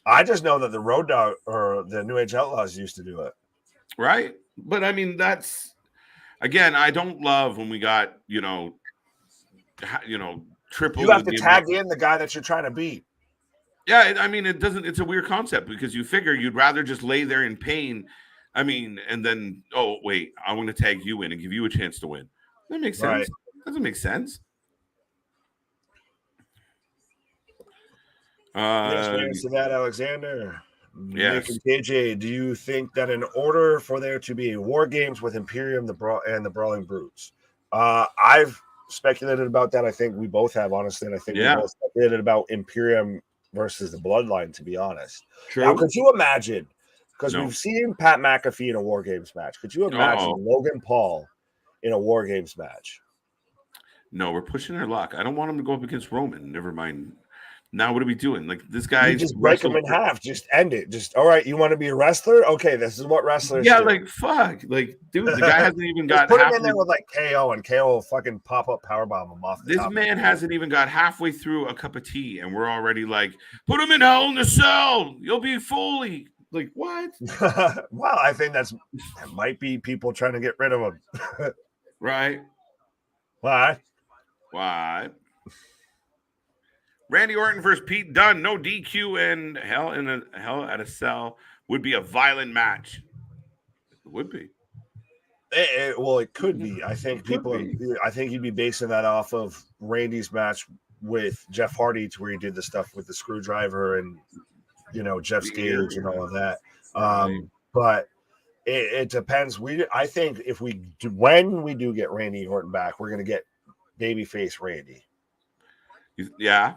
Speaker 2: I just know that the Road Dogg or the New Age Outlaws used to do it.
Speaker 1: Right. But I mean, that's, again, I don't love when we got, triple.
Speaker 2: You have to tag in the guy that you're trying to beat.
Speaker 1: Yeah, I mean, it's a weird concept because you figure you'd rather just lay there in pain. I mean, and then, oh, wait, I'm going to tag you in and give you a chance to win. That makes sense. Doesn't make sense.
Speaker 2: Yes, man, to that, Alexander.
Speaker 1: Yes.
Speaker 2: Nick and KJ, do you think that in order for there to be a War Games with Imperium and the Brawling Brutes, I've speculated about that. I think we both have, honestly, and I think we both speculated about Imperium versus the Bloodline, to be honest.
Speaker 1: True.
Speaker 2: Now, could you imagine, because we've seen Pat McAfee in a War Games match, could you imagine Logan Paul in a War Games match?
Speaker 1: No, we're pushing our luck. I don't want him to go up against Roman. Never mind. Now what are we doing? Like this guy,
Speaker 2: just break him in half. Just end it. Just all right. You want to be a wrestler? Okay, this is what wrestlers do.
Speaker 1: Like fuck. Like dude, the guy hasn't even got.
Speaker 2: Put him in there with like KO, and KO will fucking pop up powerbomb him off.
Speaker 1: This man hasn't even got halfway through a cup of tea, and we're already like, put him in Hell in the Cell. You'll be Foley. Like what?
Speaker 2: Well, I think that might be people trying to get rid of him.
Speaker 1: Right?
Speaker 2: Why?
Speaker 1: Randy Orton versus Pete Dunne, no DQ, and Hell at a Cell would be a violent match. It would be.
Speaker 2: Well, it could be. I think I think you'd be basing that off of Randy's match with Jeff Hardy, to where he did the stuff with the screwdriver and Jeff's Gage and all of that. But it depends. I think when we do get Randy Orton back, we're gonna get babyface Randy.
Speaker 1: Yeah.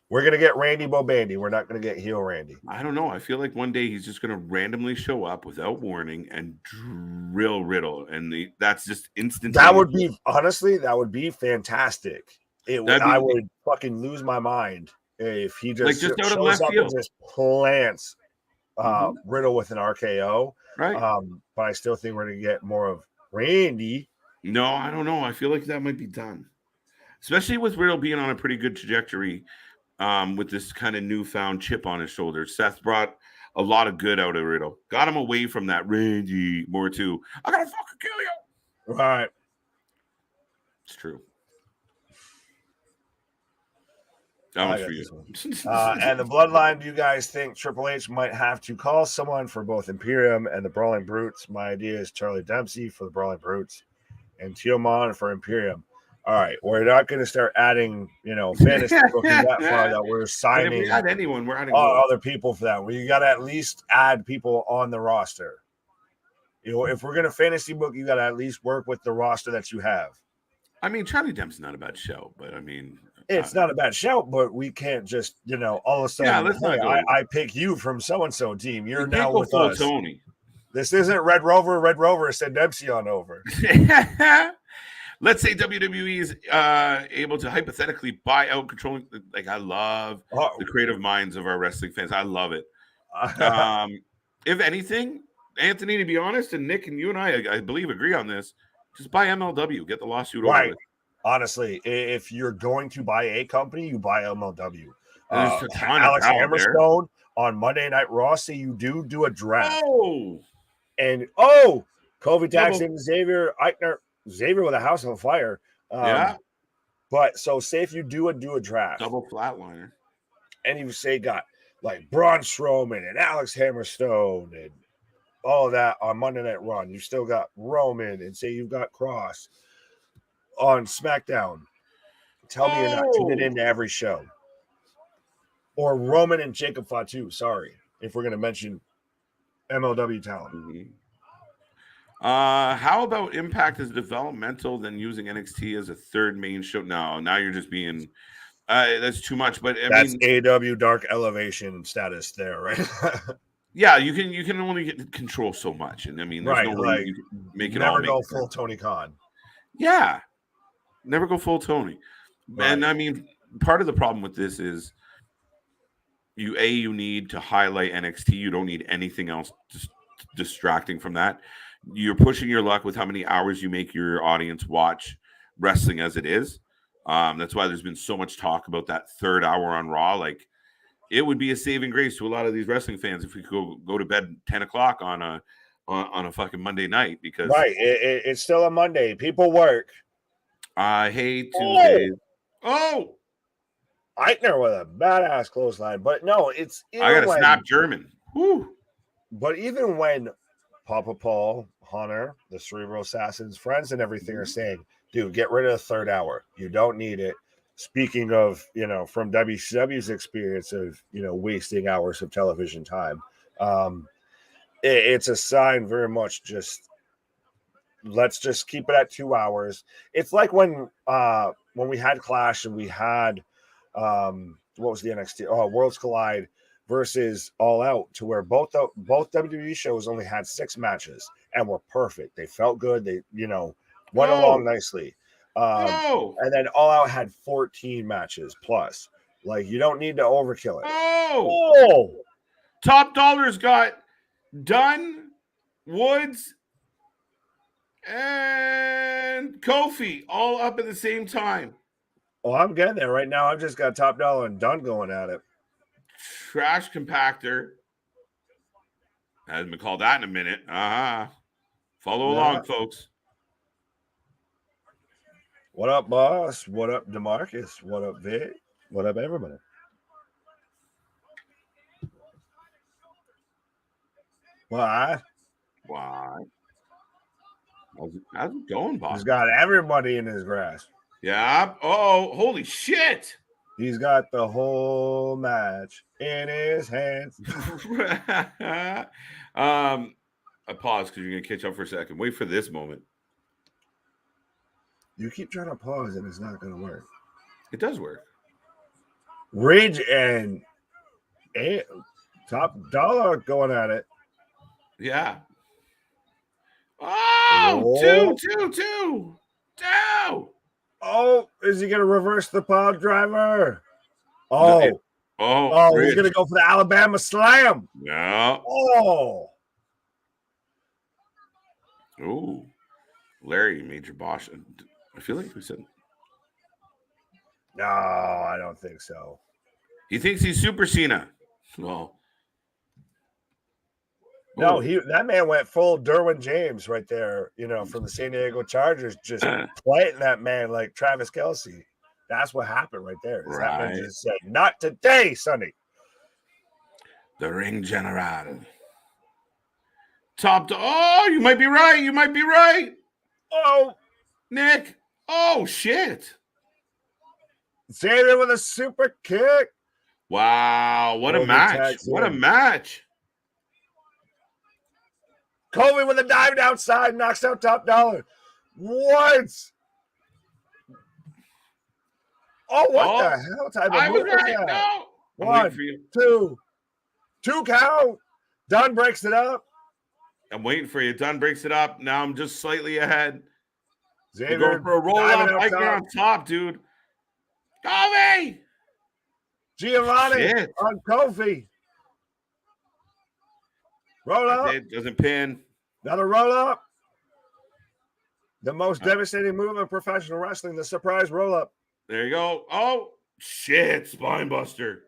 Speaker 2: We're going to get Randy Bobandy. We're not going to get heel Randy.
Speaker 1: I don't know. I feel like one day he's just going to randomly show up without warning and drill Riddle. And that's just instantaneous.
Speaker 2: That would be, honestly, that would be fantastic. I would fucking lose my mind if he just
Speaker 1: out of
Speaker 2: shows
Speaker 1: left
Speaker 2: up
Speaker 1: field
Speaker 2: and just plants Riddle with an RKO.
Speaker 1: Right.
Speaker 2: But I still think we're going to get more of Randy.
Speaker 1: No, I don't know. I feel like that might be done. Especially with Riddle being on a pretty good trajectory. With this kind of newfound chip on his shoulder. Seth brought a lot of good out of Riddle. Got him away from that Randy more to, I gotta fucking kill you.
Speaker 2: Right.
Speaker 1: It's true. That was for you.
Speaker 2: And the Bloodline, do you guys think Triple H might have to call someone for both Imperium and the Brawling Brutes? My idea is Charlie Dempsey for the Brawling Brutes and Tiamat for Imperium. All right, we're not going to start adding, fantasy booking that far that we're signing.
Speaker 1: If we add anyone, we're adding
Speaker 2: other people for that. You got to at least add people on the roster. If we're going to fantasy book, you got to at least work with the roster that you have.
Speaker 1: I mean, Charlie Dempsey's not a bad show, but I mean,
Speaker 2: it's not a bad shout, but we can't just, all of a sudden, I pick you from so-and-so team. You're now with us.
Speaker 1: Tony.
Speaker 2: This isn't Red Rover. Red Rover send Dempsey on over.
Speaker 1: Let's say WWE is able to hypothetically buy out controlling. Like, I love the creative minds of our wrestling fans. I love it. If anything, Anthony, to be honest, and Nick and you and I believe, agree on this. Just buy MLW. Get the lawsuit over with.
Speaker 2: Honestly, if you're going to buy a company, you buy MLW.
Speaker 1: Alex
Speaker 2: Hammerstone on Monday Night Raw say you do a draft. And Kofi tags in Xavier Eichner. Xavier with a house on fire. But so say if you do a draft.
Speaker 1: Double flatliner.
Speaker 2: And you say got like Braun Strowman and Alex Hammerstone and all of that on Monday Night Raw. You still got Roman and say you've got Cross on SmackDown. Tell me you're not tuning into every show. Or Roman and Jacob Fatu, sorry, if we're going to mention MLW talent.
Speaker 1: Mm-hmm. How about Impact as developmental than using NXT as a third main show? No, now you're just being that's too much. But
Speaker 2: that's AEW Dark Elevation status there, right?
Speaker 1: Yeah, you can only control so much, and I mean, there's no way you can make it all.
Speaker 2: Never go full Tony Khan.
Speaker 1: Yeah, never go full Tony. Right. And I mean, part of the problem with this is you need to highlight NXT. You don't need anything else distracting from that. You're pushing your luck with how many hours you make your audience watch wrestling as it is. That's why there's been so much talk about that third hour on Raw. Like, it would be a saving grace to a lot of these wrestling fans if we could go to bed 10 o'clock on a fucking Monday night, because
Speaker 2: it's still a Monday. People work.
Speaker 1: I hate Tuesdays.
Speaker 2: Eichner with a badass clothesline, but no, I
Speaker 1: got to snap German. Whew.
Speaker 2: But even when Papa Paul, Hunter, the Cerebral Assassins, friends, and everything are saying dude, get rid of the third hour. You don't need it. Speaking of, from WCW's experience of, wasting hours of television time, it's a sign very much just let's just keep it at 2 hours. It's like when we had Clash and we had what was the NXT? Oh, Worlds Collide versus All Out, to where both WWE shows only had 6 matches and were perfect. They felt good. They went along nicely. And then All Out had 14 matches plus. Like, you don't need to overkill it.
Speaker 1: Oh! Top Dollar's got Dunn, Woods, and Kofi all up at the same time.
Speaker 2: Oh, I'm getting there right now. I've just got Top Dollar and Dunn going at it.
Speaker 1: Trash compactor. Hasn't been called that in a minute. Follow along, folks.
Speaker 2: What up, boss? What up, DeMarcus? What up, Vic? What up, everybody? Why?
Speaker 1: How's it going, boss?
Speaker 2: He's got everybody in his grasp.
Speaker 1: Yeah. Oh, holy shit.
Speaker 2: He's got the whole match in his hands.
Speaker 1: I pause because you're going to catch up for a second. Wait for this moment.
Speaker 2: You keep trying to pause and it's not going to work.
Speaker 1: It does work.
Speaker 2: Ridge and Top Dollar going at it.
Speaker 1: Yeah. Oh, two.
Speaker 2: Oh, is he going to reverse the pile driver? Oh, he's going to go for the Alabama Slam.
Speaker 1: Yeah.
Speaker 2: Oh.
Speaker 1: Ooh. Larry Major Bosch. I feel like we said.
Speaker 2: No, I don't think so.
Speaker 1: He thinks he's Super Cena. Well.
Speaker 2: No, that man went full Derwin James right there, from the San Diego Chargers, just playing that man like Travis Kelce. That's what happened right there. Right. That man just said, "Not today, Sonny."
Speaker 1: The Ring General. Oh, you might be right. Oh, Nick. Oh, shit.
Speaker 2: Xavier with a super kick.
Speaker 1: Wow, what a match. What a match.
Speaker 2: Kofi with a dive outside, knocks out Top Dollar. What? Oh, what the hell type of move was that?
Speaker 1: No.
Speaker 2: 1, 2. 2 count. Dunn breaks it up.
Speaker 1: I'm waiting for you. Dunn breaks it up. Now I'm just slightly ahead.
Speaker 2: Xavier
Speaker 1: going for a roll up. I get on top, dude. Kofi!
Speaker 2: Giovanni on Kofi. Roll up.
Speaker 1: It doesn't pin.
Speaker 2: Another roll up. The most devastating move in professional wrestling, the surprise roll up.
Speaker 1: There you go. Oh, shit. Spine buster.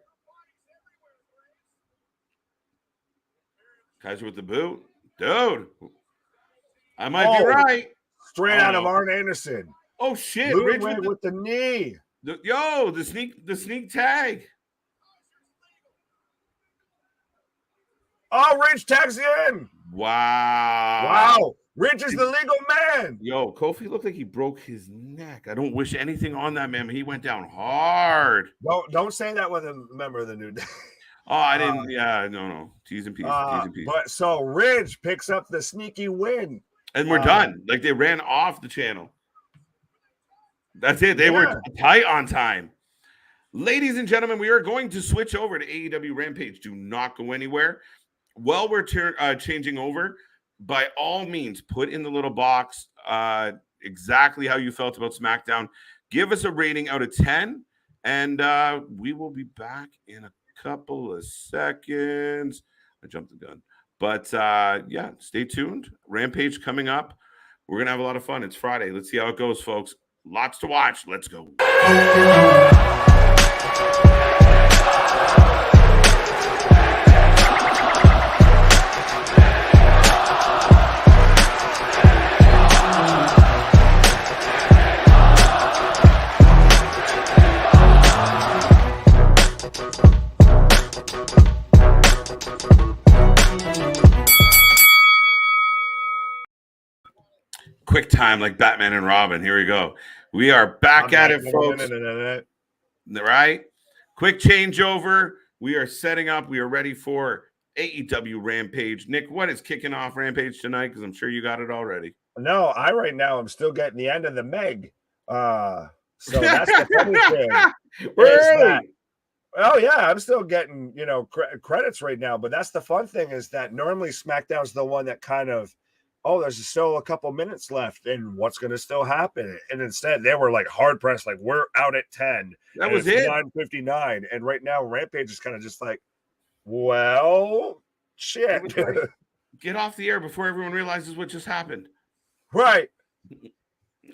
Speaker 1: Kaiser with the boot. Dude. I might be right.
Speaker 2: Straight out of Arn Anderson.
Speaker 1: Oh, shit.
Speaker 2: Ridge with the knee.
Speaker 1: The sneak tag.
Speaker 2: Oh, Ridge tags in.
Speaker 1: Wow.
Speaker 2: Ridge is the legal man.
Speaker 1: Yo, Kofi looked like he broke his neck. I don't wish anything on that man, but he went down hard.
Speaker 2: Don't say that with a member of the New Day.
Speaker 1: Oh, I didn't. No. T's and P's.
Speaker 2: But so Ridge picks up the sneaky win.
Speaker 1: And we're done. Like, they ran off the channel. That's it. They were tight on time. Ladies and gentlemen, we are going to switch over to AEW Rampage. Do not go anywhere. While we're changing over, by all means, put in the little box exactly how you felt about SmackDown. Give us a rating out of 10, and we will be back in a couple of seconds. I jumped the gun. But, stay tuned. Rampage coming up. We're going to have a lot of fun. It's Friday. Let's see how it goes, folks. Lots to watch. Let's go. quick time like Batman and Robin. Here we go. We are back at it, folks. Right? Quick changeover. We are setting up. We are ready for AEW Rampage. Nick, what is kicking off Rampage tonight? Because I'm sure you got it already.
Speaker 2: No, right now I'm still getting the end of the Meg. So that's the funny thing.
Speaker 1: Really?
Speaker 2: Oh yeah, I'm still getting credits right now. But that's the fun thing is that normally SmackDown's the one that kind of, there's still a couple minutes left, and what's going to still happen? And instead, they were like hard pressed, like we're out at 10.
Speaker 1: That was it.
Speaker 2: 9:59, and right now Rampage is kind of just like, well, shit.
Speaker 1: Like, get off the air before everyone realizes what just happened.
Speaker 2: Right.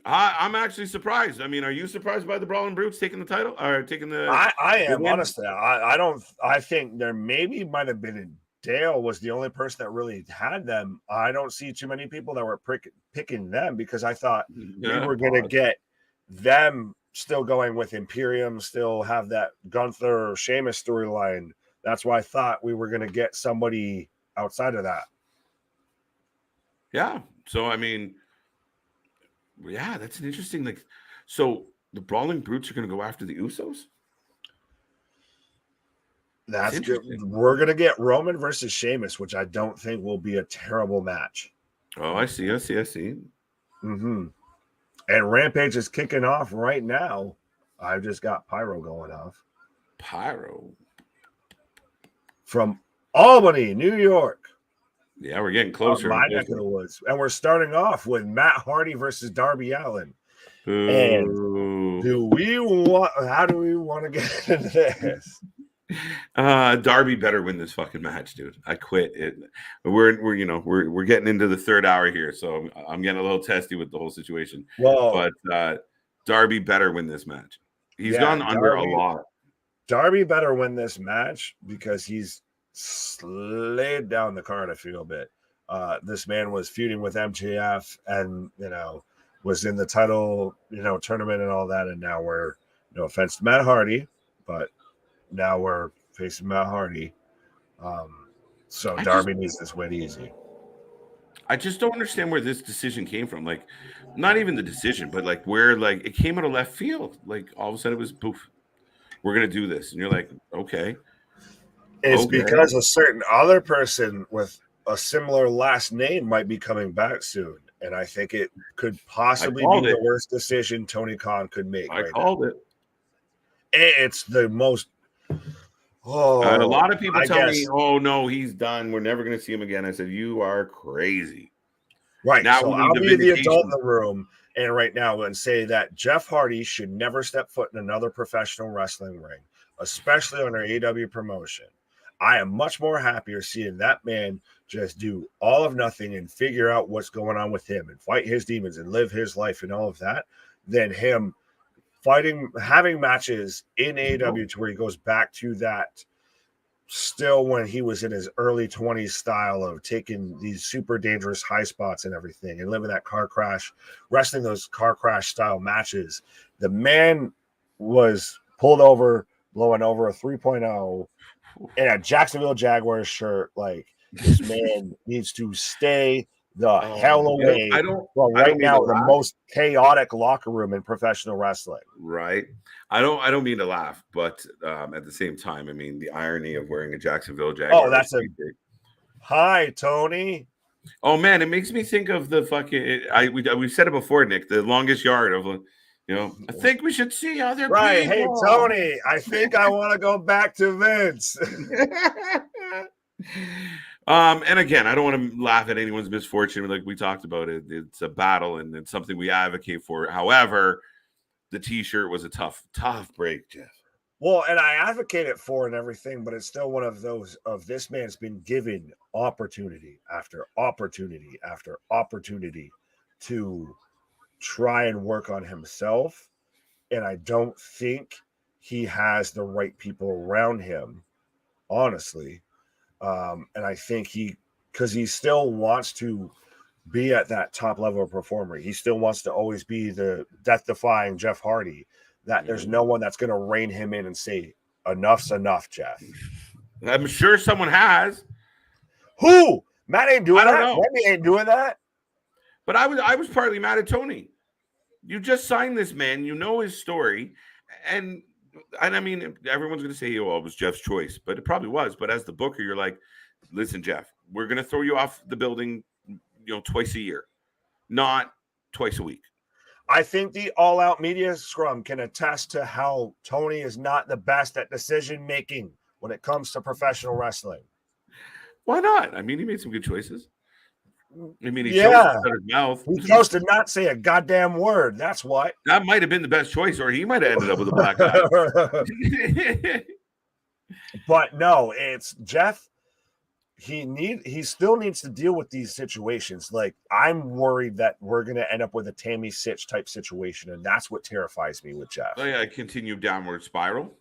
Speaker 1: I'm actually surprised. I mean, are you surprised by the Brawling Brutes taking the title or taking the?
Speaker 2: I am honestly. I think there maybe might have been Dale was the only person that really had them. I don't see too many people that were picking them because I thought we were going to get them still going with Imperium, still have that Gunther or Sheamus storyline. That's why I thought we were going to get somebody outside of that.
Speaker 1: Yeah. So I mean. Yeah, that's an interesting. Like, so the Brawling Brutes are going to go after the Usos.
Speaker 2: That's good. We're going to get Roman versus Sheamus, which I don't think will be a terrible match.
Speaker 1: Oh, I see.
Speaker 2: Mm-hmm. And Rampage is kicking off right now. I've just got Pyro going off.
Speaker 1: Pyro
Speaker 2: from Albany, New York.
Speaker 1: Yeah, we're getting closer.
Speaker 2: My neck of the woods. And we're starting off with Matt Hardy versus Darby Allin.
Speaker 1: Ooh.
Speaker 2: And how do we want to get into this?
Speaker 1: Darby better win this fucking match, dude. I quit it. We're getting into the third hour here, so I'm getting a little testy with the whole situation.
Speaker 2: Well,
Speaker 1: but Darby better win this match. He's gone under a lot.
Speaker 2: Darby better win this match because he's slid down the card, I feel a bit. This man was feuding with MJF and was in the title tournament and all that, and now we're, no offense to Matt Hardy, but now we're facing Matt Hardy. So Darby needs this win easy.
Speaker 1: I just don't understand where this decision came from. Like, not even the decision, but like where like it came out of left field. Like all of a sudden it was poof, we're gonna do this, and you're like, okay.
Speaker 2: It's because a certain other person with a similar last name might be coming back soon. And I think it could possibly be the worst decision Tony Khan could make.
Speaker 1: I called it.
Speaker 2: It's the most.
Speaker 1: A lot of people tell me, oh, no, he's done. We're never going to see him again. I said, you are crazy.
Speaker 2: Right. Now, so I'll be the adult in the room and right now and say that Jeff Hardy should never step foot in another professional wrestling ring, especially on our AEW promotion. I am much more happier seeing that man just do all of nothing and figure out what's going on with him and fight his demons and live his life and all of that than him having matches in AEW to where he goes back to that still when he was in his early 20s style of taking these super dangerous high spots and everything and living that wrestling those car crash style matches. The man was pulled over, blowing over a 3.0 in a Jacksonville Jaguars shirt. Like, this man needs to stay the hell away. Right now, the most chaotic locker room in professional wrestling.
Speaker 1: Right. I don't mean to laugh, but at the same time, I mean the irony of wearing a Jacksonville Jaguars.
Speaker 2: Oh, that's hi, Tony.
Speaker 1: Oh man, it makes me think of the fucking. We've said it before, Nick. The longest yard of. I think we should see other people.
Speaker 2: Right. Hey, Tony, I think I want to go back to Vince.
Speaker 1: And again, I don't want to laugh at anyone's misfortune. Like we talked about it, it's a battle and it's something we advocate for. However, the T-shirt was a tough break, Jeff.
Speaker 2: Well, and I advocate it for and everything, but it's still one of those of this man's been given opportunity after opportunity after opportunity to try and work on himself, and I don't think he has the right people around him, honestly. And I think because he still wants to be at that top level of performer. He still wants to always be the death-defying Jeff Hardy, that there's no one that's going to rein him in and say, enough's enough, Jeff.
Speaker 1: I'm sure someone has.
Speaker 2: Who? Matt ain't doing that. Randy ain't doing that.
Speaker 1: But I was partly mad at Tony. You just signed this man, you know his story, and I mean, everyone's going to say, "Oh, it was Jeff's choice," but it probably was. But as the booker, you're like, "Listen, Jeff, we're going to throw you off the building, twice a year, not twice a week."
Speaker 2: I think the all-out media scrum can attest to how Tony is not the best at decision-making when it comes to professional wrestling.
Speaker 1: Why not? I mean, he made some good choices. I mean, he chose
Speaker 2: Yeah,
Speaker 1: to shut his mouth.
Speaker 2: he chose to not say a goddamn word. That's what.
Speaker 1: That might have been the best choice, or he might have ended up with a black eye.
Speaker 2: But no, it's Jeff. He still needs to deal with these situations. Like, I'm worried that we're going to end up with a Tammy Sitch type situation, and that's what terrifies me with Jeff.
Speaker 1: Oh yeah, continue downward spiral.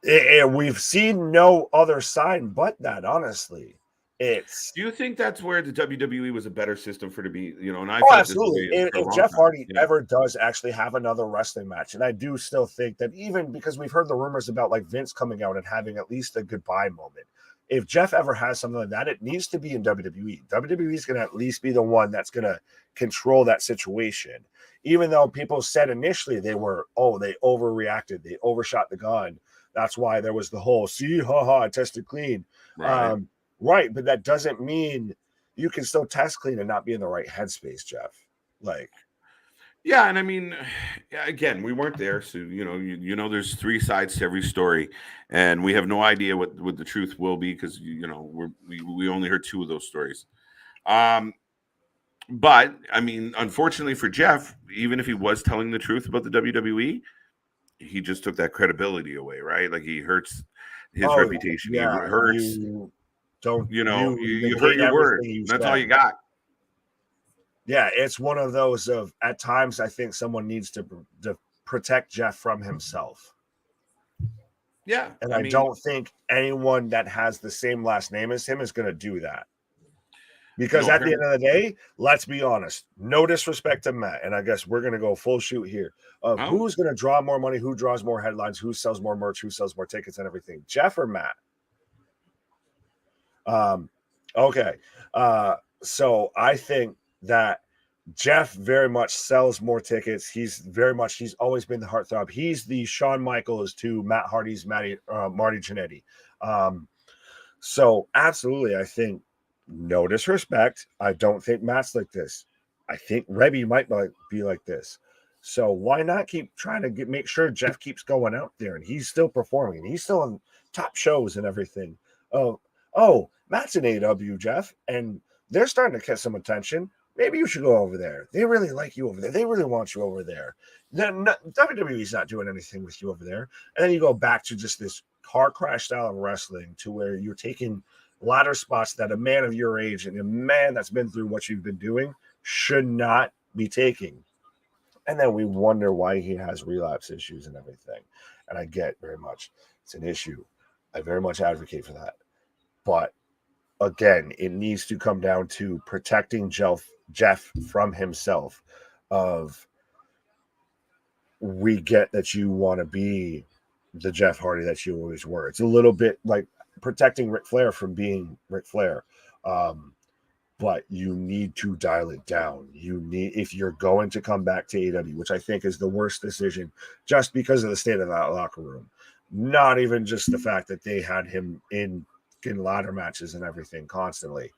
Speaker 2: We've seen no other sign but that, honestly. Do
Speaker 1: you think that's where the WWE was a better system for to be? And I
Speaker 2: absolutely. If Jeff Hardy ever does actually have another wrestling match, and I do still think that, even because we've heard the rumors about like Vince coming out and having at least a goodbye moment. If Jeff ever has something like that, it needs to be in WWE. WWE is going to at least be the one that's going to control that situation. Even though people said initially they overreacted, they overshot the gun. That's why there was the whole I tested clean.
Speaker 1: Right.
Speaker 2: Right, but that doesn't mean you can still test clean and not be in the right headspace, Jeff.
Speaker 1: Yeah, and I mean, again, we weren't there, so there's three sides to every story, and we have no idea what the truth will be because we only heard two of those stories. But I mean, unfortunately for Jeff, even if he was telling the truth about the WWE, he just took that credibility away, right? Like, he hurts his reputation.
Speaker 2: Yeah,
Speaker 1: he hurts. You hurt your word. That's all you got.
Speaker 2: Yeah, it's one of those of, at times, I think someone needs to protect Jeff from himself.
Speaker 1: Yeah.
Speaker 2: And I don't think anyone that has the same last name as him is going to do that. Because at the end of the day, let's be honest, no disrespect to Matt, and I guess we're going to go full shoot here. Who's going to draw more money, who draws more headlines, who sells more merch, who sells more tickets and everything, Jeff or Matt? Okay. So I think that Jeff very much sells more tickets. He's always been the heartthrob. He's the Shawn Michaels to Matt Hardy's Marty Jannetty. So absolutely, I think, no disrespect, I don't think Matt's like this. I think Rebby might be like this. So why not keep trying to make sure Jeff keeps going out there and he's still performing and he's still on top shows and everything. Oh, Matt's in AEW, Jeff, and they're starting to get some attention. Maybe you should go over there. They really like you over there. They really want you over there. WWE's not doing anything with you over there. And then you go back to just this car crash style of wrestling to where you're taking ladder spots that a man of your age and a man that's been through what you've been doing should not be taking. And then we wonder why he has relapse issues and everything. And I get very much it's an issue. I very much advocate for that. But again, it needs to come down to protecting Jeff from himself. We get that you want to be the Jeff Hardy that you always were. It's a little bit like protecting Ric Flair from being Ric Flair. But you need to dial it down. If you're going to come back to AEW, which I think is the worst decision just because of the state of that locker room, not even just the fact that they had him in ladder matches and everything constantly.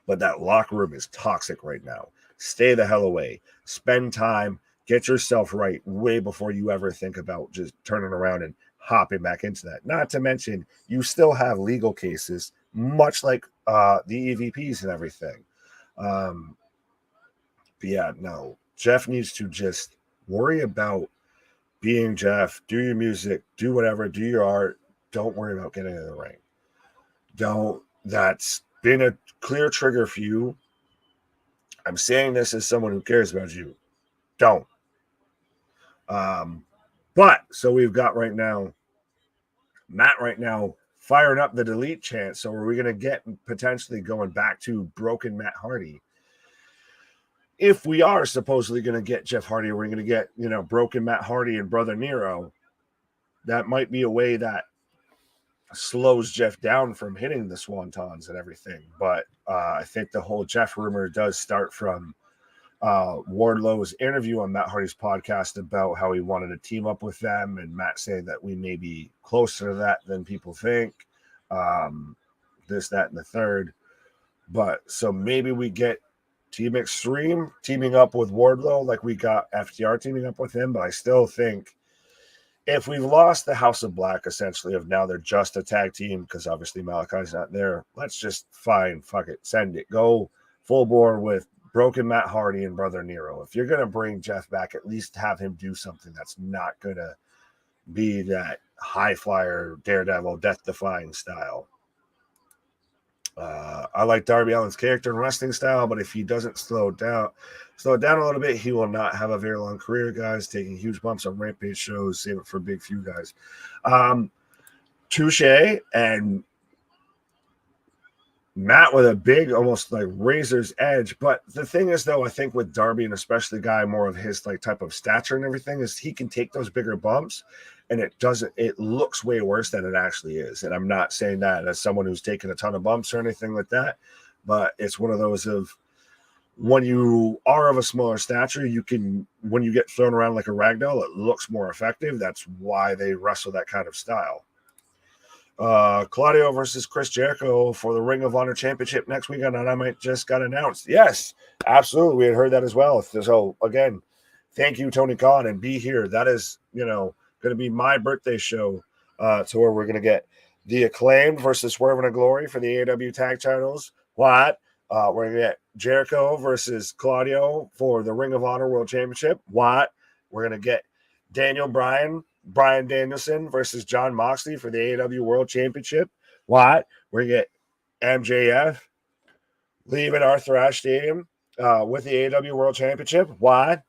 Speaker 2: But that locker room is toxic right now. Stay the hell away. Spend time. Get yourself right way before you ever think about just turning around and hopping back into that. Not to mention, you still have legal cases, much like the EVPs and everything. But yeah, no. Jeff needs to just worry about being Jeff. Do your music. Do whatever. Do your art. Don't worry about getting in the ring. That's been a clear trigger for you. I'm saying this as someone who cares about you. Don't. But so we've got Matt right now firing up the delete chant. So are we going to get potentially going back to broken Matt Hardy? If we are supposedly going to get Jeff Hardy, we're going to get, broken Matt Hardy and Brother Nero. That might be a way that slows Jeff down from hitting the swantons and everything. But I think the whole Jeff rumor does start from Wardlow's interview on Matt Hardy's podcast about how he wanted to team up with them, and Matt saying that we may be closer to that than people think. This, that, and the third. But so maybe we get Team Extreme teaming up with Wardlow like we got FTR teaming up with him. But I still think if we've lost the House of Black, essentially, of now they're just a tag team because obviously Malachi's not there, let's just fuck it, send it. Go full bore with Broken Matt Hardy and Brother Nero. If you're going to bring Jeff back, at least have him do something that's not going to be that high flyer, daredevil, death-defying style. I like Darby Allin's character and wrestling style, but if he doesn't slow it down a little bit, he will not have a very long career, guys. Taking huge bumps on Rampage shows, save it for a big few guys. Touche, and Matt with a big, almost like razor's edge. But the thing is, though, I think with Darby, and especially a guy more of his like type of stature and everything, is he can take those bigger bumps, and it looks way worse than it actually is. And I'm not saying that as someone who's taken a ton of bumps or anything like that, but it's one of those of when you are of a smaller stature, you can, when you get thrown around like a ragdoll, it looks more effective. That's why they wrestle that kind of style. Claudio versus Chris Jericho for the Ring of Honor Championship next weekend, and I might just got announced. Yes, absolutely. We had heard that as well. So again, thank you, Tony Khan, and be here. That is, going to be my birthday show, to where we're going to get the Acclaimed versus Swerve and Glory for the AEW tag titles. What? We're going to get Jericho versus Claudio for the Ring of Honor World Championship. What? We're going to get Brian Danielson versus John Moxley for the AEW World Championship. What? We're going to get MJF leaving Arthur Ashe Stadium with the AEW World Championship. What?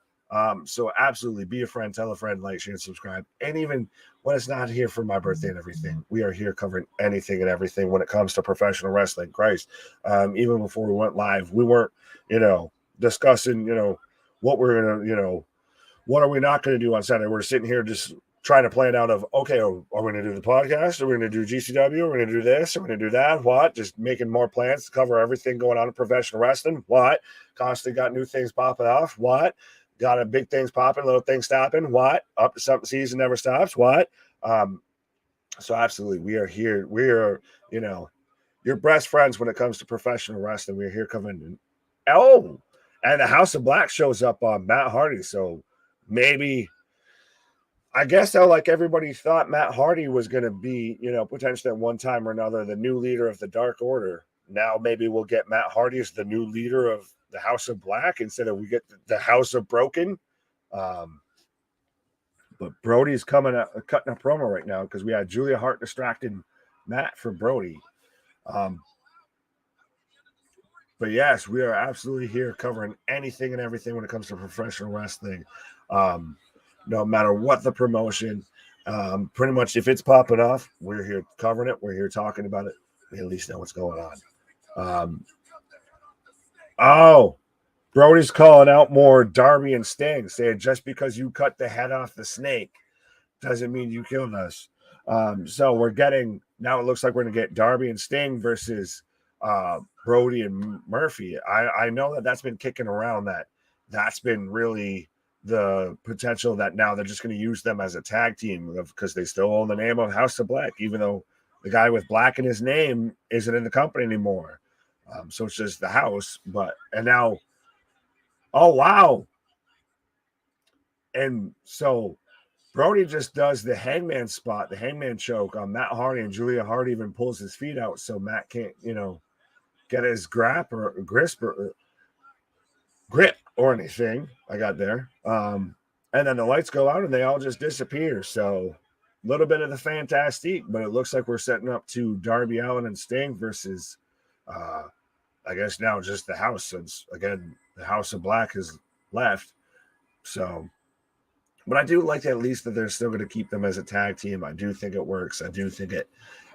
Speaker 2: So absolutely be a friend, tell a friend, like, share, and subscribe. And even when it's not here for my birthday and everything, we are here covering anything and everything when it comes to professional wrestling. Christ. Even before we went live, we weren't, discussing, what we're going to, what are we not going to do on Saturday? We're sitting here just trying to plan out of, okay, are we going to do the podcast? Are we going to do GCW? Are we going to do this? Are we going to do that? What? Just making more plans to cover everything going on in professional wrestling. What? Constantly got new things popping off. What? Got a big things popping, little things stopping. What? Up to something season never stops. What? So absolutely, we are here. We are, your best friends when it comes to professional wrestling. We're here covering. Oh, and the House of Black shows up on Matt Hardy. So maybe, I guess though, like everybody thought Matt Hardy was going to be, potentially at one time or another, the new leader of the Dark Order. Now maybe we'll get Matt Hardy as the new leader of the House of Black instead of we get the House of Broken. But Brody's cutting a promo right now because we had Julia Hart distracting Matt for Brody. But yes, we are absolutely here covering anything and everything when it comes to professional wrestling. No matter what the promotion, pretty much if it's popping off, we're here covering it. We're here talking about it. We at least know what's going on. Brody's calling out more Darby and Sting, saying just because you cut the head off the snake doesn't mean you killed us. So we're getting, now it looks like we're going to get Darby and Sting versus Brody and Murphy. I know that's been kicking around, that's been really the potential that now they're just going to use them as a tag team because they still own the name of House of Black, even though the guy with black in his name isn't in the company anymore. So it's just the house, and now, oh, wow. And so Brody just does the hangman spot, the hangman choke on Matt Hardy, and Julia Hart even pulls his feet out so Matt can't, get his grip or anything. I got there. And then the lights go out and they all just disappear. So a little bit of the Fantastique, but it looks like we're setting up to Darby Allin and Sting versus, I guess now just the house, since again, the House of Black has left. So, but I do like at least that they're still going to keep them as a tag team. I do think it works. I do think it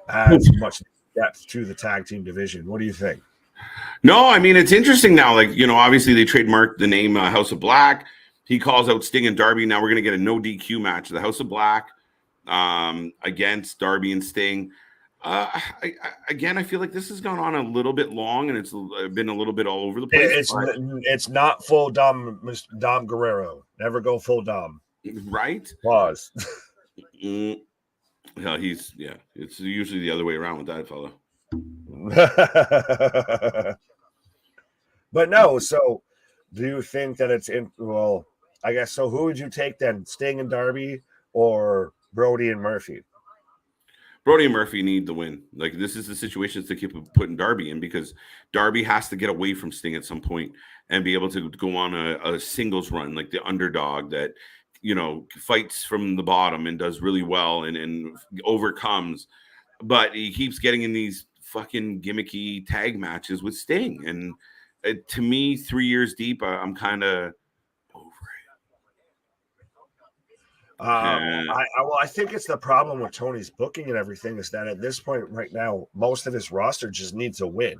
Speaker 2: adds much depth to the tag team division. What do you think?
Speaker 1: No, I mean, it's interesting now. Like, obviously they trademarked the name House of Black. He calls out Sting and Darby. Now we're going to get a no DQ match. The House of Black against Darby and Sting. Again, I feel like this has gone on a little bit long, and it's been a little bit all over the place.
Speaker 2: It's not full Dom Guerrero. Never go full Dom.
Speaker 1: Right?
Speaker 2: Pause.
Speaker 1: Yeah, it's usually the other way around with that fella.
Speaker 2: But no, so do you think that it's in? Well, I guess so. Who would you take then, Sting and Darby, or Brody and Murphy?
Speaker 1: Brody and Murphy need the win. Like, this is the situations to keep putting Darby in, because Darby has to get away from Sting at some point and be able to go on a singles run, like the underdog that, fights from the bottom and does really well and overcomes. But he keeps getting in these fucking gimmicky tag matches with Sting. And to me, 3 years deep, I'm kind of over it.
Speaker 2: I think it's the problem with Tony's booking and everything is that at this point right now, most of his roster just needs a win.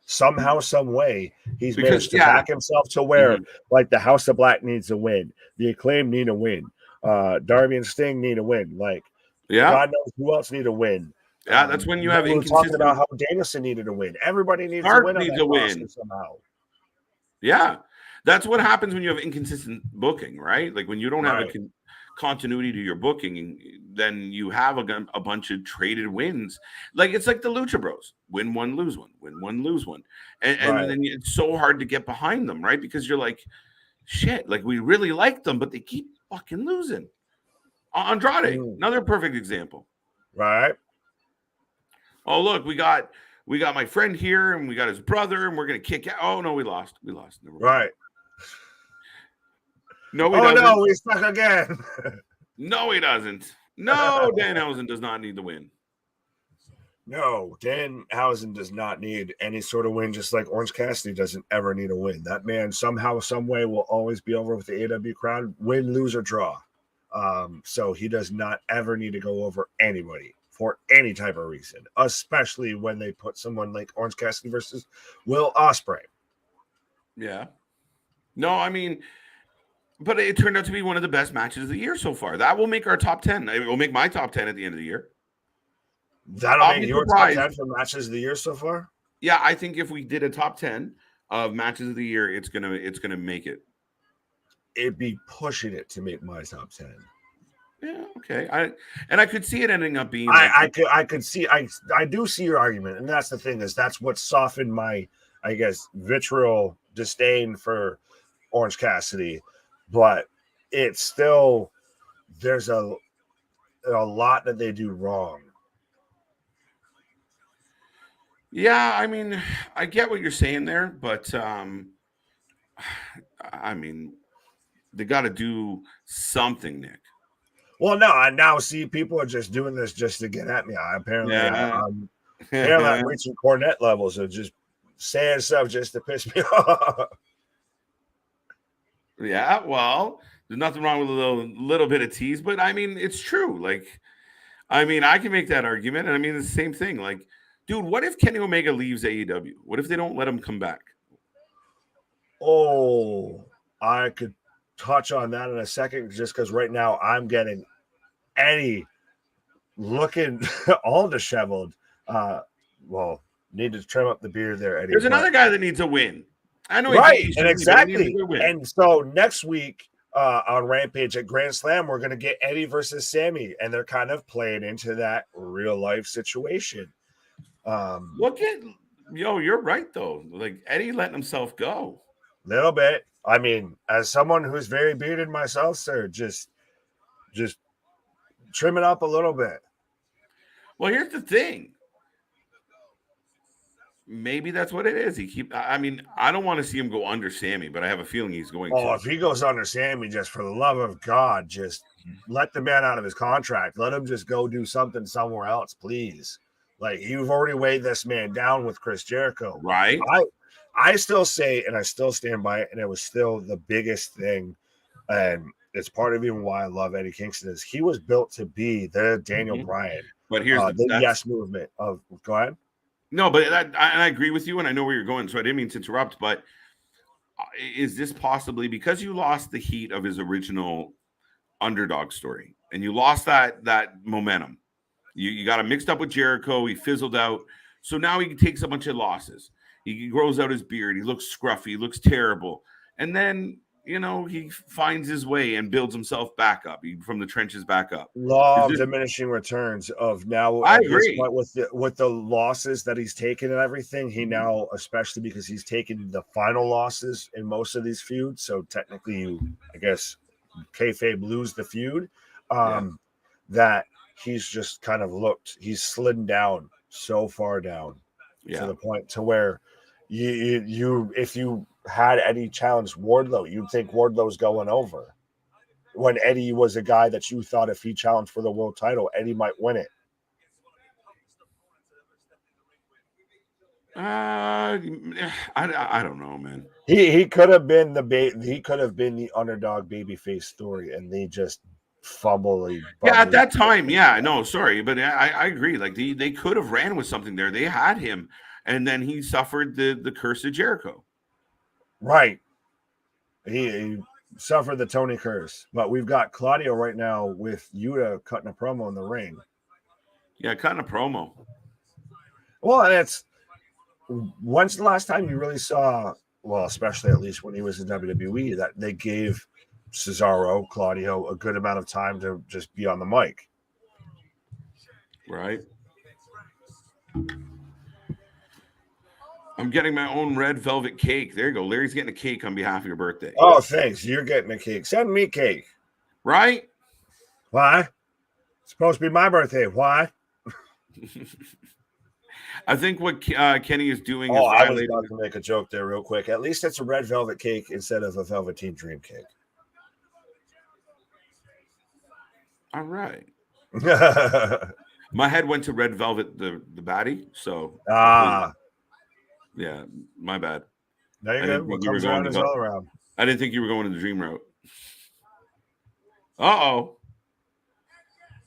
Speaker 2: Somehow, some way, he's managed to back himself to where, like, the House of Black needs a win, the Acclaim need a win, Darby and Sting need a win. Like, God knows who else need a win.
Speaker 1: Yeah, that's when you have
Speaker 2: inconsistent. Talking about how Danielson needed a win. Everybody needs a win. Needs a win somehow.
Speaker 1: Yeah, that's what happens when you have inconsistent booking, right? Like, when you don't have a continuity to your booking, then you have a bunch of traded wins. Like, it's like the Lucha Bros: win one, lose one, win one, lose one, and then it's so hard to get behind them, right? Because you're like, shit, like, we really like them, but they keep fucking losing. Andrade, another perfect example,
Speaker 2: right?
Speaker 1: Oh, look, we got my friend here, and we got his brother, and we're gonna kick out. Oh no, we lost. Never mind.
Speaker 2: Right.
Speaker 1: No, we doesn't.
Speaker 2: No, we stuck again.
Speaker 1: No, he doesn't. No, Danhausen does not need the win.
Speaker 2: No, Danhausen does not need any sort of win, just like Orange Cassidy doesn't ever need a win. That man somehow, some way will always be over with the AW crowd, win, lose, or draw. So he does not ever need to go over anybody for any type of reason, especially when they put someone like Orange Cassidy versus Will Ospreay.
Speaker 1: Yeah. No, I mean, but it turned out to be one of the best matches of the year so far. That will make our top 10. It will make my top 10 at the end of the year.
Speaker 2: That'll make your top 10 for matches of the year so far?
Speaker 1: Yeah, I think if we did a top 10 of matches of the year, it's gonna make it.
Speaker 2: It'd be pushing it to make my top 10.
Speaker 1: Yeah, okay. I could see it ending up being.
Speaker 2: I could see. I do see your argument, and that's the thing is that's what softened my, I guess, vitriol disdain for Orange Cassidy, but it's still there's a lot that they do wrong.
Speaker 1: Yeah, I mean, I get what you're saying there, but I mean, they got to do something, Nick.
Speaker 2: Well, no, I now see people are just doing this just to get at me. Apparently I'm reaching Cornette levels of just saying stuff just to piss me off.
Speaker 1: Yeah, well, there's nothing wrong with a little bit of tease, but I mean, it's true. Like, I mean, I can make that argument, and I mean, it's the same thing. Like, dude, what if Kenny Omega leaves AEW? What if they don't let him come back?
Speaker 2: Oh, I could touch on that in a second, just because right now I'm getting Eddie looking all disheveled. Well, need to trim up the beard there, Eddie.
Speaker 1: There's another guy that needs a win. I know,
Speaker 2: right? And exactly. And so next week on Rampage at Grand Slam, we're going to get Eddie versus Sammy, and they're kind of playing into that real life situation.
Speaker 1: You're right though. Like, Eddie letting himself go
Speaker 2: a little bit. I mean, as someone who's very bearded myself, sir, just trim it up a little bit.
Speaker 1: Well, here's the thing. Maybe that's what it is. I mean, I don't want to see him go under Sammy, but I have a feeling he's going to.
Speaker 2: If he goes under Sammy, just for the love of God, just let the man out of his contract. Let him just go do something somewhere else, please. Like, you've already weighed this man down with Chris Jericho.
Speaker 1: Right.
Speaker 2: I still say, and I still stand by it, and it was still the biggest thing, and it's part of even why I love Eddie Kingston, is he was built to be the Daniel Bryan.
Speaker 1: But here's
Speaker 2: the yes movement of, go ahead.
Speaker 1: No, but I agree with you, and I know where you're going, so I didn't mean to interrupt, but is this possibly because you lost the heat of his original underdog story, and you lost that momentum, You got him mixed up with Jericho. He fizzled out. So now he takes a bunch of losses. He grows out his beard. He looks scruffy. He looks terrible. And then, he finds his way and builds himself back up from the trenches back up.
Speaker 2: Law of diminishing returns of now
Speaker 1: I
Speaker 2: at this
Speaker 1: agree.
Speaker 2: point with the losses that he's taken and everything, he now, especially because he's taken the final losses in most of these feuds, so technically you, I guess, kayfabe lose the feud, that he's just kind of he's slidden down so far down to the point to where you if you had Eddie challenge Wardlow, you'd think Wardlow's going over. When Eddie was a guy that you thought if he challenged for the world title, Eddie might win it.
Speaker 1: I don't know, man.
Speaker 2: He could have been the underdog babyface story, and they just fumbly.
Speaker 1: Yeah, at that time, no, sorry, but I agree. Like they could have ran with something there. They had him, and then he suffered the curse of Jericho.
Speaker 2: Right. He suffered the Tony curse, but we've got Claudio right now with Yuta cutting a promo in the ring.
Speaker 1: Yeah, cutting a promo.
Speaker 2: Well, and it's when's the last time you really saw, well, especially at least when he was in WWE, that they gave Cesaro, Claudio a good amount of time to just be on the mic.
Speaker 1: Right. I'm getting my own red velvet cake. There you go. Larry's getting a cake on behalf of your birthday.
Speaker 2: Oh, thanks. You're getting a cake. Send me cake.
Speaker 1: Right?
Speaker 2: Why? It's supposed to be my birthday. Why?
Speaker 1: I think what Kenny is doing is
Speaker 2: I was about to make a joke there real quick. At least it's a red velvet cake instead of a Velveteen Dream cake.
Speaker 1: All right. My head went to red velvet, the baddie. So yeah, my bad.
Speaker 2: There you go. What comes around is all around.
Speaker 1: I didn't think you were going to the dream route. Uh-oh.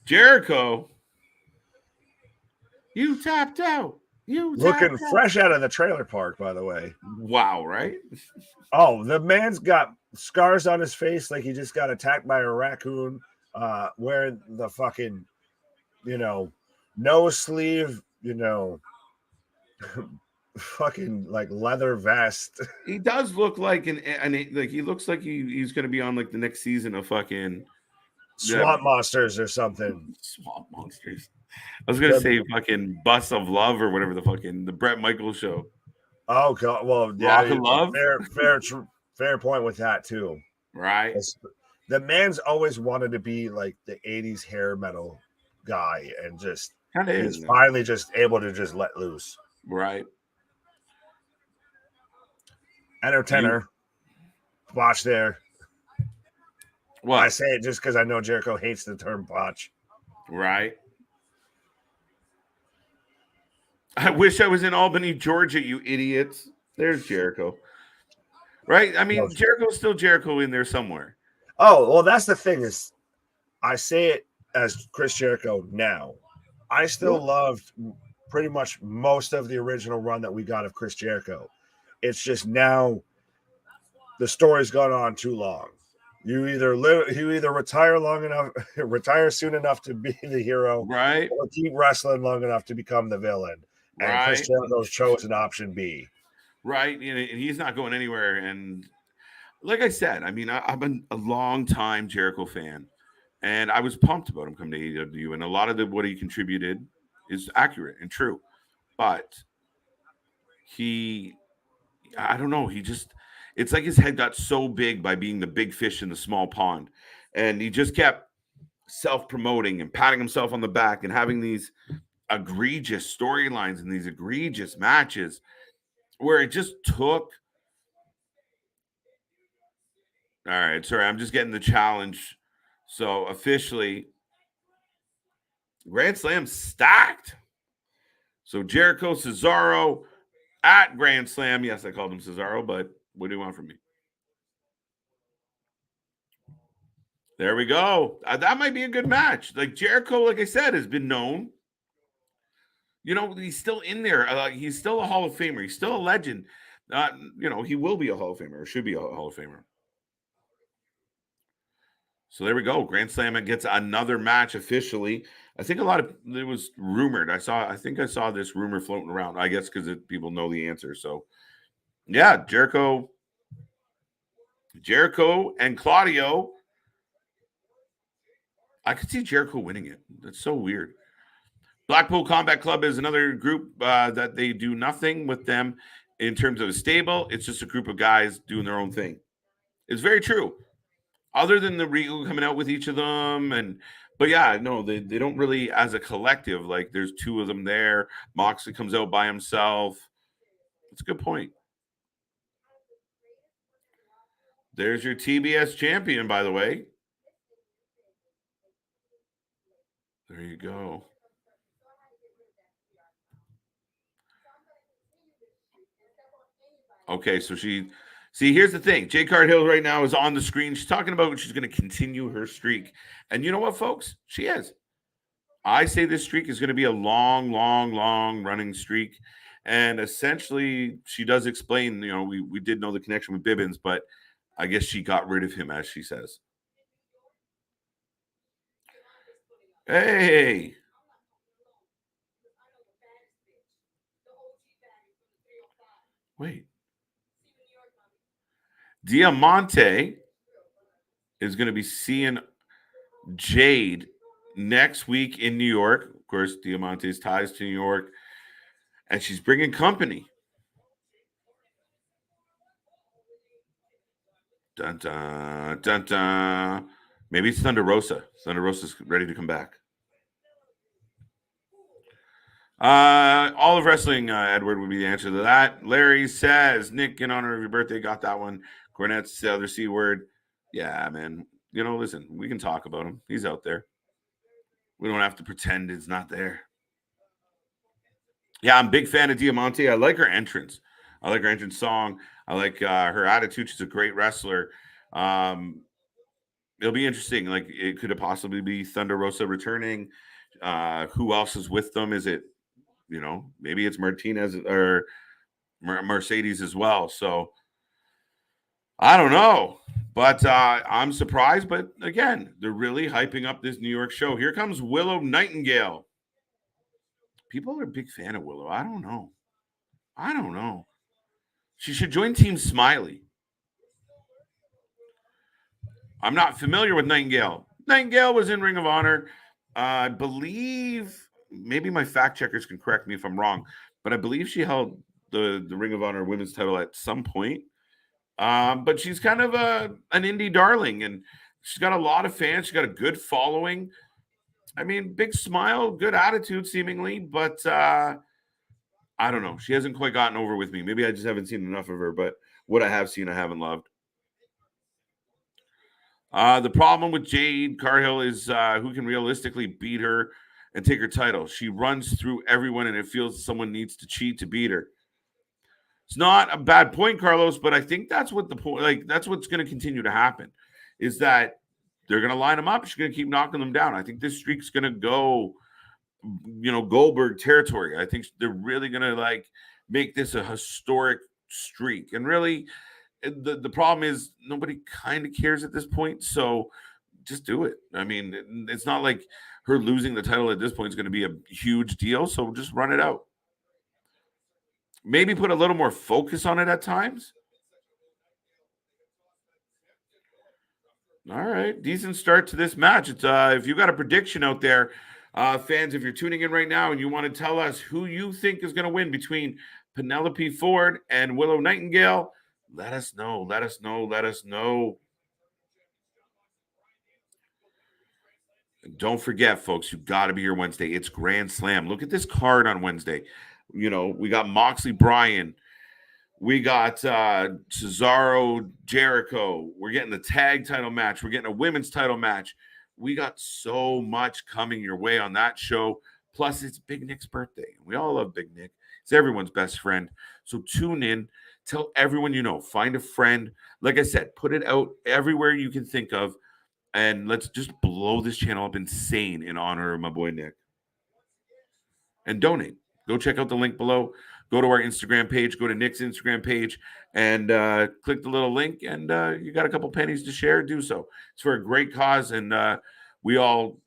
Speaker 1: Jericho. You tapped out.
Speaker 2: Looking fresh out of the trailer park, by the way.
Speaker 1: Wow, right?
Speaker 2: Oh, the man's got scars on his face like he just got attacked by a raccoon. Wearing the fucking, no sleeve, fucking like leather vest.
Speaker 1: He does look like he looks like he's going to be on like the next season of fucking
Speaker 2: Swamp Monsters or something.
Speaker 1: Swamp Monsters. I was going to say fucking Bus of Love or whatever the Bret Michaels show.
Speaker 2: Oh God! Well, yeah,
Speaker 1: Rock of Love.
Speaker 2: Fair point with that too.
Speaker 1: Right.
Speaker 2: The man's always wanted to be like the 80s hair metal guy, and just he's finally just able to just let loose.
Speaker 1: Right.
Speaker 2: Entertainer. Botch there.
Speaker 1: What?
Speaker 2: I say it just because I know Jericho hates the term botch.
Speaker 1: Right. I wish I was in Albany, Georgia, you idiots. There's Jericho. Right? I mean, Jericho's still Jericho in there somewhere.
Speaker 2: Oh, well, that's the thing is I say it as Chris Jericho now. I still loved pretty much most of the original run that we got of Chris Jericho. It's just now the story's gone on too long. You either retire soon enough to be the hero,
Speaker 1: right?
Speaker 2: Or keep wrestling long enough to become the villain. And
Speaker 1: right.
Speaker 2: Chris Jericho's chosen option B.
Speaker 1: Right. And he's not going anywhere. And like I said, I mean, I've been a long time Jericho fan, and I was pumped about him coming to AEW. And a lot of what he contributed is accurate and true. But I don't know. It's like his head got so big by being the big fish in the small pond. And he just kept self-promoting and patting himself on the back and having these egregious storylines and these egregious matches where it just took. All right, sorry, I'm just getting the challenge. So officially, Grand Slam stacked. So Jericho, Cesaro at Grand Slam. Yes, I called him Cesaro, but what do you want from me? There we go. That might be a good match. Like Jericho, like I said, has been known. He's still in there. He's still a Hall of Famer. He's still a legend. He will be a Hall of Famer or should be a Hall of Famer. So there we go. Grand Slam gets another match officially. I think it was rumored. I think I saw this rumor floating around. I guess because people know the answer. So yeah, Jericho and Claudio. I could see Jericho winning it. That's so weird. Blackpool Combat Club is another group that they do nothing with them in terms of a stable. It's just a group of guys doing their own thing. It's very true. Other than the Regal coming out with each of them, but yeah, no, they don't really as a collective. Like there's two of them there. Moxley comes out by himself. That's a good point. There's your TBS champion, by the way. There you go. Okay, so here's the thing. J. Carrillo right now is on the screen. She's talking about she's going to continue her streak. And you know what, folks? She is. I say this streak is going to be a long, long, long running streak. And essentially, she does explain, we did know the connection with Bibbins, but I guess she got rid of him, as she says. Hey. Wait. Diamante is going to be seeing Jade next week in New York. Of course, Diamante's ties to New York. And she's bringing company. Dun, dun, dun, dun. Maybe it's Thunder Rosa. Thunder Rosa's ready to come back. All of wrestling, Edward, would be the answer to that. Larry says, Nick, in honor of your birthday, got that one. Cornette's the other C word. Yeah, man. Listen, we can talk about him. He's out there. We don't have to pretend it's not there. Yeah, I'm a big fan of Diamante. I like her entrance. I like her entrance song. I like her attitude. She's a great wrestler. It'll be interesting. Like, it could possibly be Thunder Rosa returning. Who else is with them? Is it, maybe it's Martinez or Mercedes as well. So I don't know, but I'm surprised. But again, they're really hyping up this New York show. Here comes Willow Nightingale. People are a big fan of Willow. I don't know. She should join Team Smiley. I'm not familiar with Nightingale. Nightingale was in Ring of Honor. I believe, maybe my fact checkers can correct me if I'm wrong, but I believe she held the Ring of Honor women's title at some point. But she's kind of an indie darling, and she's got a lot of fans. She's got a good following. I mean, big smile, good attitude, seemingly, but I don't know. She hasn't quite gotten over with me. Maybe I just haven't seen enough of her, but what I have seen, I haven't loved. The problem with Jade Cargill is who can realistically beat her and take her title. She runs through everyone, and it feels someone needs to cheat to beat her. It's not a bad point, Carlos, but I think that's what the point. Like, that's what's going to continue to happen, is that they're going to line them up. She's going to keep knocking them down. I think this streak's going to go, Goldberg territory. I think they're really going to make this a historic streak, and really. The problem is nobody kind of cares at this point, so just do it. I mean, it's not like her losing the title at this point is going to be a huge deal, so just run it out. Maybe put a little more focus on it at times. All right, decent start to this match. It's if you got a prediction out there, fans, if you're tuning in right now and you want to tell us who you think is going to win between Penelope Ford and Willow Nightingale, let us know. And don't forget, folks, you got to be here Wednesday. It's Grand Slam. Look at this card on Wednesday. We got Moxley Bryan. We got Cesaro Jericho. We're getting the tag title match. We're getting a women's title match. We got so much coming your way on that show. Plus, it's Big Nick's birthday. We all love Big Nick. He's everyone's best friend. So tune in. Tell everyone you know. Find a friend. Like I said, put it out everywhere you can think of. And let's just blow this channel up insane in honor of my boy Nick. And donate. Go check out the link below. Go to our Instagram page. Go to Nick's Instagram page. And click the little link. And you got a couple pennies to share. Do so. It's for a great cause. And we all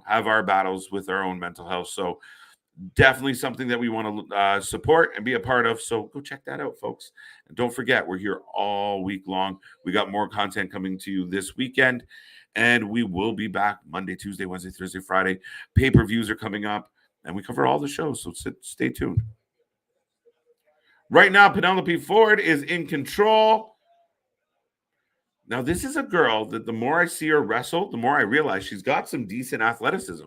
Speaker 1: have our battles with our own mental health. So definitely something that we want to support and be a part of. So go check that out, folks. And don't forget, we're here all week long. We got more content coming to you this weekend. And we will be back Monday, Tuesday, Wednesday, Thursday, Friday. Pay-per-views are coming up. And we cover all the shows. So stay tuned. Right now, Penelope Ford is in control. Now, this is a girl that the more I see her wrestle, the more I realize she's got some decent athleticism.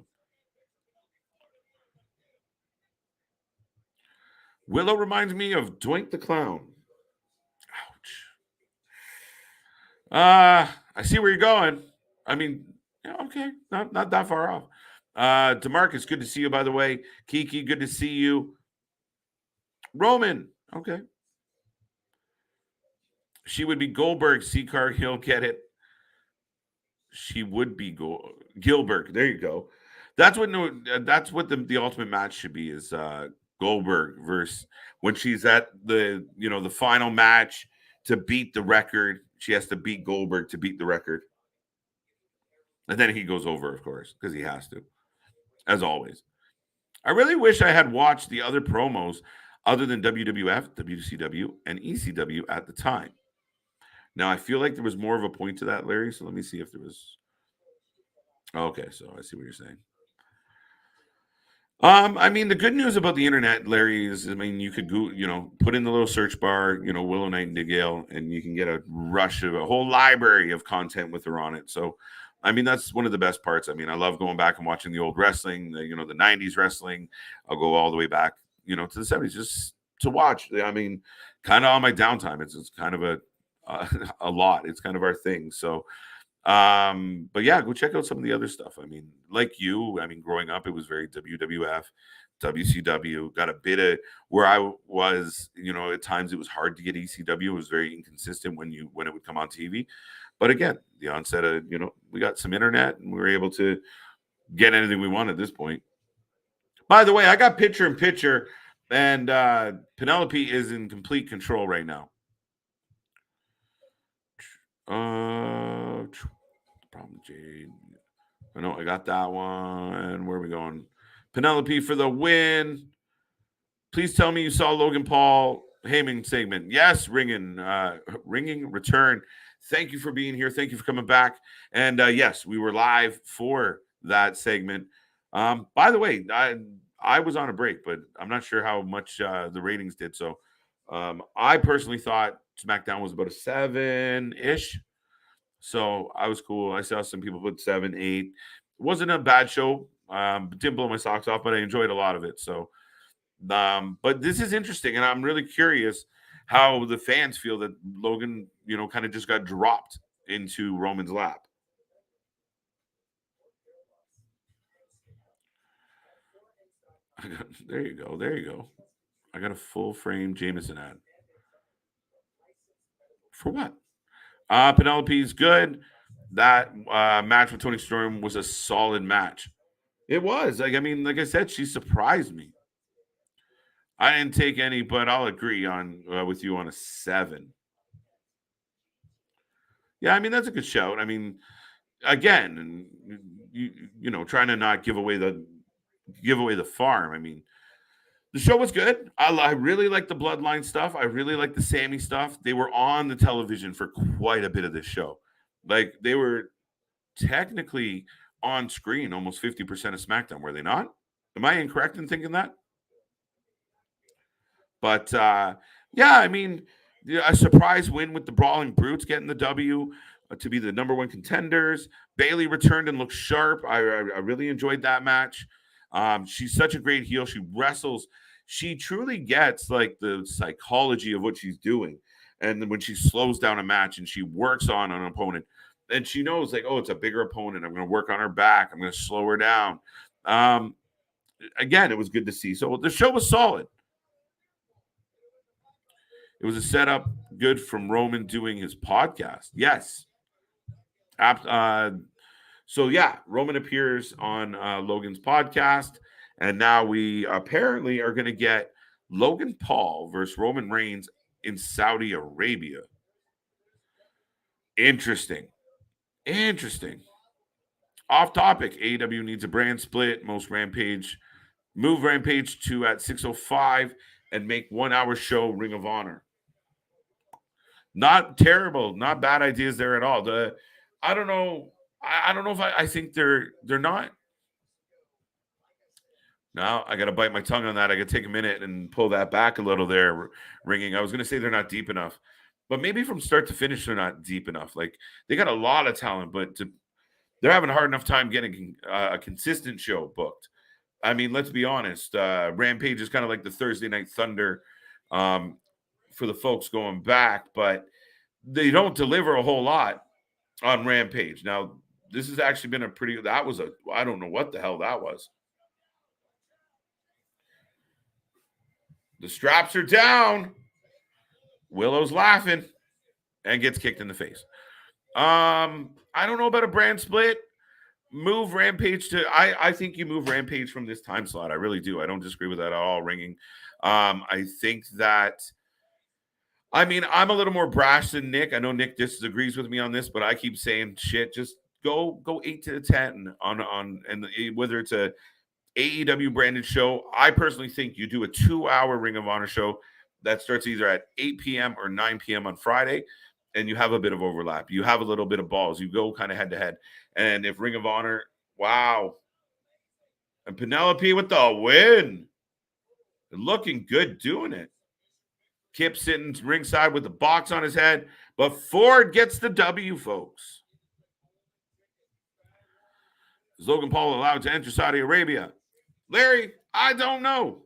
Speaker 1: Willow reminds me of Doink the Clown. Ouch. I see where you're going. I mean, okay, not that far off. DeMarcus, good to see you, by the way. Kiki, good to see you. Roman, okay. She would be Goldberg. See Carrillo, get it. She would be Gilbert. There you go. That's what the ultimate match should be is Goldberg versus when she's at the final match to beat the record. She has to beat Goldberg to beat the record. And then he goes over, of course, because he has to, as always. I really wish I had watched the other promos other than WWF, WCW, and ECW at the time. Now, I feel like there was more of a point to that, Larry, so let me see if there was. Okay, so I see what you're saying. I mean, the good news about the internet, Larry, is, you could go, put in the little search bar, Willow Nightingale, and you can get a rush of a whole library of content with her on it. So, that's one of the best parts. I love going back and watching the old wrestling, the 90s wrestling. I'll go all the way back, to the 70s just to watch. Kind of on my downtime. It's kind of a lot. It's kind of our thing. So, but yeah, go check out some of the other stuff. Like you, growing up, it was very WWF, WCW, got a bit of where I was, at times it was hard to get ECW. It was very inconsistent when it would come on TV. But again, the onset of, we got some internet and we were able to get anything we want at this point. By the way, I got picture in picture and Penelope is in complete control right now. Problem Jade. I know I got that one. Where are we going? Penelope for the win. Please tell me you saw Logan Paul Heyman segment. Yes, ringing return. Thank you for being here. Thank you for coming back. And yes, we were live for that segment. By the way, I was on a break, but I'm not sure how much the ratings did. So I personally thought SmackDown was about a 7-ish. So I was cool. I saw some people put 7, 8. It wasn't a bad show. Didn't blow my socks off, but I enjoyed a lot of it. So, but this is interesting, and I'm really curious how the fans feel that Logan, kind of just got dropped into Roman's lap. There you go. I got a full frame Jameson ad. For what? Penelope's good. That match with Toni Storm was a solid match. It was. Like I said, she surprised me. I didn't take any, but I'll agree on with you on a 7. Yeah, that's a good shout. Again, trying to not give away the farm. The show was good. I really like the Bloodline stuff. I really like the Sammy stuff. They were on the television for quite a bit of this show. Like they were technically on screen almost 50% of SmackDown, were they not? Am I incorrect in thinking that? But yeah, a surprise win with the Brawling Brutes getting the W to be the number 1 contenders. Bayley returned and looked sharp. I really enjoyed that match. She's such a great heel. She wrestles. She truly gets like the psychology of what she's doing. And then when she slows down a match and she works on an opponent, and she knows like, oh, it's a bigger opponent. I'm going to work on her back. I'm going to slow her down. Again, it was good to see. So the show was solid. It was a setup good from Roman doing his podcast. Yes. So yeah, Roman appears on Logan's podcast. And now we apparently are going to get Logan Paul versus Roman Reigns in Saudi Arabia. Interesting. Off topic, AEW needs a brand split. Move Rampage to at 6:05 and make 1 hour show Ring of Honor. Not terrible, not bad ideas there at all. I don't know. I don't know if I think they're not. Now I got to bite my tongue on that. I got to take a minute and pull that back a little there, ringing. I was going to say they're not deep enough, but maybe from start to finish they're not deep enough. Like they got a lot of talent, but they're having a hard enough time getting a consistent show booked. I mean, let's be honest. Rampage is kind of like the Thursday Night Thunder for the folks going back, but they don't deliver a whole lot on Rampage. Now, this has actually been I don't know what the hell that was. The straps are down. Willow's laughing and gets kicked in the face. I don't know about a brand split. Move Rampage to I think you move Rampage from this time slot. I really do. I don't disagree with that at all, ringing. I think that I'm a little more brash than Nick. I know Nick disagrees with me on this, but I keep saying shit. Just go 8 to 10 on and whether it's a AEW branded show. I personally think you do a 2-hour Ring of Honor show that starts either at 8 p.m. or 9 p.m. on Friday, and you have a bit of overlap. You have a little bit of balls. You go kind of head to head. And if Ring of Honor, wow. And Penelope with the win. Looking good doing it. Kip sitting ringside with the box on his head, but Ford gets the W, folks. Is Logan Paul allowed to enter Saudi Arabia? Larry, I don't know.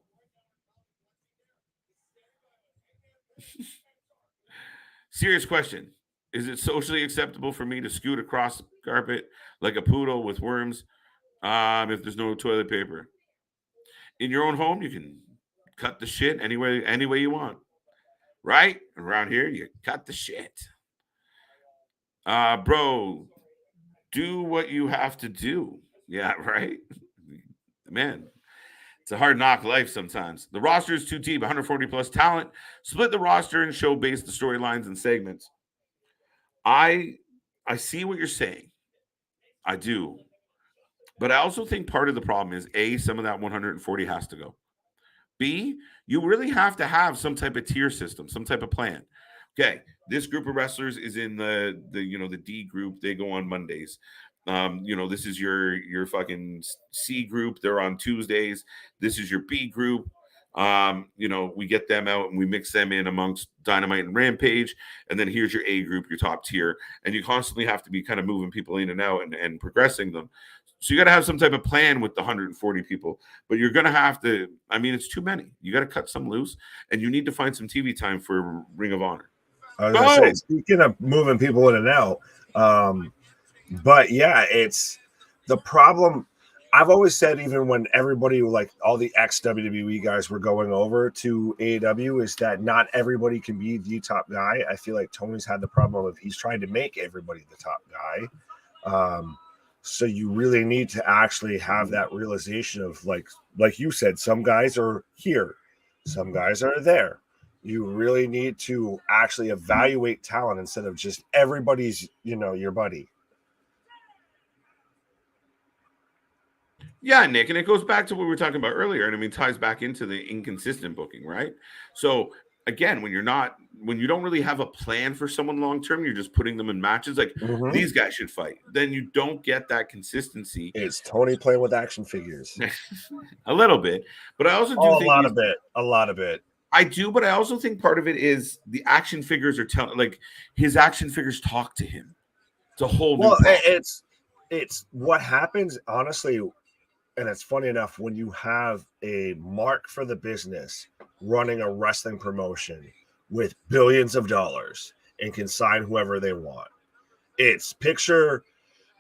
Speaker 1: Serious question. Is it socially acceptable for me to scoot across the carpet like a poodle with worms if there's no toilet paper? In your own home, you can cut the shit any way you want. Right? Around here, you cut the shit. Bro, do what you have to do. Yeah, right? Man, it's a hard knock life sometimes. The roster is too deep, 140 plus talent. Split the roster and show based the storylines and segments. I see what you're saying. I do. But I also think part of the problem is A, some of that 140 has to go. B, you really have to have some type of tier system, some type of plan. Okay, this group of wrestlers is in the D group. They go on Mondays. This is your fucking C group. They're on Tuesdays. This is your B group. We get them out and we mix them in amongst Dynamite and Rampage. And then here's your A group, your top tier. And you constantly have to be kind of moving people in and out and progressing them. So you got to have some type of plan with the 140 people, but you're going to have to, it's too many. You got to cut some loose and you need to find some TV time for Ring of Honor.
Speaker 2: I was going to say, speaking of moving people in and out, but yeah, it's the problem. I've always said, even when everybody, like all the ex-WWE guys were going over to AEW, is that not everybody can be the top guy. I feel like Tony's had the problem of he's trying to make everybody the top guy. So you really need to actually have that realization of like you said, some guys are here, some guys are there. You really need to actually evaluate talent instead of just everybody's, your buddy.
Speaker 1: Yeah, Nick, and it goes back to what we were talking about earlier, and ties back into the inconsistent booking, right? So again, when you don't really have a plan for someone long term, you're just putting them in matches like these guys should fight. Then you don't get that consistency.
Speaker 2: It's Tony playing with action figures.
Speaker 1: A little bit, but I also do think
Speaker 2: a lot of it.
Speaker 1: I do, but I also think part of it is the action figures are his action figures talk to him. It's a whole new
Speaker 2: it's what happens, honestly. And it's funny enough, when you have a mark for the business running a wrestling promotion with billions of dollars and can sign whoever they want, it's picture,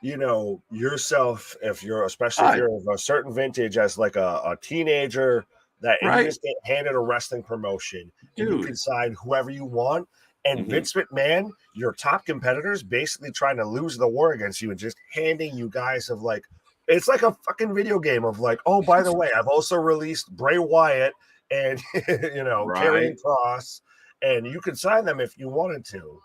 Speaker 2: yourself, especially if you're of a certain vintage, as like a teenager that you just get handed a wrestling promotion. And you can sign whoever you want. And Vince McMahon, your top competitors, basically trying to lose the war against you and just handing you guys of like, it's like a fucking video game of like, oh, by the way, I've also released Bray Wyatt and, Karrion Kross, and you could sign them if you wanted to.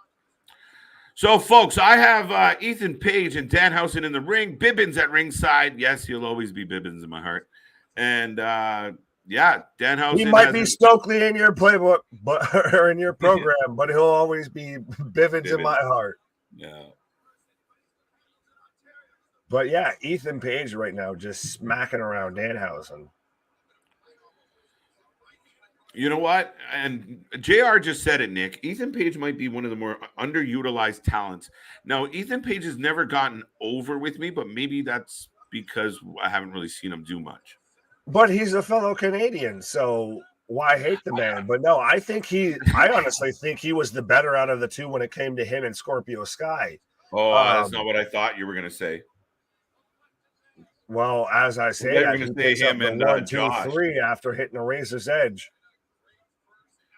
Speaker 1: So, folks, I have Ethan Page and Danhausen in the ring. Bibbins at ringside. Yes, he'll always be Bibbins in my heart. And yeah, Danhausen.
Speaker 2: He might be Stokely in your playbook, but or in your program, but he'll always be Bivens in my heart.
Speaker 1: Yeah.
Speaker 2: But yeah, Ethan Page right now just smacking around Danhausen.
Speaker 1: You know what? And JR just said it, Nick. Ethan Page might be one of the more underutilized talents. Now, Ethan Page has never gotten over with me, but maybe that's because I haven't really seen him do much.
Speaker 2: But he's a fellow Canadian, so why hate the man? But no, I honestly think he was the better out of the two when it came to him and Scorpio Sky.
Speaker 1: Oh, that's not what I thought you were going to say.
Speaker 2: Well, as I say,
Speaker 1: I going to say him and
Speaker 2: 1, 2,
Speaker 1: Josh.
Speaker 2: 3 after hitting a razor's edge.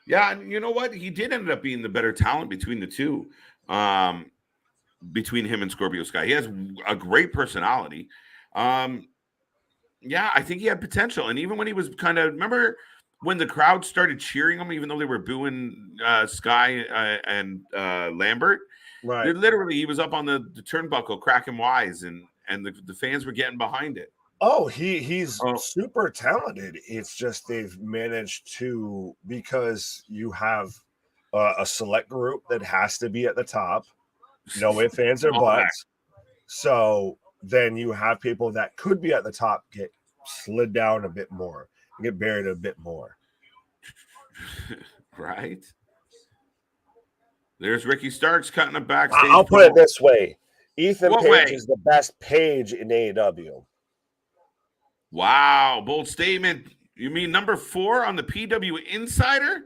Speaker 1: Yeah, and you know what? He did end up being the better talent between the two, between him and Scorpio Sky. He has a great personality. Yeah, I think he had potential. And even when he was remember when the crowd started cheering him, even though they were booing Sky and Lambert?
Speaker 2: Right.
Speaker 1: Literally, he was up on the turnbuckle cracking wise, and the fans were getting behind it.
Speaker 2: Oh, he's super talented. It's just they've managed to, because you have a select group that has to be at the top. No ifs, ands, or buts. So then you have people that could be at the top get slid down a bit more, get buried a bit more.
Speaker 1: Right. There's Ricky Starks cutting a backstage.
Speaker 2: I'll put it this way. Ethan Page is the best Page in AEW.
Speaker 1: Wow. Bold statement. You mean number 4 on the PW Insider?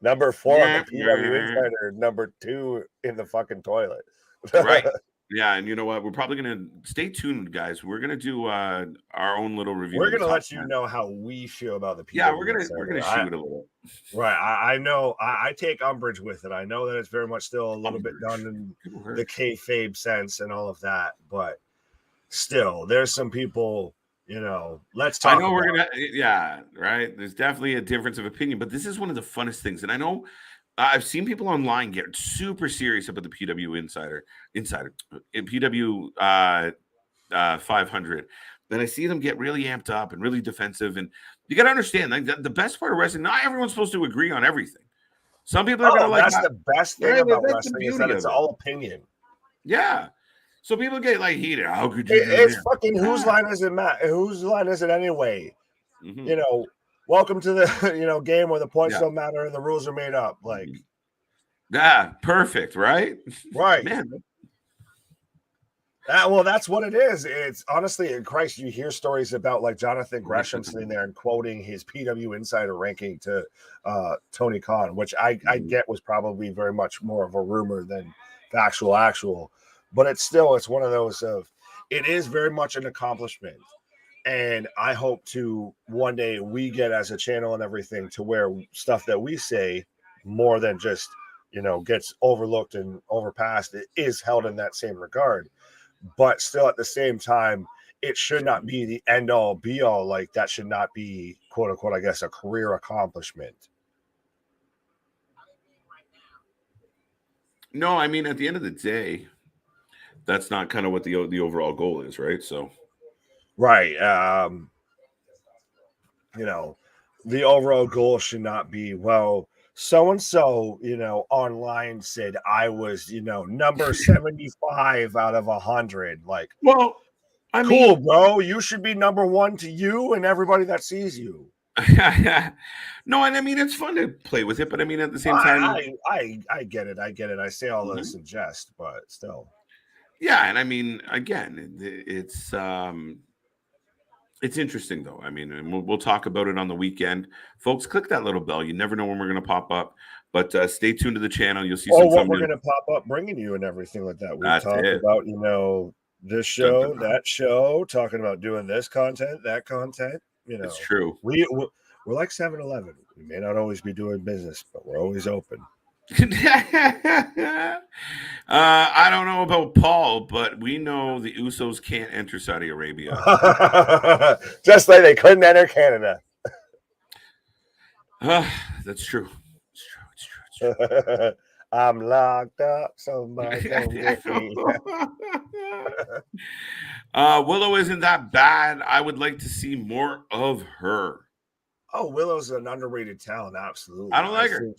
Speaker 2: Number 4 on the PW Insider, number 2 in the fucking toilet.
Speaker 1: Right. Yeah, and you know what? We're probably going to stay tuned, guys. We're going to do our own little review.
Speaker 2: We're going to let you know how we feel about the PW.
Speaker 1: Yeah, we're going to shoot a little.
Speaker 2: Right. I know. I take umbrage with it. I know that it's very much still a little bit done in the kayfabe sense and all of that, but still, there's some people, let's talk.
Speaker 1: I know we're going to, right. There's definitely a difference of opinion, but this is one of the funnest things. And I know I've seen people online get super serious about the PW Insider in PW 500. Then I see them get really amped up and really defensive. And you got to understand, like the best part of wrestling, not everyone's supposed to agree on everything. Some people are going to like.
Speaker 2: That's the best thing about wrestling is that it's all opinion.
Speaker 1: Yeah. So people get like heated. How could you?
Speaker 2: It's fucking whose line is it, Matt? Whose line is it anyway? Mm-hmm. Welcome to the game where the points don't matter and the rules are made up. Like,
Speaker 1: yeah, perfect, right?
Speaker 2: Right,
Speaker 1: man.
Speaker 2: Well, that's what it is. It's honestly, in Christ, you hear stories about like Jonathan Gresham sitting there and quoting his PW Insider ranking to Tony Khan, which I get was probably very much more of a rumor than the actual. But it's one of those it is very much an accomplishment. And I hope to one day we get as a channel and everything to where stuff that we say more than just, gets overlooked and overpassed. It is held in that same regard. But still at the same time, it should not be the end all be all. Like that should not be, quote unquote, I guess, a career accomplishment.
Speaker 1: No, I mean, at the end of the day, that's not kind of what the overall goal is, right? So.
Speaker 2: Right. The overall goal should not be, well, so-and-so, online said I was, number 75 out of 100. Like,
Speaker 1: well, I
Speaker 2: mean, bro. You should be number 1 to you and everybody that sees you.
Speaker 1: No, and I mean, it's fun to play with it, but I mean, at the same time,
Speaker 2: I get it. I say all this in jest, but still.
Speaker 1: Yeah, and I mean, again, it's interesting, though. I mean, and we'll talk about it on the weekend. Folks, click that little bell. You never know when we're going to pop up. But stay tuned to the channel. You'll see
Speaker 2: what we're going to pop up, bringing you and everything like that. We talked about, this show, that show, talking about doing this content, that content.
Speaker 1: It's true.
Speaker 2: We're like 7-Eleven. We may not always be doing business, but we're always open.
Speaker 1: I don't know about Paul, but we know the Usos can't enter Saudi Arabia.
Speaker 2: Just like they couldn't enter Canada.
Speaker 1: That's true. It's true.
Speaker 2: I'm locked up. Somebody come get me.
Speaker 1: Willow isn't that bad. I would like to see more of her.
Speaker 2: Oh, Willow's an underrated talent. Absolutely.
Speaker 1: I don't like her.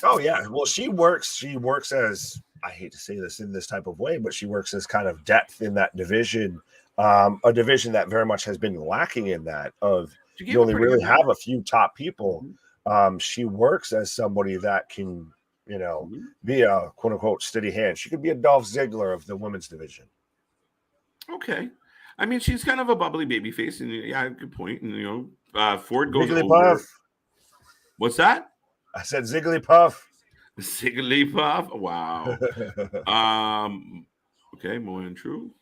Speaker 2: Oh yeah. Well, she works as, I hate to say this in this type of way, but she works as kind of depth in that division. A division that very much has been lacking in that of you only really have a few top people. She works as somebody that can, be a quote unquote steady hand. She could be a Dolph Ziggler of the women's division.
Speaker 1: Okay. I mean, she's kind of a bubbly baby face, and yeah, good point. And Ford goes
Speaker 2: Ziggly
Speaker 1: over.
Speaker 2: Puff.
Speaker 1: What's that?
Speaker 2: I said Ziggly Puff.
Speaker 1: Ziggly Puff. Wow. Okay, more and true.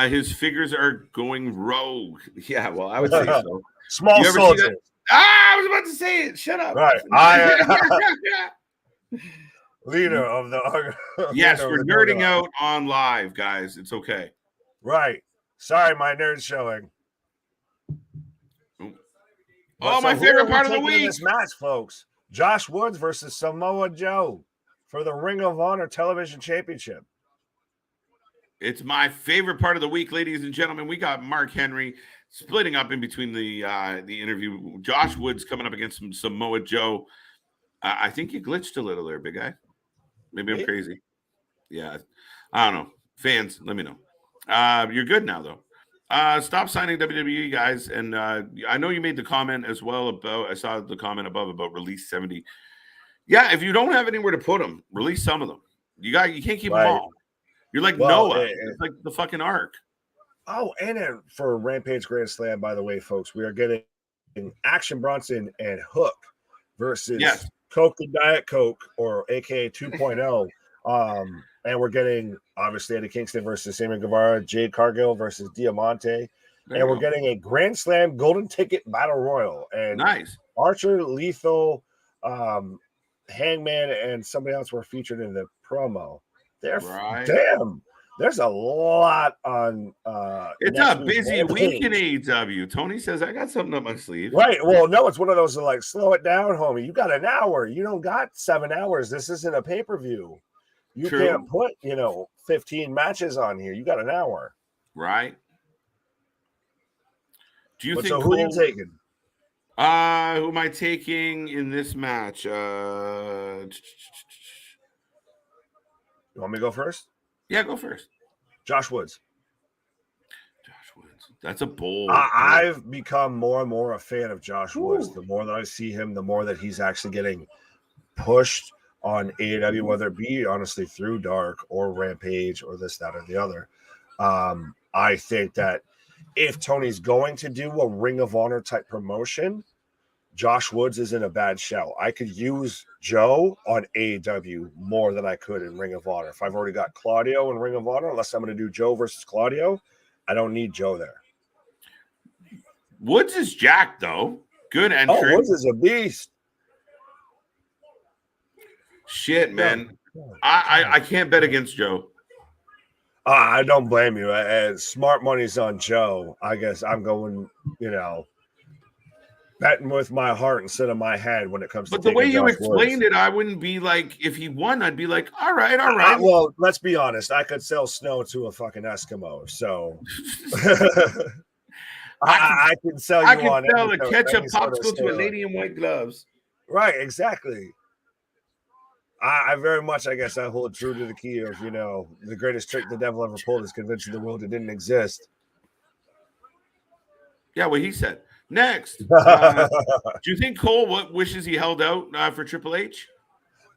Speaker 1: His figures are going rogue. Yeah, well, I would say so.
Speaker 2: Small soldiers.
Speaker 1: I was about to say it. Shut up.
Speaker 2: Right. Leader of the.
Speaker 1: Yes, we're nerding out on live, guys. It's okay.
Speaker 2: Right. Sorry, my nerd showing.
Speaker 1: Oh, my favorite part of the week.
Speaker 2: This match, folks. Josh Woods versus Samoa Joe for the Ring of Honor Television Championship.
Speaker 1: It's my favorite part of the week, ladies and gentlemen. We got Mark Henry splitting up in between the interview. Josh Woods coming up against Samoa Joe. I think you glitched a little there, big guy. Maybe I'm crazy. Yeah. I don't know. Fans, let me know. You're good now, though. Stop signing WWE, guys. And I know you made the comment as well about, I saw the comment above about release 70. Yeah, if you don't have anywhere to put them, release some of them. You can't keep them all. You're like Noah. It's like the fucking Ark.
Speaker 2: Oh, and for Rampage Grand Slam, by the way, folks, we are getting Action Bronson and Hook versus Coke and Diet Coke, or AKA 2.0. And we're getting, obviously, Eddie Kingston versus Sammy Guevara, Jade Cargill versus Diamante. And we're getting a Grand Slam Golden Ticket Battle Royal. And Archer, Lethal, Hangman, and somebody else were featured in the promo. Damn. There's a lot on.
Speaker 1: It's a busy week in AEW. Tony says, I got something up my sleeve.
Speaker 2: Right. Well, no, it's one of those like, slow it down, homie. You got an hour. You don't got 7 hours. This isn't a pay-per-view. You can't put, 15 matches on here. You got an hour.
Speaker 1: Right. Do you think
Speaker 2: who are you taking?
Speaker 1: Who am I taking in this match? You
Speaker 2: want me to go first?
Speaker 1: Yeah, go first.
Speaker 2: Josh Woods.
Speaker 1: That's a bold.
Speaker 2: I've become more and more a fan of Josh Woods. The more that I see him, the more that he's actually getting pushed on AEW, whether it be honestly through Dark or Rampage or this, that, or the other. I think that if Tony's going to do a Ring of Honor type promotion, Josh Woods is in a bad shell. I could use Joe on AEW more than I could in Ring of Honor. If I've already got Claudio in Ring of Honor, unless I'm going to do Joe versus Claudio, I don't need Joe there.
Speaker 1: Woods is jacked, though. Good entry.
Speaker 2: Oh, Woods is a beast.
Speaker 1: Shit, man. I can't bet against Joe.
Speaker 2: I don't blame you. Smart money's on Joe. I guess I'm going, betting with my heart instead of my head when it comes to.
Speaker 1: But the way you explained it, I wouldn't be like, if he won, I'd be like, all right.
Speaker 2: Well, let's be honest. I could sell snow to a fucking Eskimo, so I can sell you.
Speaker 1: I can sell a ketchup popsicle to a lady in white gloves.
Speaker 2: Right, exactly. I very much, I guess, I hold true to the key of, the greatest trick the devil ever pulled is convincing the world it didn't exist.
Speaker 1: Yeah, what he said. Next, do you think Cole wishes he held out for Triple H?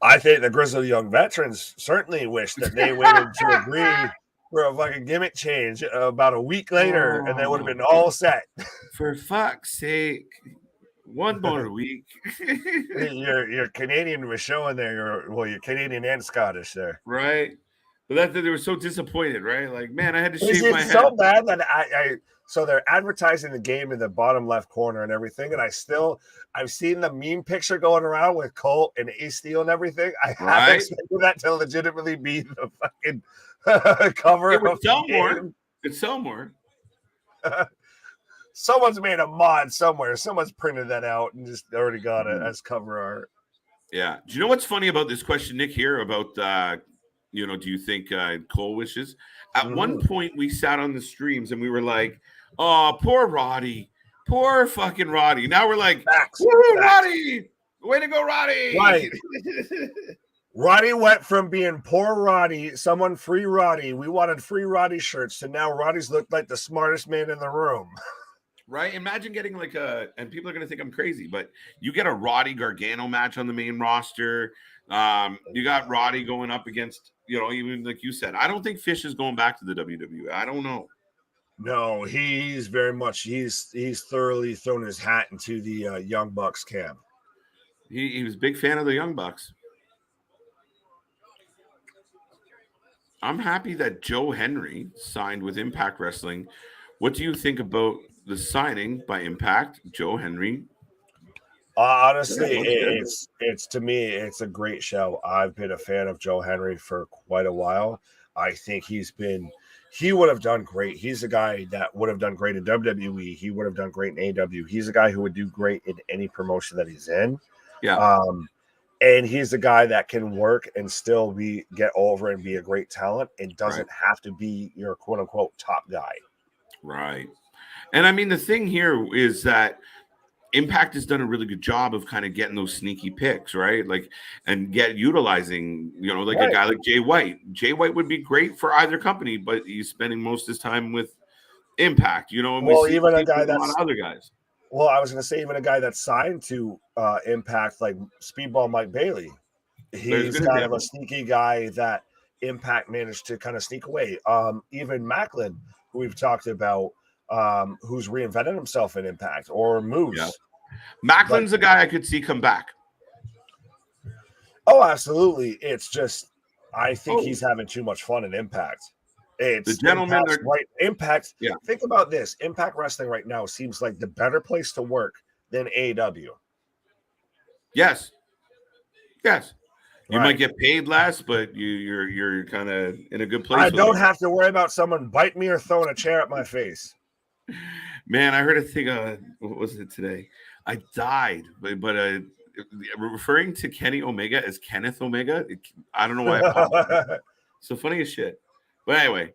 Speaker 2: I think the grizzled young veterans certainly wish that they waited to agree for a fucking gimmick change about a week later, and they would have been all set.
Speaker 1: For fuck's sake. One more week.
Speaker 2: Your Canadian was showing there. You're Canadian and Scottish there.
Speaker 1: Right. But they were so disappointed, right? Like, man, I had to shave my head.
Speaker 2: It's so bad that so they're advertising the game in the bottom left corner and everything. And I've seen the meme picture going around with Colt and Ace Steel and everything. I haven't expected that to legitimately be the fucking cover.
Speaker 1: It would sell more. It'd sell more.
Speaker 2: Someone's made a mod somewhere. Someone's printed that out and just already got it as cover art.
Speaker 1: Yeah. Do you know what's funny about this question, Nick, here about, do you think Cole wishes? At one point, we sat on the streams and we were like, oh, poor Roddy. Poor fucking Roddy. Now we're like,
Speaker 2: Facts.
Speaker 1: woo, Roddy. Way to go, Roddy.
Speaker 2: Right. Roddy went from being poor Roddy, someone free Roddy. We wanted free Roddy shirts to now Roddy's looked like the smartest man in the room.
Speaker 1: Right? Imagine getting and people are going to think I'm crazy, but you get a Roddy Gargano match on the main roster. You got Roddy going up against, even like you said, I don't think Fish is going back to the WWE. I don't know.
Speaker 2: No, he's very much, he's thoroughly thrown his hat into the Young Bucks camp.
Speaker 1: He was a big fan of the Young Bucks. I'm happy that Joe Henry signed with Impact Wrestling. What do you think about the signing by Impact, Joe Henry?
Speaker 2: Honestly, it's to me, it's a great show. I've been a fan of Joe Henry for quite a while. I think he would have done great. He's a guy that would have done great in WWE. He would have done great in AEW. He's a guy who would do great in any promotion that he's in.
Speaker 1: Yeah.
Speaker 2: And he's a guy that can work and still get over and be a great talent. It doesn't have to be your quote unquote top guy.
Speaker 1: Right. And I mean, the thing here is that Impact has done a really good job of kind of getting those sneaky picks, right? And utilizing, a guy like Jay White. Jay White would be great for either company, but he's spending most of his time with Impact, and
Speaker 2: even a guy that's
Speaker 1: other guys.
Speaker 2: Well, I was going to say even a guy that's signed to Impact, like Speedball Mike Bailey. He's kind of a sneaky guy that Impact managed to kind of sneak away. Even Macklin, who we've talked about, who's reinvented himself in Impact, or Moose.
Speaker 1: Yeah. Macklin's a guy I could see come back.
Speaker 2: Oh, absolutely. It's just, I think he's having too much fun in Impact. It's
Speaker 1: the gentlemen
Speaker 2: Impact.
Speaker 1: Yeah.
Speaker 2: Think about this. Impact Wrestling right now seems like the better place to work than AEW.
Speaker 1: Yes. You might get paid less, but you're kind of in a good place.
Speaker 2: I don't have to worry about someone biting me or throwing a chair at my face.
Speaker 1: Man, I heard a thing. What was it today? I died, but referring to Kenny Omega as Kenneth Omega, I don't know why. So funny as shit. But anyway,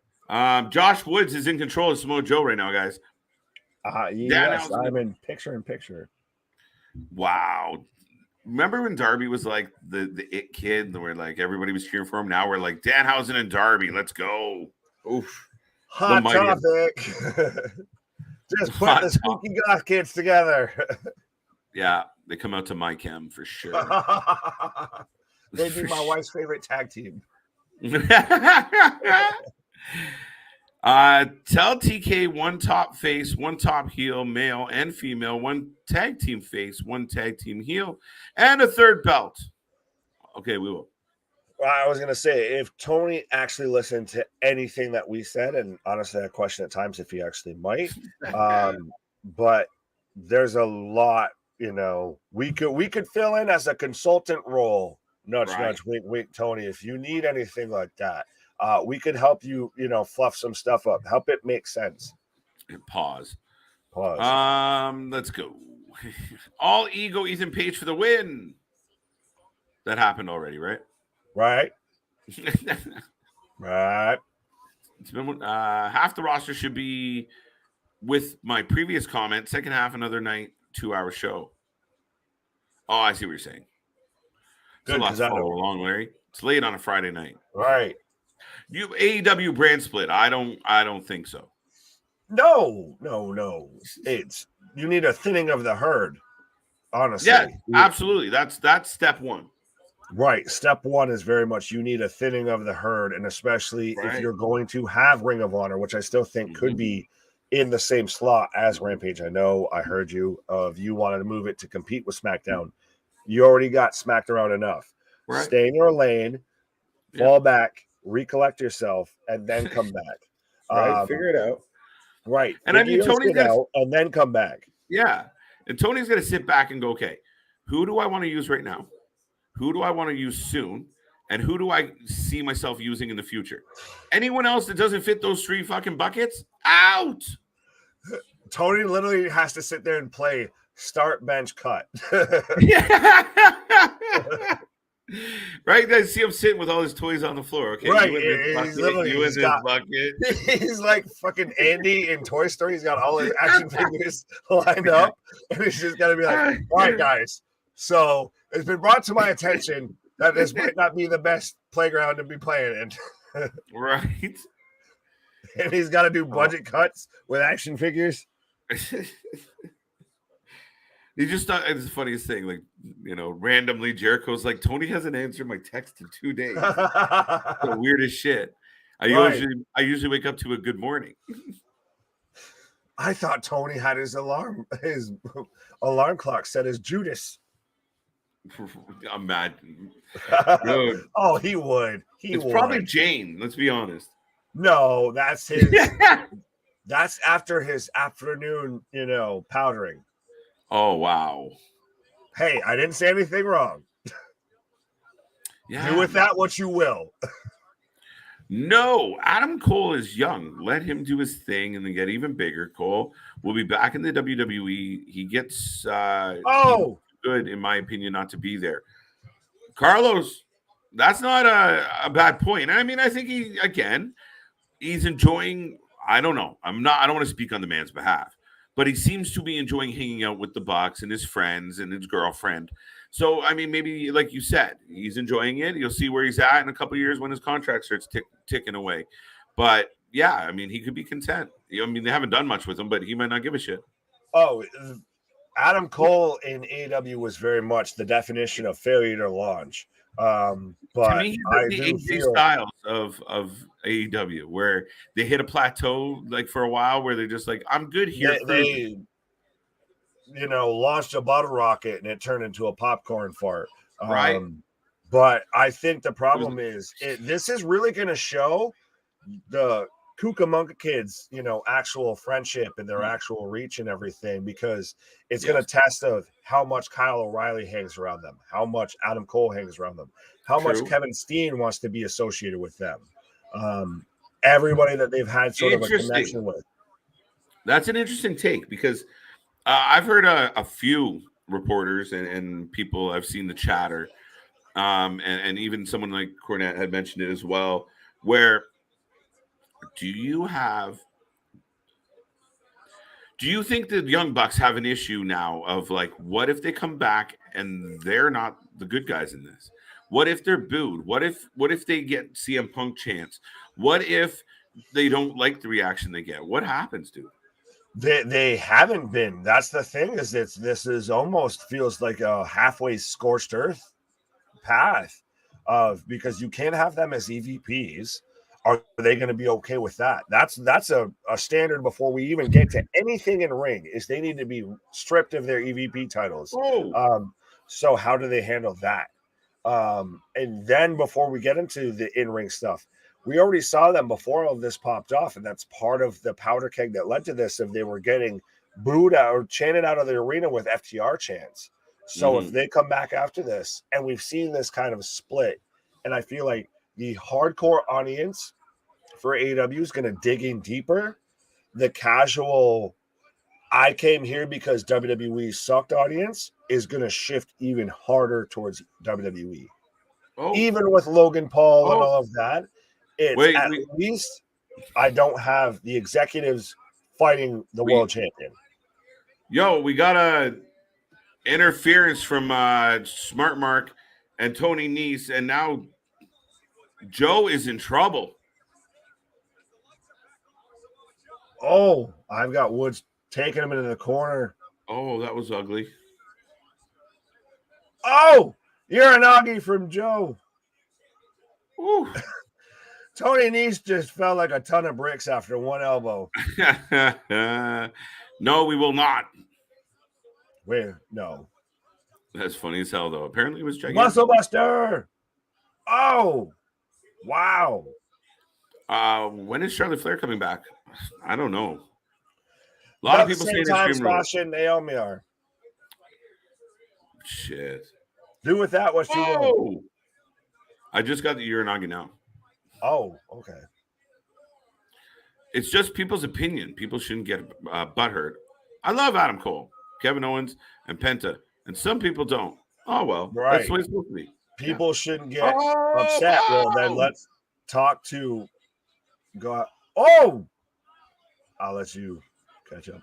Speaker 1: Josh Woods is in control of Samoa Joe right now, guys.
Speaker 2: Yes, I'm in picture.
Speaker 1: Wow. Remember when Darby was like the it kid, where like everybody was cheering for him? Now we're like Danhausen and Darby. Let's go. Oof.
Speaker 2: Hot topic. Just put the spooky goth kids together.
Speaker 1: Yeah, they come out to my cam for sure.
Speaker 2: They'd be my wife's favorite tag team.
Speaker 1: Tell TK one top face, one top heel, male and female, one tag team face, one tag team heel, and a third belt. Okay, we will.
Speaker 2: Well, I was gonna say, if Tony actually listened to anything that we said, and honestly, I question at times if he actually might. But there's a lot, we could fill in as a consultant role. Nudge, wink, wink, Tony. If you need anything like that, we could help you, fluff some stuff up, help it make sense.
Speaker 1: Pause. Let's go. All ego, Ethan Page for the win. That happened already, right?
Speaker 2: Right.
Speaker 1: It's been, half the roster should be with my previous comment. Second half, another night, 2-hour show. Oh, I see what you're saying. It's a lot to follow along, Larry. It's late on a Friday night.
Speaker 2: Right.
Speaker 1: You AEW brand split. I don't think so.
Speaker 2: No. It's you need a thinning of the herd. Honestly.
Speaker 1: Yeah, absolutely. That's step one.
Speaker 2: Right. Step one is very much you need a thinning of the herd, and especially if you're going to have Ring of Honor, which I still think could be in the same slot as Rampage. I know I heard you you wanted to move it to compete with SmackDown. You already got smacked around enough. Right. Stay in your lane, fall back, recollect yourself, and then come back.
Speaker 3: Right. Figure it out.
Speaker 2: Right.
Speaker 1: And I mean, Tony's
Speaker 2: out and then come back.
Speaker 1: Yeah. And Tony's going to sit back and go, okay, who do I want to use right now? Who do I want to use soon? And who do I see myself using in the future? Anyone else that doesn't fit those 3 fucking buckets? Out.
Speaker 2: Tony literally has to sit there and play start, bench, cut.
Speaker 1: Right? I see him sitting with all his toys on the floor. Okay,
Speaker 2: right.
Speaker 1: you in this bucket. You in this bucket.
Speaker 2: He's like fucking Andy in Toy Story. He's got all his action figures lined up, and he's just got to be like, all right, guys. So it's been brought to my attention that this might not be the best playground to be playing in.
Speaker 1: Right.
Speaker 2: And he's got to do budget cuts with action figures.
Speaker 1: He just thought it's the funniest thing. Like, randomly Jericho's like, Tony hasn't answered my text in 2 days. The weirdest shit. I usually wake up to a good morning.
Speaker 2: I thought Tony had his alarm clock set as Judas.
Speaker 1: Imagine.
Speaker 2: Oh, he would.
Speaker 1: It's probably Jane. Let's be honest.
Speaker 2: No, that's his. That's after his afternoon, powdering.
Speaker 1: Oh, wow.
Speaker 2: Hey, I didn't say anything wrong.
Speaker 1: Yeah.
Speaker 2: Do with that what you will.
Speaker 1: No, Adam Cole is young. Let him do his thing and then get even bigger. Cole will be back in the WWE. He gets good, in my opinion, not to be there. Carlos, that's not a bad point. I mean, I think he's enjoying. I don't know. I don't want to speak on the man's behalf, but he seems to be enjoying hanging out with the Bucks and his friends and his girlfriend. So, I mean, maybe like you said, he's enjoying it. You'll see where he's at in a couple of years when his contract starts ticking away. But yeah, I mean, he could be content. I mean, they haven't done much with him, but he might not give a shit.
Speaker 2: Oh, Adam Cole in AEW was very much the definition of failure to launch. But
Speaker 1: to me, the AJ Styles of AEW, where they hit a plateau like for a while, where they're just like, "I'm good here."
Speaker 2: They launched a bottle rocket and it turned into a popcorn fart.
Speaker 1: Right.
Speaker 2: But I think the problem is this is really going to show the Cucamonga kids, actual friendship and their actual reach and everything, because it's going to test of how much Kyle O'Reilly hangs around them, how much Adam Cole hangs around them, how much Kevin Steen wants to be associated with them. Everybody that they've had sort of a connection with.
Speaker 1: That's an interesting take, because I've heard a few reporters and people, I've seen the chatter, and even someone like Cornette had mentioned it as well, where do you think the Young Bucks have an issue now of like, what if they come back and they're not the good guys in this? What if they're booed? What if they get CM Punk chants? What if they don't like the reaction they get? What happens, dude?
Speaker 2: They haven't been. That's the thing, is this is almost feels like a halfway scorched earth path because you can't have them as EVPs. Are they going to be okay with that? That's a standard before we even get to anything in ring, is they need to be stripped of their EVP titles. So how do they handle that? And then before we get into the in-ring stuff, we already saw them before all of this popped off, and that's part of the powder keg that led to this. If they were getting booed out or chanted out of the arena with FTR chants. So if they come back after this, and we've seen this kind of split, and I feel like the hardcore audience for AEW is going to dig in deeper. The casual, I came here because WWE sucked audience is going to shift even harder towards WWE. Even with Logan Paul and all of that, it's least I don't have the executives fighting the world champion.
Speaker 1: Yo, we got a interference from Smart Mark and Tony Nese, and now Joe is in trouble.
Speaker 2: Oh, I've got Woods taking him into the corner.
Speaker 1: Oh, that was ugly.
Speaker 2: Oh, Uranagi from Joe.
Speaker 1: Ooh.
Speaker 2: Tony Nese just felt like a ton of bricks after one elbow.
Speaker 1: No, we will not.
Speaker 2: Wait, no.
Speaker 1: That's funny as hell, though. Apparently it was gigantic.
Speaker 2: Muscle Buster. Oh, wow.
Speaker 1: When is Charlotte Flair coming back? I don't know. A lot of people say
Speaker 2: Sasha and Naomi are.
Speaker 1: Shit.
Speaker 2: Do with that what you want.
Speaker 1: I just got the Uranagi now.
Speaker 2: Oh, okay.
Speaker 1: It's just people's opinion. People shouldn't get butthurt. I love Adam Cole, Kevin Owens, and Penta, and some people don't. Oh, well.
Speaker 2: Right.
Speaker 1: That's what it's supposed to be.
Speaker 2: People shouldn't get upset. Well, then let's talk to God. Oh! I'll let you catch up.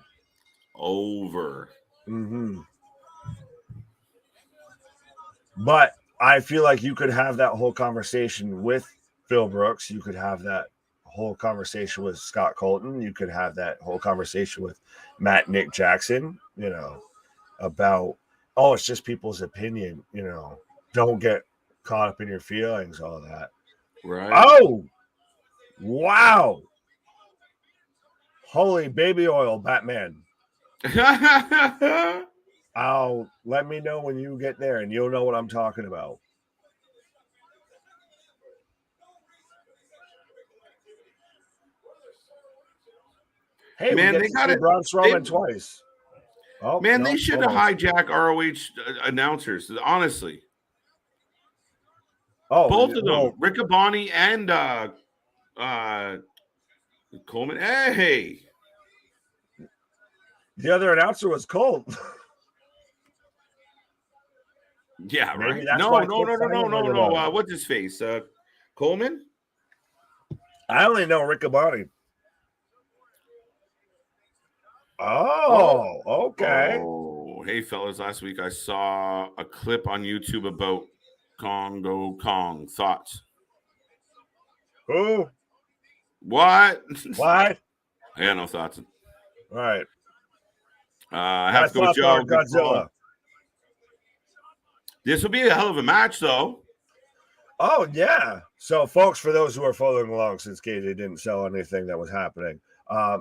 Speaker 1: Over.
Speaker 2: Mm-hmm. But I feel like you could have that whole conversation with Phil Brooks. You could have that whole conversation with Scott Colton. You could have that whole conversation with Nick Jackson, about, it's just people's opinion, don't get caught up in your feelings, all that.
Speaker 1: Right.
Speaker 2: Oh, wow. Holy baby oil, Batman. Let me know when you get there and you'll know what I'm talking about. Hey,
Speaker 1: man,
Speaker 2: they got it. Braun Strowman twice.
Speaker 1: Oh, man, they should have hijacked ROH announcers, honestly. Both of them, Riccaboni and Coleman. Hey,
Speaker 2: the other announcer was Cole.
Speaker 1: Yeah, maybe right. No. What's his face? Coleman?
Speaker 2: I only know Riccaboni. Oh, okay.
Speaker 1: Oh, hey, fellas. Last week I saw a clip on YouTube about Congo Kong. Thoughts?
Speaker 2: Who?
Speaker 1: What?
Speaker 2: What?
Speaker 1: I got no thoughts.
Speaker 2: All right.
Speaker 1: I have to go with Joe.
Speaker 2: Godzilla.
Speaker 1: This will be a hell of a match, though.
Speaker 2: Oh, yeah. So, folks, for those who are following along, since KJ didn't sell anything that was happening,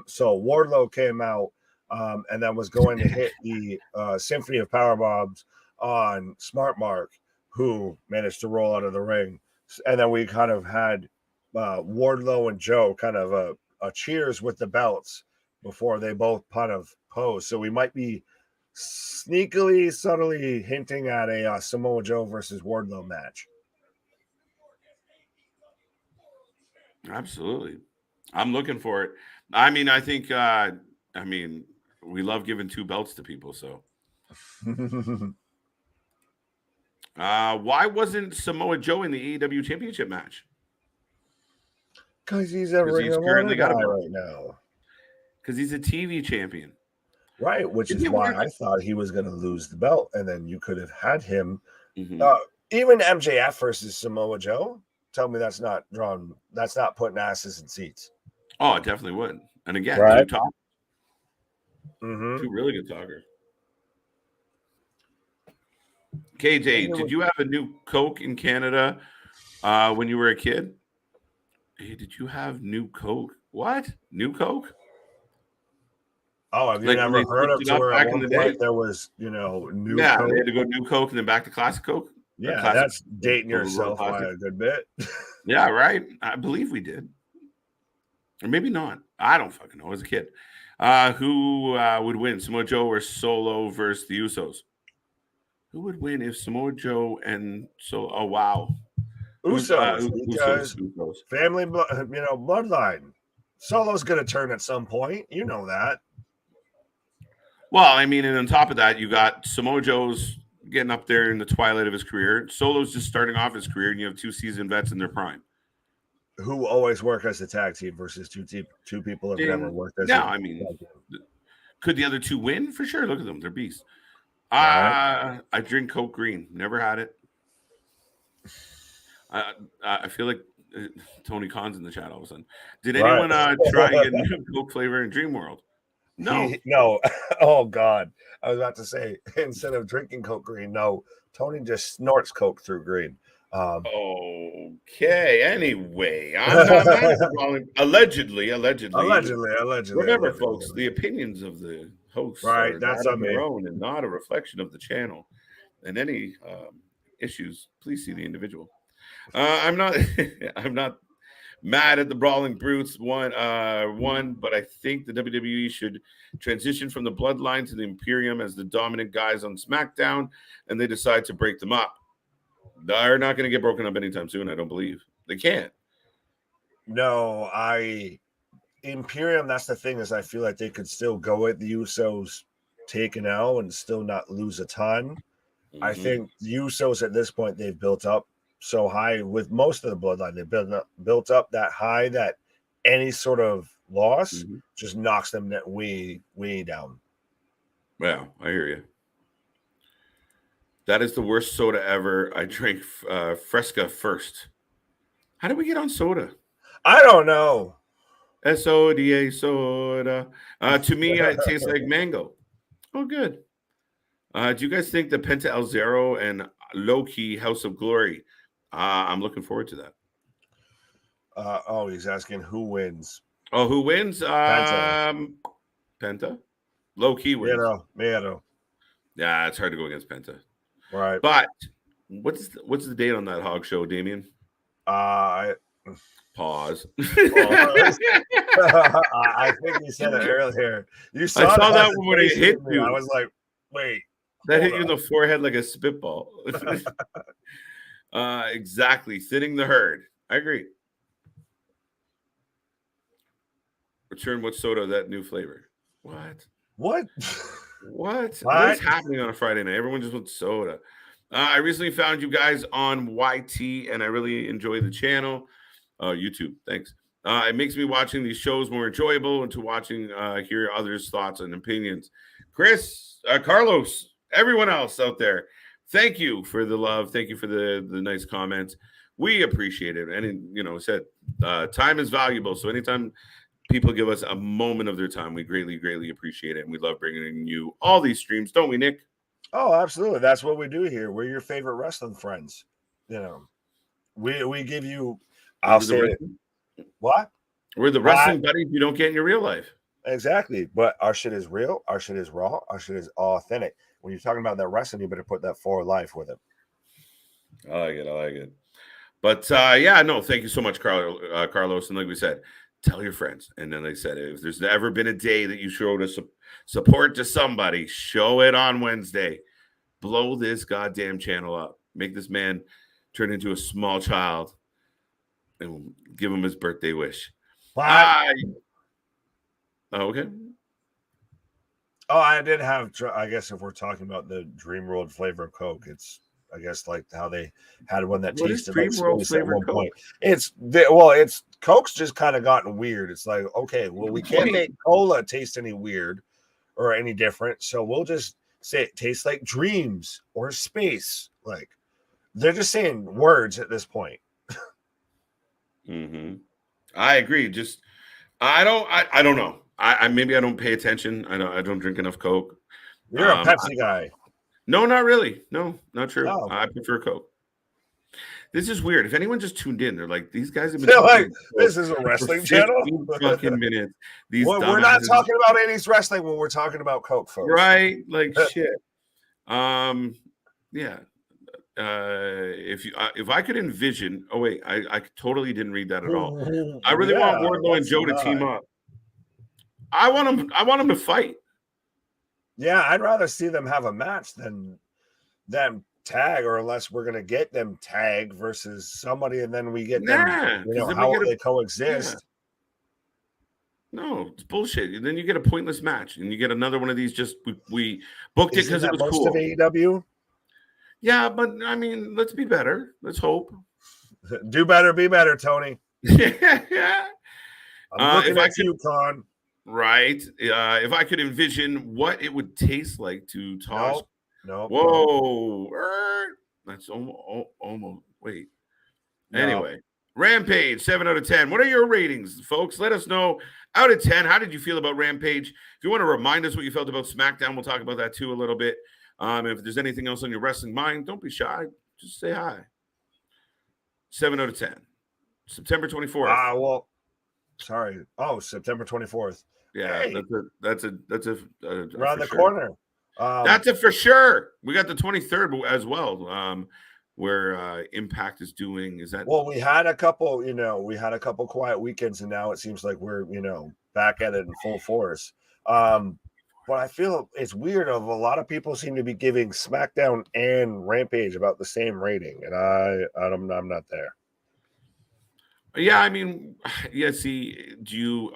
Speaker 2: so Wardlow came out and then was going to hit the Symphony of Powerbombs on Smart Mark, who managed to roll out of the ring. And then we kind of had Wardlow and Joe kind of a cheers with the belts before they both kind of posed. So we might be sneakily, subtly hinting at a Samoa Joe versus Wardlow match.
Speaker 1: Absolutely. I'm looking for it. I mean, I think, we love giving two belts to people, so. Why wasn't Samoa Joe in the AEW Championship match?
Speaker 2: Because he's currently got a belt right now.
Speaker 1: Because he's a TV champion.
Speaker 2: Right, which is why I thought he was going to lose the belt, and then you could have had him. Mm-hmm. Even MJF versus Samoa Joe. Tell me that's not putting asses in seats.
Speaker 1: Oh, it definitely would. And again,
Speaker 2: right?
Speaker 1: Two talkers. Mm-hmm. Two really good talkers. KJ, did you have a new Coke in Canada when you were a kid? Hey, did you have new Coke? What? New Coke?
Speaker 2: Oh, have you never heard of where back in the day there was, new Coke?
Speaker 1: They had to go new Coke and then back to classic Coke.
Speaker 2: Yeah, that's dating yourself by a good bit.
Speaker 1: Yeah, right. I believe we did. Or maybe not. I don't fucking know. As a kid. Who would win, Samoa Joe or Solo versus the Usos? Who would win if Samoa Joe and Solo? Oh, wow.
Speaker 2: Usos. Family, bloodline. Solo's going to turn at some point. You know that.
Speaker 1: Well, I mean, and on top of that, you got Samoa Joe's getting up there in the twilight of his career. Solo's just starting off his career, and you have two seasoned vets in their prime.
Speaker 2: Who always work as a tag team versus two people have never worked as
Speaker 1: a team. Could the other two win? For sure. Look at them. They're beasts. Right. I drink Coke Green. Never had it. I feel like Tony Khan's in the chat all of a sudden. Did anyone try and get new Coke flavor in Dream World? No.
Speaker 2: No. Oh, God. I was about to say, instead of drinking Coke Green, no. Tony just snorts Coke through green.
Speaker 1: Okay. Anyway, I'm not mad at the Rolling. Allegedly. Remember, folks, the opinions of the hosts are that's not on their own and not a reflection of the channel. And any issues, please see the individual. I'm not mad at the Brawling Brutes one, but I think the WWE should transition from the Bloodline to the Imperium as the dominant guys on SmackDown, and they decide to break them up. They're not going to get broken up anytime soon, I don't believe. They can't.
Speaker 2: No, Imperium, that's the thing, is I feel like they could still go at the Usos taking out and still not lose a ton. I think the Usos at this point, they've built up so high with most of the bloodline. They've built up that high that any sort of loss just knocks them way down.
Speaker 1: Yeah, I hear you. That is the worst soda ever. I drank Fresca first. How did we get on soda?
Speaker 2: I don't know.
Speaker 1: SODA soda. To me, it tastes like mango. Oh, good. Do you guys think the Penta El Zero and Low Key House of Glory? I'm looking forward to that.
Speaker 2: He's asking who wins.
Speaker 1: Oh, who wins? Penta. Low Key wins.
Speaker 2: Miedo.
Speaker 1: Yeah, it's hard to go against Penta.
Speaker 2: Right.
Speaker 1: But what's the date on that hog show, Damien? Pause.
Speaker 2: I think you said it earlier. I saw
Speaker 1: that when it hit you.
Speaker 2: I was like, wait.
Speaker 1: That hit you in the forehead like a spitball. Exactly. Thinning the herd. I agree. Return what soda, that new flavor. What? What is happening on a Friday night? Everyone just wants soda. I recently found you guys on YT, and I really enjoy the channel. YouTube, thanks. It makes me watching these shows more enjoyable and to hear others' thoughts and opinions. Chris, Carlos, everyone else out there, thank you for the love. Thank you for the nice comments. We appreciate it. And, said time is valuable. So anytime people give us a moment of their time, we greatly, greatly appreciate it. And we love bringing you all these streams, don't we, Nick?
Speaker 2: Oh, absolutely. That's what we do here. We're your favorite wrestling friends. We give you. I'll say it. What?
Speaker 1: We're the wrestling buddies you don't get in your real life.
Speaker 2: Exactly. But our shit is real. Our shit is raw. Our shit is authentic. When you're talking about that wrestling, you better put that for life with it.
Speaker 1: I like it. But thank you so much, Carlos. And like we said, tell your friends. And then they said, if there's ever been a day that you showed us support to somebody, show it on Wednesday. Blow this goddamn channel up. Make this man turn into a small child and give him his birthday wish. Okay.
Speaker 2: Oh, I did have, I guess if we're talking about the Dream World flavor of Coke, it's, I guess, like how they had one that tasted like space at one point. It's Coke's just kind of gotten weird. It's like, okay, well, we can't make cola taste any weird or any different, so we'll just say it tastes like dreams or space. Like, they're just saying words at this point.
Speaker 1: I agree. Just I don't know. Maybe I don't pay attention. I don't drink enough Coke.
Speaker 2: You're a Pepsi guy.
Speaker 1: No, not really. No, not true.
Speaker 2: Oh.
Speaker 1: I prefer Coke. This is weird. If anyone just tuned in, they're like, these guys have been
Speaker 2: like, this is a wrestling channel.
Speaker 1: Fucking minutes.
Speaker 2: We're not talking about 80s wrestling when we're talking about Coke, folks.
Speaker 1: Right? Like shit. Yeah. If I could envision, I totally didn't read that at all. I really want Wardlow and Joe to team up. I want them to fight.
Speaker 2: Yeah, I'd rather see them have a match than them tag, or unless we're gonna get them tag versus somebody, and then we get them. How they coexist.
Speaker 1: Yeah. No, it's bullshit. And then you get a pointless match, and you get another one of these. Just we booked it because it was cool.
Speaker 2: Most of AEW.
Speaker 1: Yeah, but I mean, let's be better. Let's hope.
Speaker 2: Do better, be better, Tony.
Speaker 1: Yeah.
Speaker 2: I'm looking at you, Con.
Speaker 1: Right. If I could envision what it would taste like to toss.
Speaker 2: No.
Speaker 1: Whoa. That's almost. Wait. No. Anyway, Rampage, 7 out of 10. What are your ratings, folks? Let us know. Out of 10, how did you feel about Rampage? If you want to remind us what you felt about SmackDown, we'll talk about that too a little bit. If there's anything else on your wrestling mind, don't be shy. Just say hi. 7 out of 10. September 24th.
Speaker 2: Sorry. Oh, September 24th.
Speaker 1: Yeah, hey. that's a
Speaker 2: around the corner.
Speaker 1: That's a for sure. We got the 23rd as well. Where Impact is doing. Is that?
Speaker 2: Well, we had a couple quiet weekends, and now it seems like we're back at it in full force. But I feel it's weird. Of a lot of people seem to be giving SmackDown and Rampage about the same rating, and I'm not there.
Speaker 1: Yeah, I mean, see, do you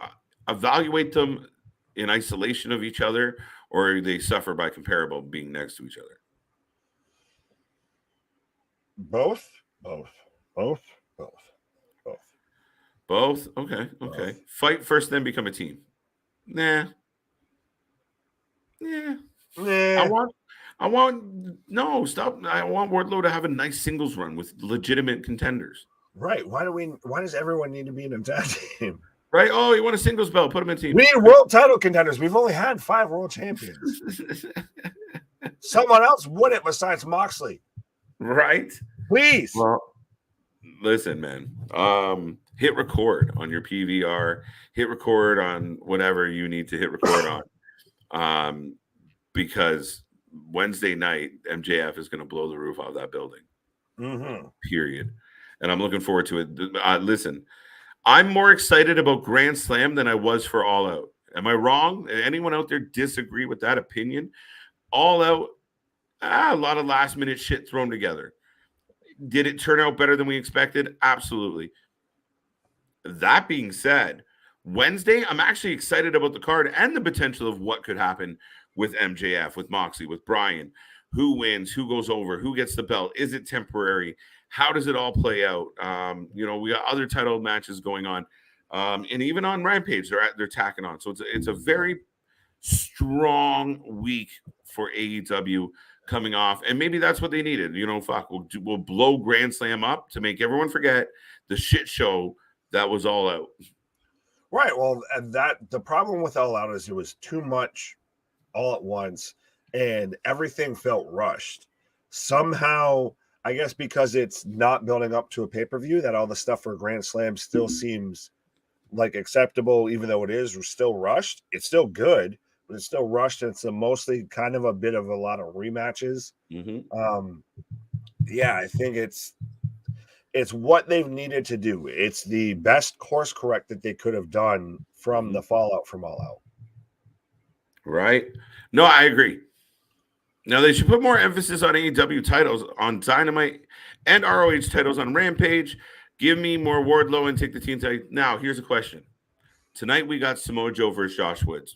Speaker 1: evaluate them in isolation of each other, or they suffer by comparable being next to each other?
Speaker 2: Both.
Speaker 1: Both? Okay.
Speaker 2: Both.
Speaker 1: Fight first, then become a team. Nah. Yeah.
Speaker 2: Nah.
Speaker 1: I want no, stop. I want Wardlow to have a nice singles run with legitimate contenders.
Speaker 2: Right. Why does everyone need to be in a tag team?
Speaker 1: Right? Oh, you want a singles belt, put him in team.
Speaker 2: We need world title contenders. We've only had 5 world champions. Someone else win it besides Moxley.
Speaker 1: Right?
Speaker 2: Please.
Speaker 1: Well, listen, man. Hit record on your PVR. Hit record on whatever you need to hit record on. Because Wednesday night, MJF is going to blow the roof off that building.
Speaker 2: Mm-hmm.
Speaker 1: Period. And I'm looking forward to it. Listen, I'm more excited about Grand Slam than I was for All Out. Am I wrong? Anyone out there disagree with that opinion? All Out, a lot of last minute shit thrown together. Did it turn out better than we expected? Absolutely. That being said, Wednesday, I'm actually excited about the card and the potential of what could happen with MJF, with Moxley, with Bryan. Who wins? Who goes over? Who gets the belt? Is it temporary? How does it all play out? We got other title matches going on. And even on Rampage, they're tacking on. So it's a very strong week for AEW coming off. And maybe that's what they needed. We'll blow Grand Slam up to make everyone forget the shit show that was All Out.
Speaker 2: Right. Well, the problem with All Out is it was too much all at once, and everything felt rushed. Somehow, I guess because it's not building up to a pay-per-view, that all the stuff for Grand Slam still seems like acceptable, even though it is still rushed. It's still good, but it's still rushed, and it's mostly kind of a bit of a lot of rematches.
Speaker 1: Mm-hmm.
Speaker 2: Yeah, I think it's what they've needed to do. It's the best course correct that they could have done from the fallout from All Out.
Speaker 1: Right. No, I agree. Now, they should put more emphasis on AEW titles on Dynamite and ROH titles on Rampage. Give me more Wardlow and take the team title. Now, here's a question. Tonight, we got Samoa Joe versus Josh Woods.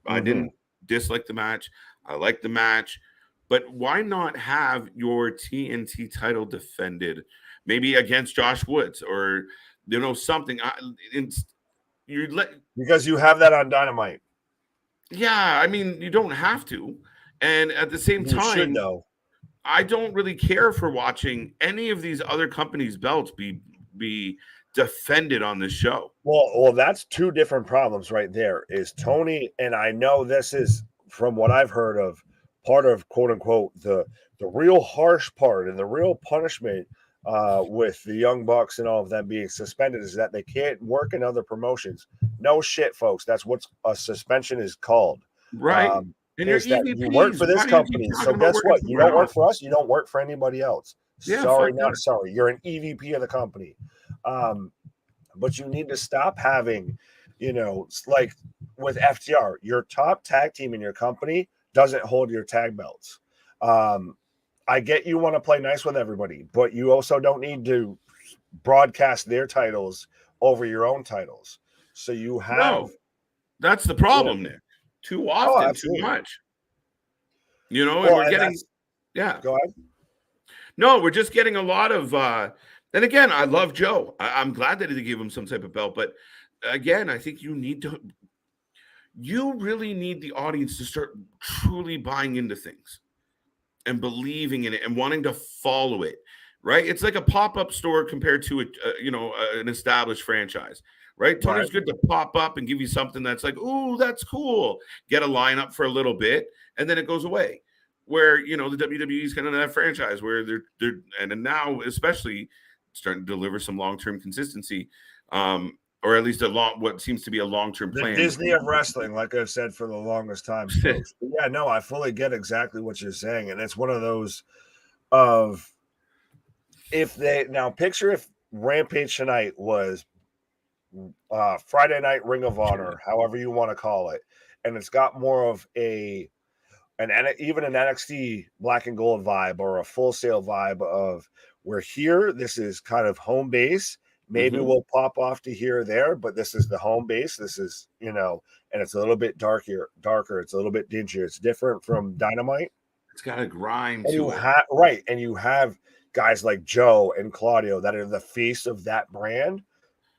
Speaker 1: I didn't dislike the match. I liked the match. But why not have your TNT title defended maybe against Josh Woods or, something?
Speaker 2: Because you have that on Dynamite.
Speaker 1: Yeah, I mean, you don't have to. And at the same time, I don't really care for watching any of these other companies' belts be defended on this show.
Speaker 2: Well, that's 2 different problems right there. Is Tony, and I know this is from what I've heard of, part of quote unquote the real harsh part and the real punishment with the Young Bucks and all of them being suspended is that they can't work in other promotions. No shit, folks. That's what a suspension is called.
Speaker 1: Right.
Speaker 2: And is that you work for this company. So guess what? You don't work for us. You don't work for anybody else.
Speaker 1: Yeah,
Speaker 2: sorry, not sorry. You're an EVP of the company. But you need to stop having, like with FTR, your top tag team in your company doesn't hold your tag belts. I get you want to play nice with everybody, but you also don't need to broadcast their titles over your own titles. So you have.
Speaker 1: No, that's the problem, Nick. Too often, too much. And we're getting. Yeah.
Speaker 2: Go ahead.
Speaker 1: No, we're just getting a lot of. And again, I love Joe. I'm glad that they gave him some type of belt, but again, I think you really need the audience to start truly buying into things and believing in it and wanting to follow it, right? It's like a pop-up store compared to an established franchise, right? Tony's good to pop up and give you something that's like, ooh, that's cool. Get a lineup for a little bit, and then it goes away. Where the WWE is kind of that franchise where they're and now especially starting to deliver some long-term consistency, or at least what seems to be a long-term plan.
Speaker 2: The Disney of wrestling, like I've said for the longest time, folks. Yeah, no, I fully get exactly what you're saying, and it's one of those of picture if Rampage tonight was Friday Night Ring of Honor, however you want to call it, and it's got more of even an NXT Black and Gold vibe or a Full Sail vibe of we're here. This is kind of home base. Maybe we'll pop off to here or there, but this is the home base. This is, and it's a little bit darker. It's a little bit dingier. It's different from Dynamite.
Speaker 1: It's got a grime
Speaker 2: and
Speaker 1: to it.
Speaker 2: And you have guys like Joe and Claudio that are the face of that brand,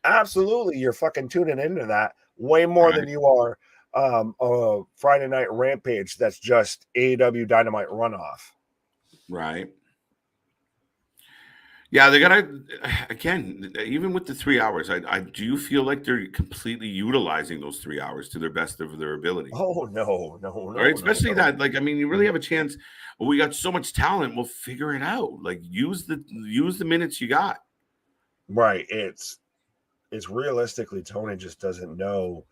Speaker 2: absolutely, you're fucking tuning into that way more than you are a Friday Night Rampage that's just AEW Dynamite runoff.
Speaker 1: Right. Yeah, they gotta, again, even with the 3 hours, I do feel like they're completely utilizing those 3 hours to their best of their ability.
Speaker 2: Oh no,
Speaker 1: Right, especially that, like, I mean, you really have a chance. We got so much talent, we'll figure it out. Like, use the minutes you got.
Speaker 2: Right. It's realistically, Tony just doesn't know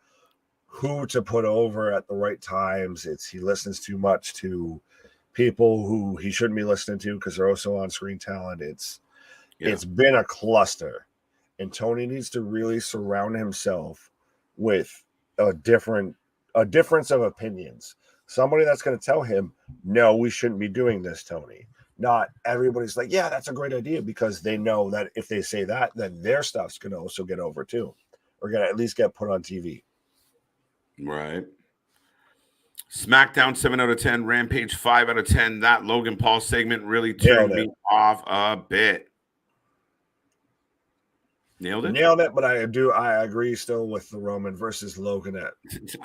Speaker 2: who to put over at the right times. He listens too much to people who he shouldn't be listening to because they're also on screen talent. It's been a cluster, and Tony needs to really surround himself with a difference of opinions. Somebody that's going to tell him, no, we shouldn't be doing this, Tony. Not everybody's like, yeah, that's a great idea, because they know that if they say that, then their stuff's going to also get over too, or going to at least get put on TV.
Speaker 1: Right. SmackDown 7 out of 10, Rampage 5 out of 10. That Logan Paul segment really turned me off a bit. Nailed it,
Speaker 2: but I agree still with the Roman versus Logan.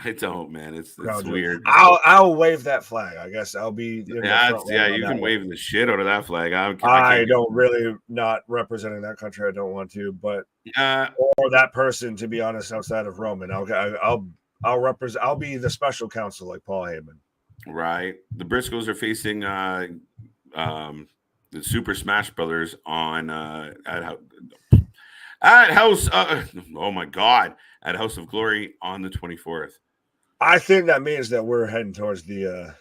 Speaker 1: I don't, man. It's weird.
Speaker 2: I'll wave that flag. I guess I'll be.
Speaker 1: You can wave the shit out of that flag.
Speaker 2: I don't really, not representing that country. I don't want to, but or that person, to be honest, outside of Roman, I'll represent. I'll be the special counsel like Paul Heyman. Right.
Speaker 1: The Briscoes are facing the Super Smash Brothers on at House. Oh my God! At House of Glory on the 24th.
Speaker 2: I think that means that we're heading towards the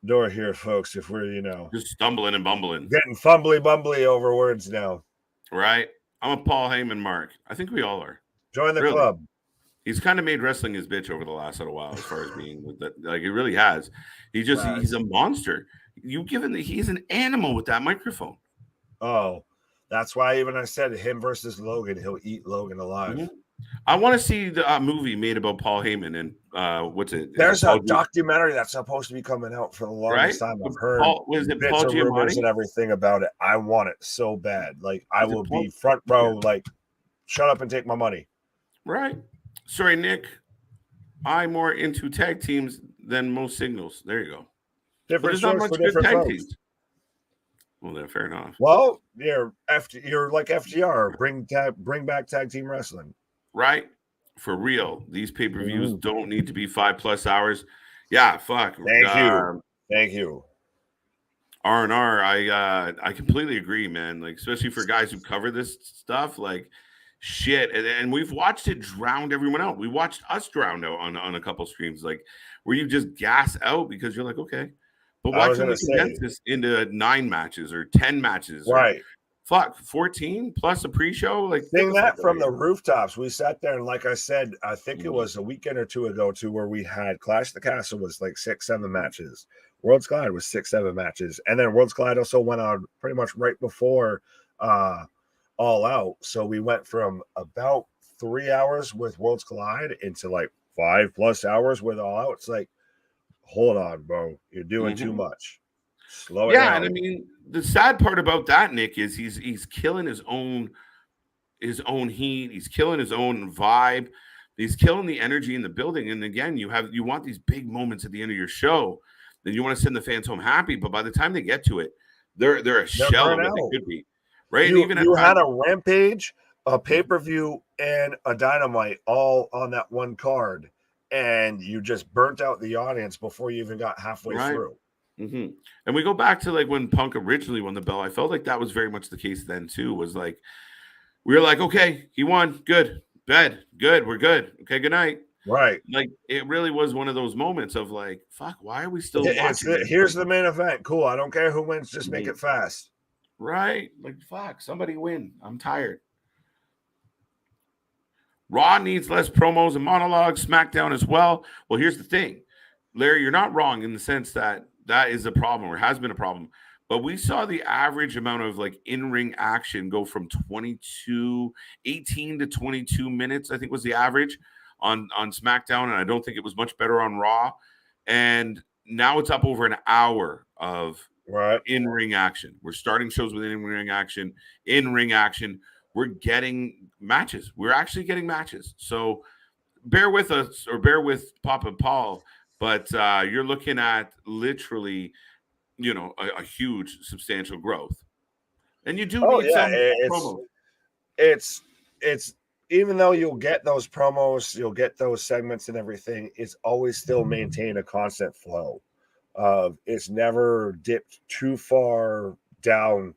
Speaker 2: door here, folks. If we're
Speaker 1: just stumbling and bumbling,
Speaker 2: getting fumbly bumbly over words now.
Speaker 1: Right. I'm a Paul Heyman mark. I think we all are.
Speaker 2: Join the club.
Speaker 1: He's kind of made wrestling his bitch over the last little while, as far as being with that. Like, it really has. He's a monster. He's an animal with that microphone.
Speaker 2: Oh, that's why even I said him versus Logan, he'll eat Logan alive. Mm-hmm.
Speaker 1: I want to see the movie made about Paul Heyman and what's it?
Speaker 2: There's a documentary that's supposed to be coming out for the longest time. I've heard
Speaker 1: Paul Giamatti?
Speaker 2: And everything about it. I want it so bad. Like, I will be front row. Like, shut up and take my money.
Speaker 1: Right. Sorry, Nick. I'm more into tag teams than most singles. There you go.
Speaker 2: Different strokes for different tag teams.
Speaker 1: Well, then, fair enough.
Speaker 2: Well, you're like FGR. Bring back tag team wrestling.
Speaker 1: Right. For real. These pay-per-views don't need to be 5+ hours. Yeah, fuck.
Speaker 2: Thank you.
Speaker 1: R&R, I completely agree, man. Like, especially for guys who cover this stuff, like, shit. And we've watched it drown everyone out. We watched us drown out on a couple streams, like, where you just gas out because you're like, okay. But watch them condense this into 9 matches or 10 matches.
Speaker 2: Right.
Speaker 1: 14 plus a pre-show. Like,
Speaker 2: seeing that from the rooftops. We sat there, and like I said, I think it was a weekend or two ago too, where we had Clash the Castle was like 6-7 matches. Worlds Collide was 6-7 matches. And then Worlds Collide also went on pretty much right before All Out. So we went from about 3 hours with Worlds Collide into like 5+ hours with All Out. It's like, hold on, bro. You're doing too much. Slow it down.
Speaker 1: And I mean, the sad part about that, Nick, is he's killing his own heat. He's killing his own vibe. He's killing the energy in the building. And again, you want these big moments at the end of your show. Then you want to send the fans home happy. But by the time they get to it, they're a shell of what they could be. Right?
Speaker 2: You had a Rampage, a pay-per-view, and a Dynamite all on that one card. And you just burnt out the audience before you even got halfway through.
Speaker 1: Mm-hmm. And we go back to like when Punk originally won the belt. I felt like that was very much the case then too. Was like, we were like, okay, he won, good, bed, good, we're good, okay, good night.
Speaker 2: Right.
Speaker 1: Like, it really was one of those moments of like, fuck, why are we still watching?
Speaker 2: Here's the main event. Cool. I don't care who wins, just make it fast.
Speaker 1: Right. Like, fuck, somebody win. I'm tired. Raw needs less promos and monologues. SmackDown as well. Well, here's the thing, Larry, you're not wrong in the sense that is a problem or has been a problem. But we saw the average amount of like in-ring action go from 18 to 22 minutes, I think was the average on SmackDown. And I don't think it was much better on Raw. And now it's up over an hour of
Speaker 2: Right.
Speaker 1: In-ring action. We're starting shows with in-ring action. In-ring action. We're getting matches. We're actually getting matches. So bear with us, or bear with Papa Paul, but you're looking at literally, a huge, substantial growth. And you do need some promos.
Speaker 2: It's even though you'll get those promos, you'll get those segments and everything, it's always still maintain a constant flow of it's never dipped too far down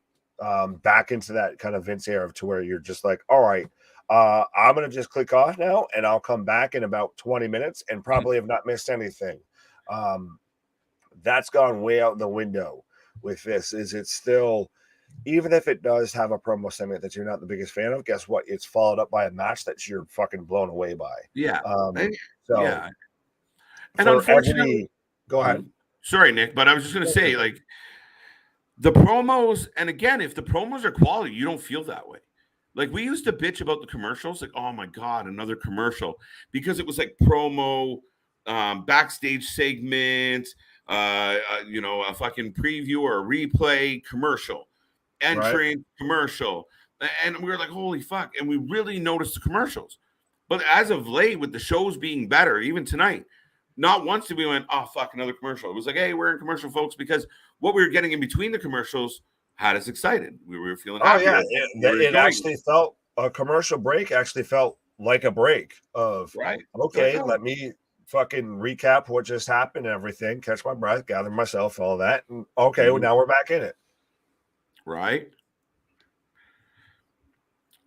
Speaker 2: back into that kind of Vince era to where you're just like, all right, I'm going to just click off now and I'll come back in about 20 minutes and probably have not missed anything. That's gone way out the window with this. Is it's still, even if it does have a promo segment that you're not the biggest fan of, guess what? It's followed up by a match that you're fucking blown away by.
Speaker 1: Yeah.
Speaker 2: And
Speaker 1: unfortunately,
Speaker 2: go ahead.
Speaker 1: Sorry, Nick, but I was just going to say, like, the promos, and again, if the promos are quality, you don't feel that way. Like, we used to bitch about the commercials, like, oh my God, another commercial, because it was like promo, backstage segment, a fucking preview or a replay commercial, entrance commercial. And we were like, holy fuck. And we really noticed the commercials. But as of late, with the shows being better, even tonight, not once did we went, oh, fuck, another commercial. It was like, hey, we're in commercial, folks, because what we were getting in between the commercials had us excited. We were feeling happy.
Speaker 2: Oh, yeah. It actually felt, a commercial break actually felt like a break of, okay, let me fucking recap what just happened and everything, catch my breath, gather myself, all that. And okay, well, now we're back in it.
Speaker 1: Right.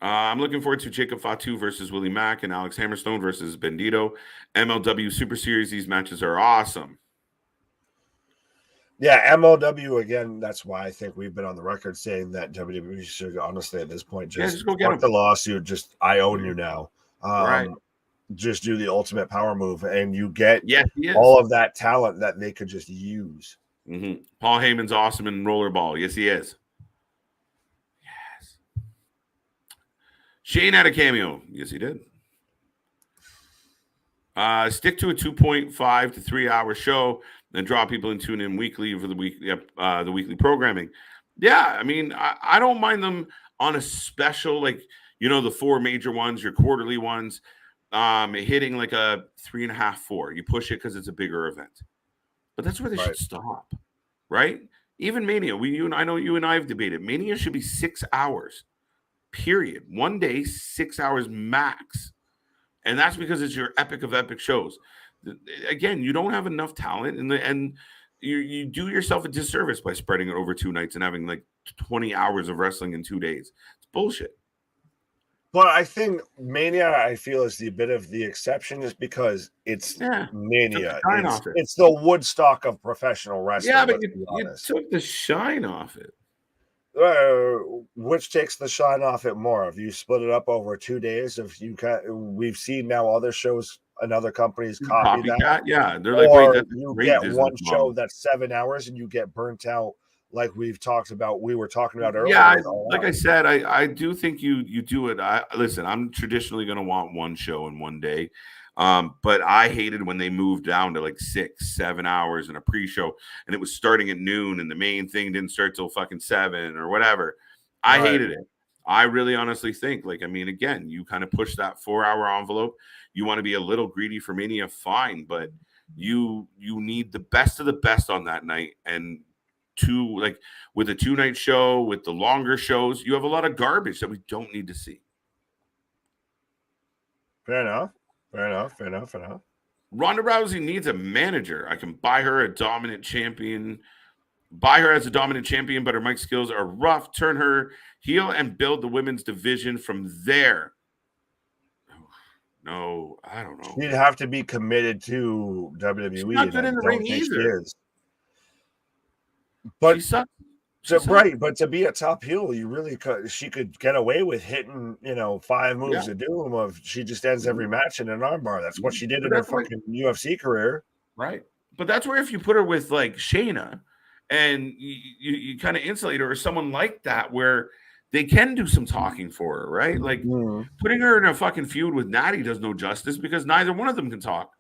Speaker 1: I'm looking forward to Jacob Fatu versus Willie Mack and Alex Hammerstone versus Bandito. MLW Super Series. These matches are awesome.
Speaker 2: Yeah, MLW, again, that's why I think we've been on the record saying that WWE should, honestly, at this point, just
Speaker 1: go get
Speaker 2: the lawsuit. Just, I own you now. Just do the ultimate power move, and you get all of that talent that they could just use.
Speaker 1: Mm-hmm. Paul Heyman's awesome in Rollerball. Yes, he is. Yes. Shane had a cameo. Yes, he did. Stick to a 2.5 to 3 hour show and draw people and tune in weekly for the weekly programming. Yeah, I mean, I don't mind them on a special, like, the 4 major ones, your quarterly ones, hitting like a 3.5, 4. You push it because it's a bigger event. But that's where they should stop, right? Even Mania, I know you and I have debated. Mania should be 6 hours, period. One day, 6 hours max. And that's because it's your epic of epic shows. Again, you don't have enough talent, and you do yourself a disservice by spreading it over 2 nights and having like 20 hours of wrestling in 2 days. It's bullshit.
Speaker 2: But I think Mania, I feel, is the bit of the exception, is because it's Mania. It's the Woodstock of professional wrestling.
Speaker 1: Yeah, but you took the shine off it.
Speaker 2: Which takes the shine off it more? If you split it up over 2 days, we've seen now other shows and other companies copy that.
Speaker 1: Yeah, they're like, wait, that's
Speaker 2: you get one show that's 7 hours and you get burnt out, like we were talking about earlier.
Speaker 1: Yeah, like I said, I do think you do it. Listen, I'm traditionally going to want one show in one day. But I hated when they moved down to like 6, 7 hours in a pre-show, and it was starting at noon, and the main thing didn't start till fucking 7 or whatever. I hated it. I really honestly think, like, I mean, again, you kind of push that 4-hour envelope. You want to be a little greedy for Mania, fine, but you need the best of the best on that night. And with a 2-night show, with the longer shows, you have a lot of garbage that we don't need to see.
Speaker 2: Fair enough.
Speaker 1: Ronda Rousey needs a manager. I can buy her as a dominant champion, but her mic skills are rough. Turn her heel and build the women's division from there. No, I don't know.
Speaker 2: She'd have to be committed to WWE.
Speaker 1: She's not good in the ring either.
Speaker 2: But
Speaker 1: she sucks.
Speaker 2: But to be a top heel, she could get away with hitting, 5 moves of doom of she just ends every match in an armbar. That's what she did in her fucking UFC career.
Speaker 1: Right. But that's where if you put her with like Shayna and you kind of insulate her or someone like that where they can do some talking for her, right? Like putting her in a fucking feud with Natty does no justice because neither one of them can talk.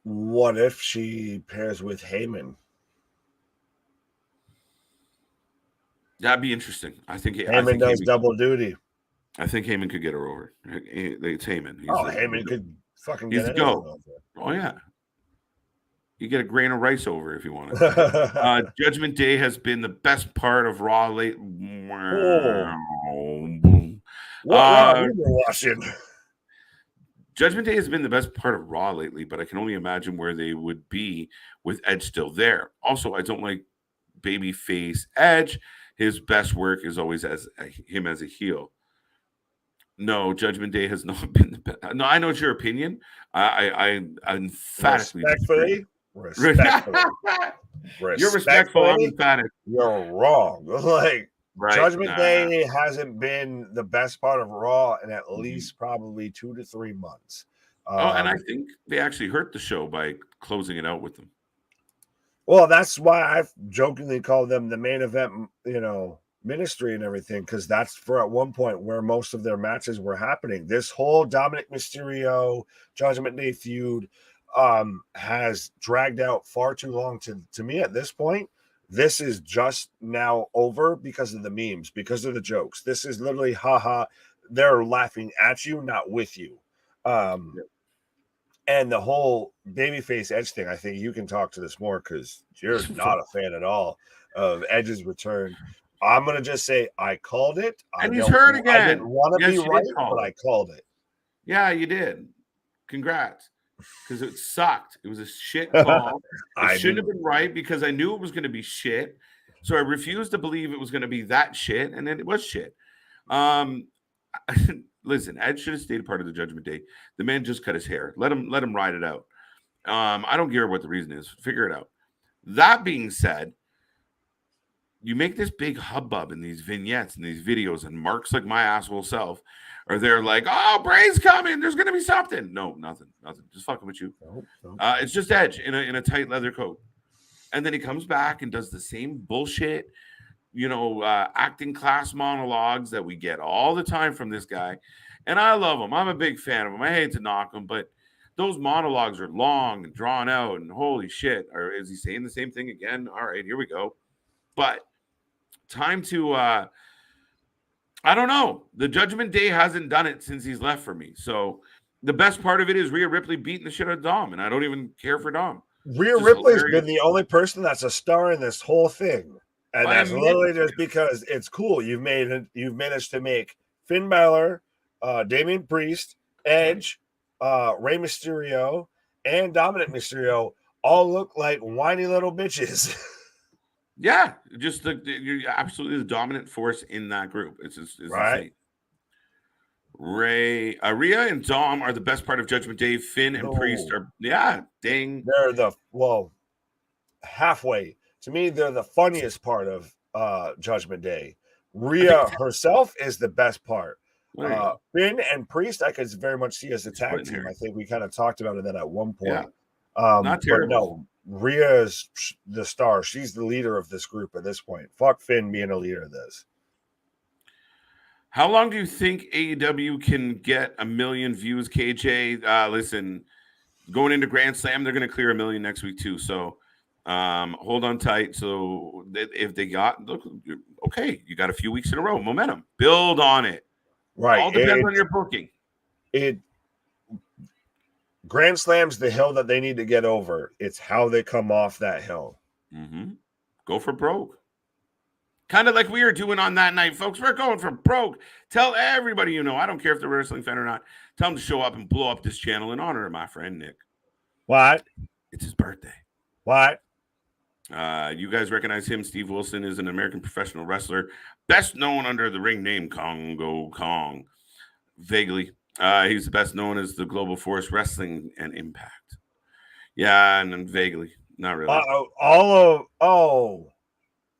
Speaker 2: What if she pairs with Heyman?
Speaker 1: That'd be interesting. I think
Speaker 2: Heyman does double duty.
Speaker 1: I think Heyman could get her over. It's Heyman.
Speaker 2: Heyman could fucking get
Speaker 1: the
Speaker 2: anything
Speaker 1: go.
Speaker 2: over.
Speaker 1: Oh yeah. You get a grain of rice over if you want it. Judgment Day has been the best part of Raw late.
Speaker 2: What Raw you been watching?
Speaker 1: Judgment Day has been the best part of Raw lately, but I can only imagine where they would be with Edge still there. Also, I don't like babyface Edge. His best work is always as him as a heel. No, Judgment Day has not been the best. No, I know it's your opinion. I emphatically
Speaker 2: respectfully.
Speaker 1: You're respectful. I'm emphatic.
Speaker 2: You're wrong. Like Judgment Day hasn't been the best part of Raw in at least probably 2 to 3 months.
Speaker 1: And I think they actually hurt the show by closing it out with them.
Speaker 2: Well, that's why I've jokingly called them the main event, ministry and everything, because that's for at one point where most of their matches were happening. This whole Dominic Mysterio Judgment Day feud has dragged out far too long. To me at this point, this is just now over because of the memes, because of the jokes. This is literally haha, they're laughing at you, not with you. And the whole babyface Edge thing, I think you can talk to this more because you're not a fan at all of Edge's return. I'm going to just say I called it.
Speaker 1: And he's hurt again.
Speaker 2: I didn't want to be right, but I called it.
Speaker 1: Yeah, you did. Congrats. Because it sucked. It was a shit call. It shouldn't have been right because I knew it was going to be shit. So I refused to believe it was going to be that shit, and then it was shit. Listen, Ed should have stayed a part of the Judgment Day. The man just cut his hair. Let him ride it out. I don't care what the reason is. Figure it out. That being said, you make this big hubbub in these vignettes and these videos, and marks like my asshole self are there like, oh, Bray's coming. There's going to be something. No, nothing. Just fucking with you.
Speaker 2: No.
Speaker 1: It's just Edge in a tight leather coat. And then he comes back and does the same bullshit, acting class monologues that we get all the time from this guy. And I love him. I'm a big fan of him. I hate to knock him, but those monologues are long and drawn out and holy shit. Or is he saying the same thing again? All right, here we go. But time to, I don't know. The Judgment Day hasn't done it since he's left for me. So the best part of it is Rhea Ripley beating the shit out of Dom, and I don't even care for Dom.
Speaker 2: Rhea Ripley's been the only person that's a star in this whole thing. And that's literally just because it's cool. You've managed to make Finn Balor, Damian Priest, Edge, Rey Mysterio, and Dominic Mysterio all look like whiny little bitches.
Speaker 1: Yeah, just you're absolutely the dominant force in that group. It's right. Insane. Rhea and Dom are the best part of Judgment Day. Finn and Priest are, dang.
Speaker 2: They're halfway. To me, they're the funniest part of Judgment Day. Rhea herself is the best part. Finn and Priest, I could very much see as a tag team. I think we kind of talked about it at one point. Yeah.
Speaker 1: Not terrible.
Speaker 2: But no, Rhea is the star. She's the leader of this group at this point. Fuck Finn being a leader of this.
Speaker 1: How long do you think AEW can get 1 million views, KJ? Listen, going into Grand Slam, they're going to clear 1 million next week too. So hold on tight. So if they okay, you got a few weeks in a row, momentum. Build on it.
Speaker 2: Right.
Speaker 1: All depends on your booking.
Speaker 2: Grand Slam's the hill that they need to get over. It's how they come off that hill.
Speaker 1: Mm-hmm. Go for broke. Kind of like we are doing on that night, folks. We're going for broke. Tell everybody you know. I don't care if they're a wrestling fan or not. Tell them to show up and blow up this channel in honor of my friend Nick.
Speaker 2: What?
Speaker 1: It's his birthday.
Speaker 2: What?
Speaker 1: You guys recognize him. Steve Wilson is an American professional wrestler, best known under the ring name Congo Kong. Vaguely. He's the best known as the Global Force Wrestling and Impact. Yeah, and vaguely. Not really.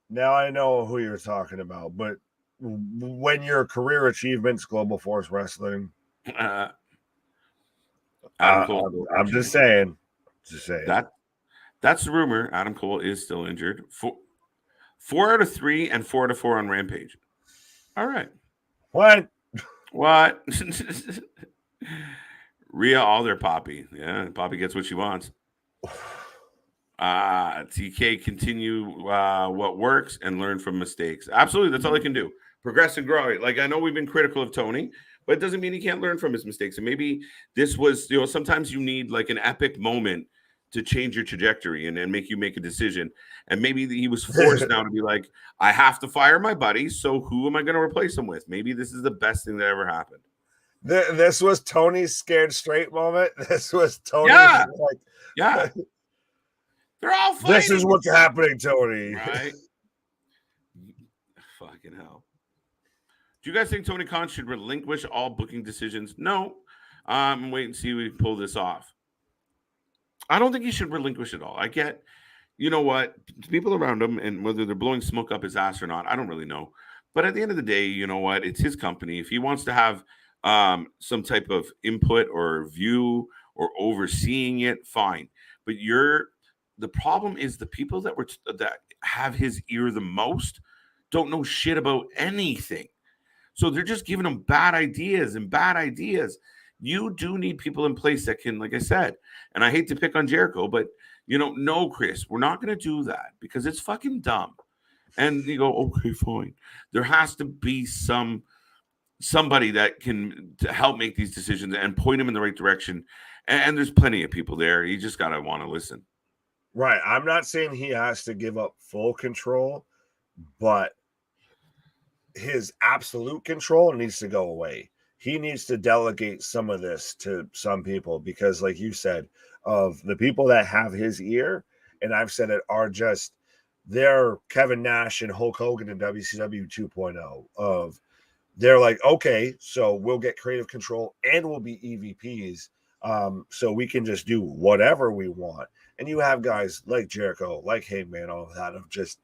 Speaker 2: Now I know who you're talking about, but when your career achievements, Global Force Wrestling, I'm just saying.
Speaker 1: That's the rumor. Adam Cole is still injured. 4 out of 3 and 4 out of 4 on Rampage. All right.
Speaker 2: What?
Speaker 1: Rhea, all their Poppy. Yeah, Poppy gets what she wants. TK, continue what works and learn from mistakes. Absolutely, that's all I can do. Progress and grow. Like, I know we've been critical of Tony, but it doesn't mean he can't learn from his mistakes. And maybe this was, sometimes you need like an epic moment to change your trajectory and make you make a decision. And maybe he was forced now to be like, I have to fire my buddy, so who am I going to replace him with? Maybe this is the best thing that ever happened.
Speaker 2: This was Tony's scared straight moment. This was Tony's
Speaker 1: yeah. They're all fighting.
Speaker 2: This is what's happening, Tony.
Speaker 1: Right? Fucking hell. Do you guys think Tony Khan should relinquish all booking decisions? No. Wait and see if we pull this off. I don't think he should relinquish it all. I get, you know what, people around him, and whether they're blowing smoke up his ass or not, I don't really know. But at the end of the day, you know what, it's his company. If he wants to have some type of input or view or overseeing it, fine. But the problem is the people that have his ear the most don't know shit about anything. So they're just giving him bad ideas. You do need people in place that can, like I said, and I hate to pick on Jericho, but no, Chris, we're not going to do that because it's fucking dumb. And you go, okay, fine. There has to be somebody that can to help make these decisions and point him in the right direction. And there's plenty of people there. You just got to want to listen.
Speaker 2: Right. I'm not saying he has to give up full control, but his absolute control needs to go away. He needs to delegate some of this to some people because, like you said, of the people that have his ear, and I've said it, are just they're Kevin Nash and Hulk Hogan in WCW 2.0 they're like, okay, so we'll get creative control and we'll be EVPs. So we can just do whatever we want. And you have guys like Jericho, like Hangman, all of that of just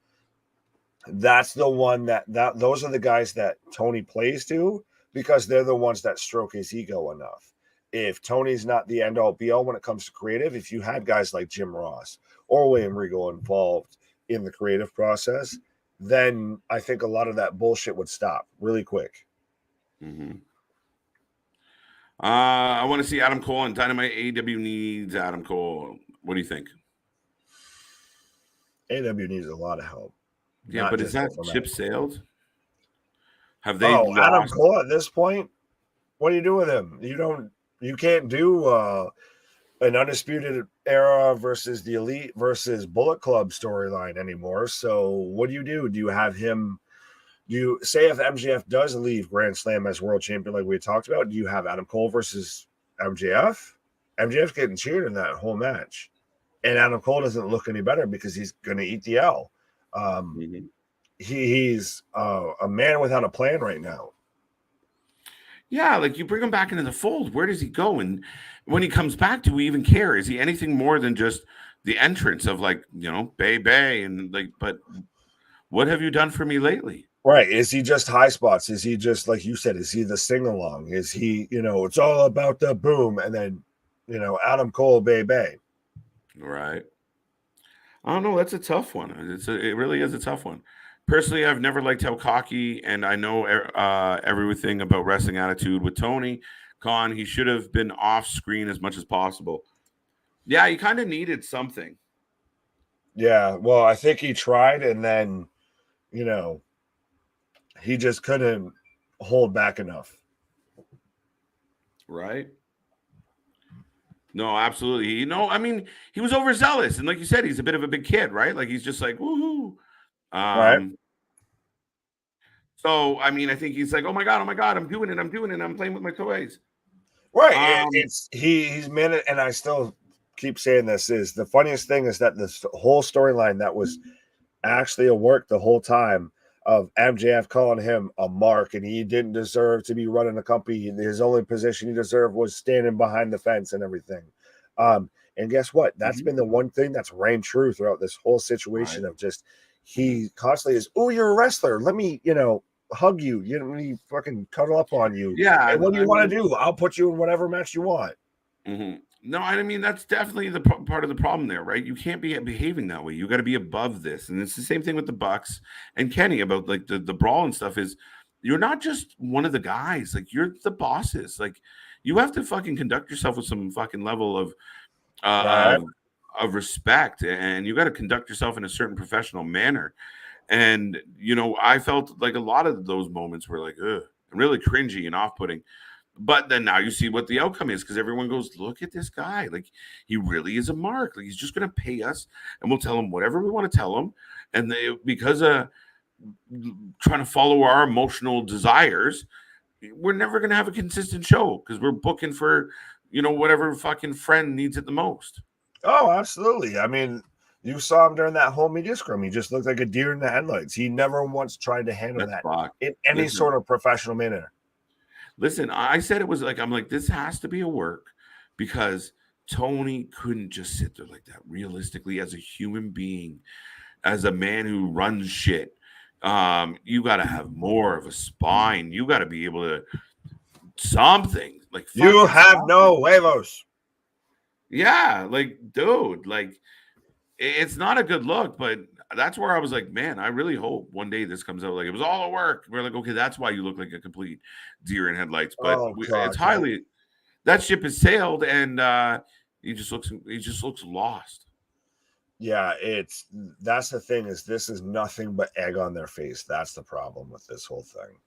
Speaker 2: that's the one that those are the guys that Tony plays to because they're the ones that stroke his ego enough. If Tony's not the end all be all when it comes to creative, if you had guys like Jim Ross or William Regal involved in the creative process, then I think a lot of that bullshit would stop really quick.
Speaker 1: Mm-hmm. I want to see Adam Cole and Dynamite. AEW needs Adam Cole. What do you think?
Speaker 2: AEW needs a lot of help.
Speaker 1: Yeah, but is that ship sailed? Have they?
Speaker 2: Adam Cole at this point? What do you do with him? You can't do an Undisputed Era versus the Elite versus Bullet Club storyline anymore. So what do? Do you have him? You say if MJF does leave Grand Slam as world champion, like we talked about, do you have Adam Cole versus MJF? MJF's getting cheered in that whole match, and Adam Cole doesn't look any better because he's going to eat the L. He's a man without a plan right now.
Speaker 1: Yeah, like you bring him back into the fold. Where does he go? And when he comes back, do we even care? Is he anything more than just the entrance of Bay and but what have you done for me lately?
Speaker 2: Right. Is he just high spots? Is he just, like you said, is he the sing-along? Is he, it's all about the boom and then, Adam Cole, Bay.
Speaker 1: Right. I don't know. That's a tough one. It really is a tough one. Personally, I've never liked how cocky, and I know everything about wrestling attitude with Tony Khan. He should have been off screen as much as possible. Yeah, he kind of needed something.
Speaker 2: Yeah, well, I think he tried, and then, he just couldn't hold back enough.
Speaker 1: Right. No, absolutely. I mean, he was overzealous. And like you said, he's a bit of a big kid, right? Like he's just like, woohoo.
Speaker 2: Right.
Speaker 1: So, I mean, I think he's like, oh my God, I'm doing it. I'm playing with my toys.
Speaker 2: Right. He's man, and I still keep saying this is the funniest thing is that this whole storyline that was actually a work the whole time of MJF calling him a mark and he didn't deserve to be running the company. His only position he deserved was standing behind the fence and everything. And guess what? That's been the one thing that's reigned true throughout this whole situation of just he constantly is, oh, you're a wrestler. Let me, hug you. Let me fucking cuddle up on you.
Speaker 1: Yeah.
Speaker 2: And what do you want to do? I'll put you in whatever match you want.
Speaker 1: Mm-hmm. No, I mean, that's definitely the part of the problem there, right? You can't be behaving that way. You got to be above this. And it's the same thing with the Bucks and Kenny about like the brawl and stuff is you're not just one of the guys. Like you're the bosses. Like you have to fucking conduct yourself with some fucking level of of respect, and you got to conduct yourself in a certain professional manner. And, you know, I felt like a lot of those moments were like, ugh, really cringy and off-putting. But then now you see what the outcome is, because everyone goes, look at this guy. Like, he really is a mark. Like, he's just going to pay us, and we'll tell him whatever we want to tell him. And because of trying to follow our emotional desires, we're never going to have a consistent show, because we're booking for, you know, whatever fucking friend needs it the most.
Speaker 2: Oh, absolutely. I mean, you saw him during that whole media scrum. He just looked like a deer in the headlights. He never once tried to handle that in any sort of professional manner.
Speaker 1: Listen, I said it was like, I'm like, this has to be a work, because Tony couldn't just sit there like that. Realistically, as a human being, as a man who runs shit, you got to have more of a spine. You got to be able to something like
Speaker 2: you have no huevos.
Speaker 1: Yeah, like, dude, like, it's not a good look, but that's where I was like, man, I really hope one day this comes out like it was all a work. We're like, okay, that's why you look like a complete deer in headlights. But it's highly, that ship has sailed, and he just looks lost.
Speaker 2: Yeah, that's the thing, is this is nothing but egg on their face. That's the problem with this whole thing.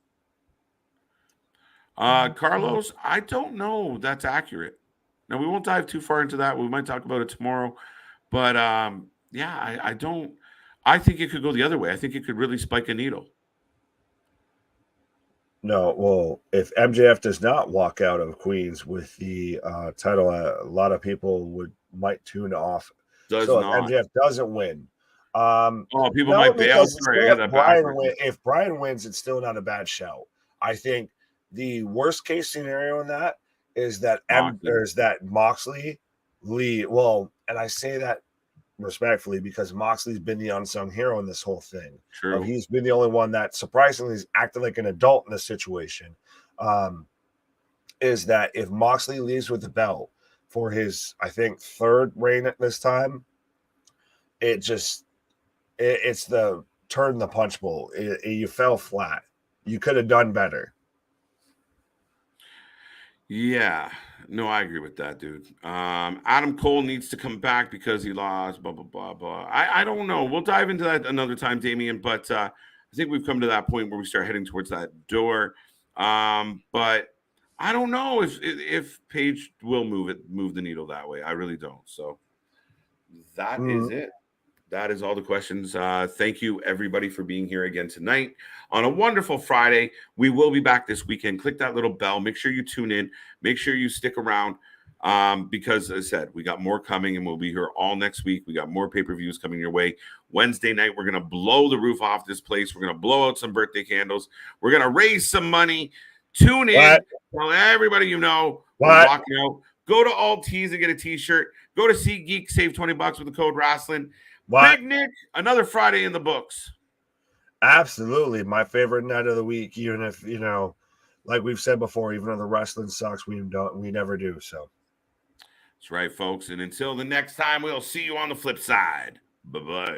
Speaker 1: Carlos, I don't know that's accurate. Now, we won't dive too far into that. We might talk about it tomorrow. But yeah, I don't. I think it could go the other way. I think it could really spike a needle.
Speaker 2: No, well, if MJF does not walk out of Queens with the title, a lot of people might tune off. If MJF doesn't win,
Speaker 1: people might bail.
Speaker 2: If Brian wins, it's still not a bad shout. I think the worst case scenario in that is that Moxley lead. Well, and I say that respectfully, because Moxley's been the unsung hero in this whole thing.
Speaker 1: True.
Speaker 2: He's been the only one that surprisingly is acting like an adult in this situation. Is that if Moxley leaves with the belt for his, I think, third reign at this time, it's the turn the punch bowl. You fell flat. You could have done better.
Speaker 1: Yeah, no, I agree with that, dude. Adam Cole needs to come back because he lost, blah, blah, blah, blah. I don't know. We'll dive into that another time, Damian, but I think we've come to that point where we start heading towards that door. But I don't know if Paige will move the needle that way. I really don't. So that is it. That is all the questions. Thank you, everybody, for being here again tonight on a wonderful Friday. We will be back this weekend. Click that little bell. Make sure you tune in. Make sure you stick around because, as I said, we got more coming, and we'll be here all next week. We got more pay-per-views coming your way. Wednesday night, we're going to blow the roof off this place. We're going to blow out some birthday candles. We're going to raise some money. Tune in. Tell everybody you know. We're walking out. Go to All Tees and get a T-shirt. Go to SeatGeek. Save $20 with the code Wrasslin. Big Nick, another Friday in the books.
Speaker 2: Absolutely. My favorite night of the week, even if, you know, like we've said before, even though the wrestling sucks, we never do. So
Speaker 1: that's right, folks. And until the next time, we'll see you on the flip side. Bye-bye.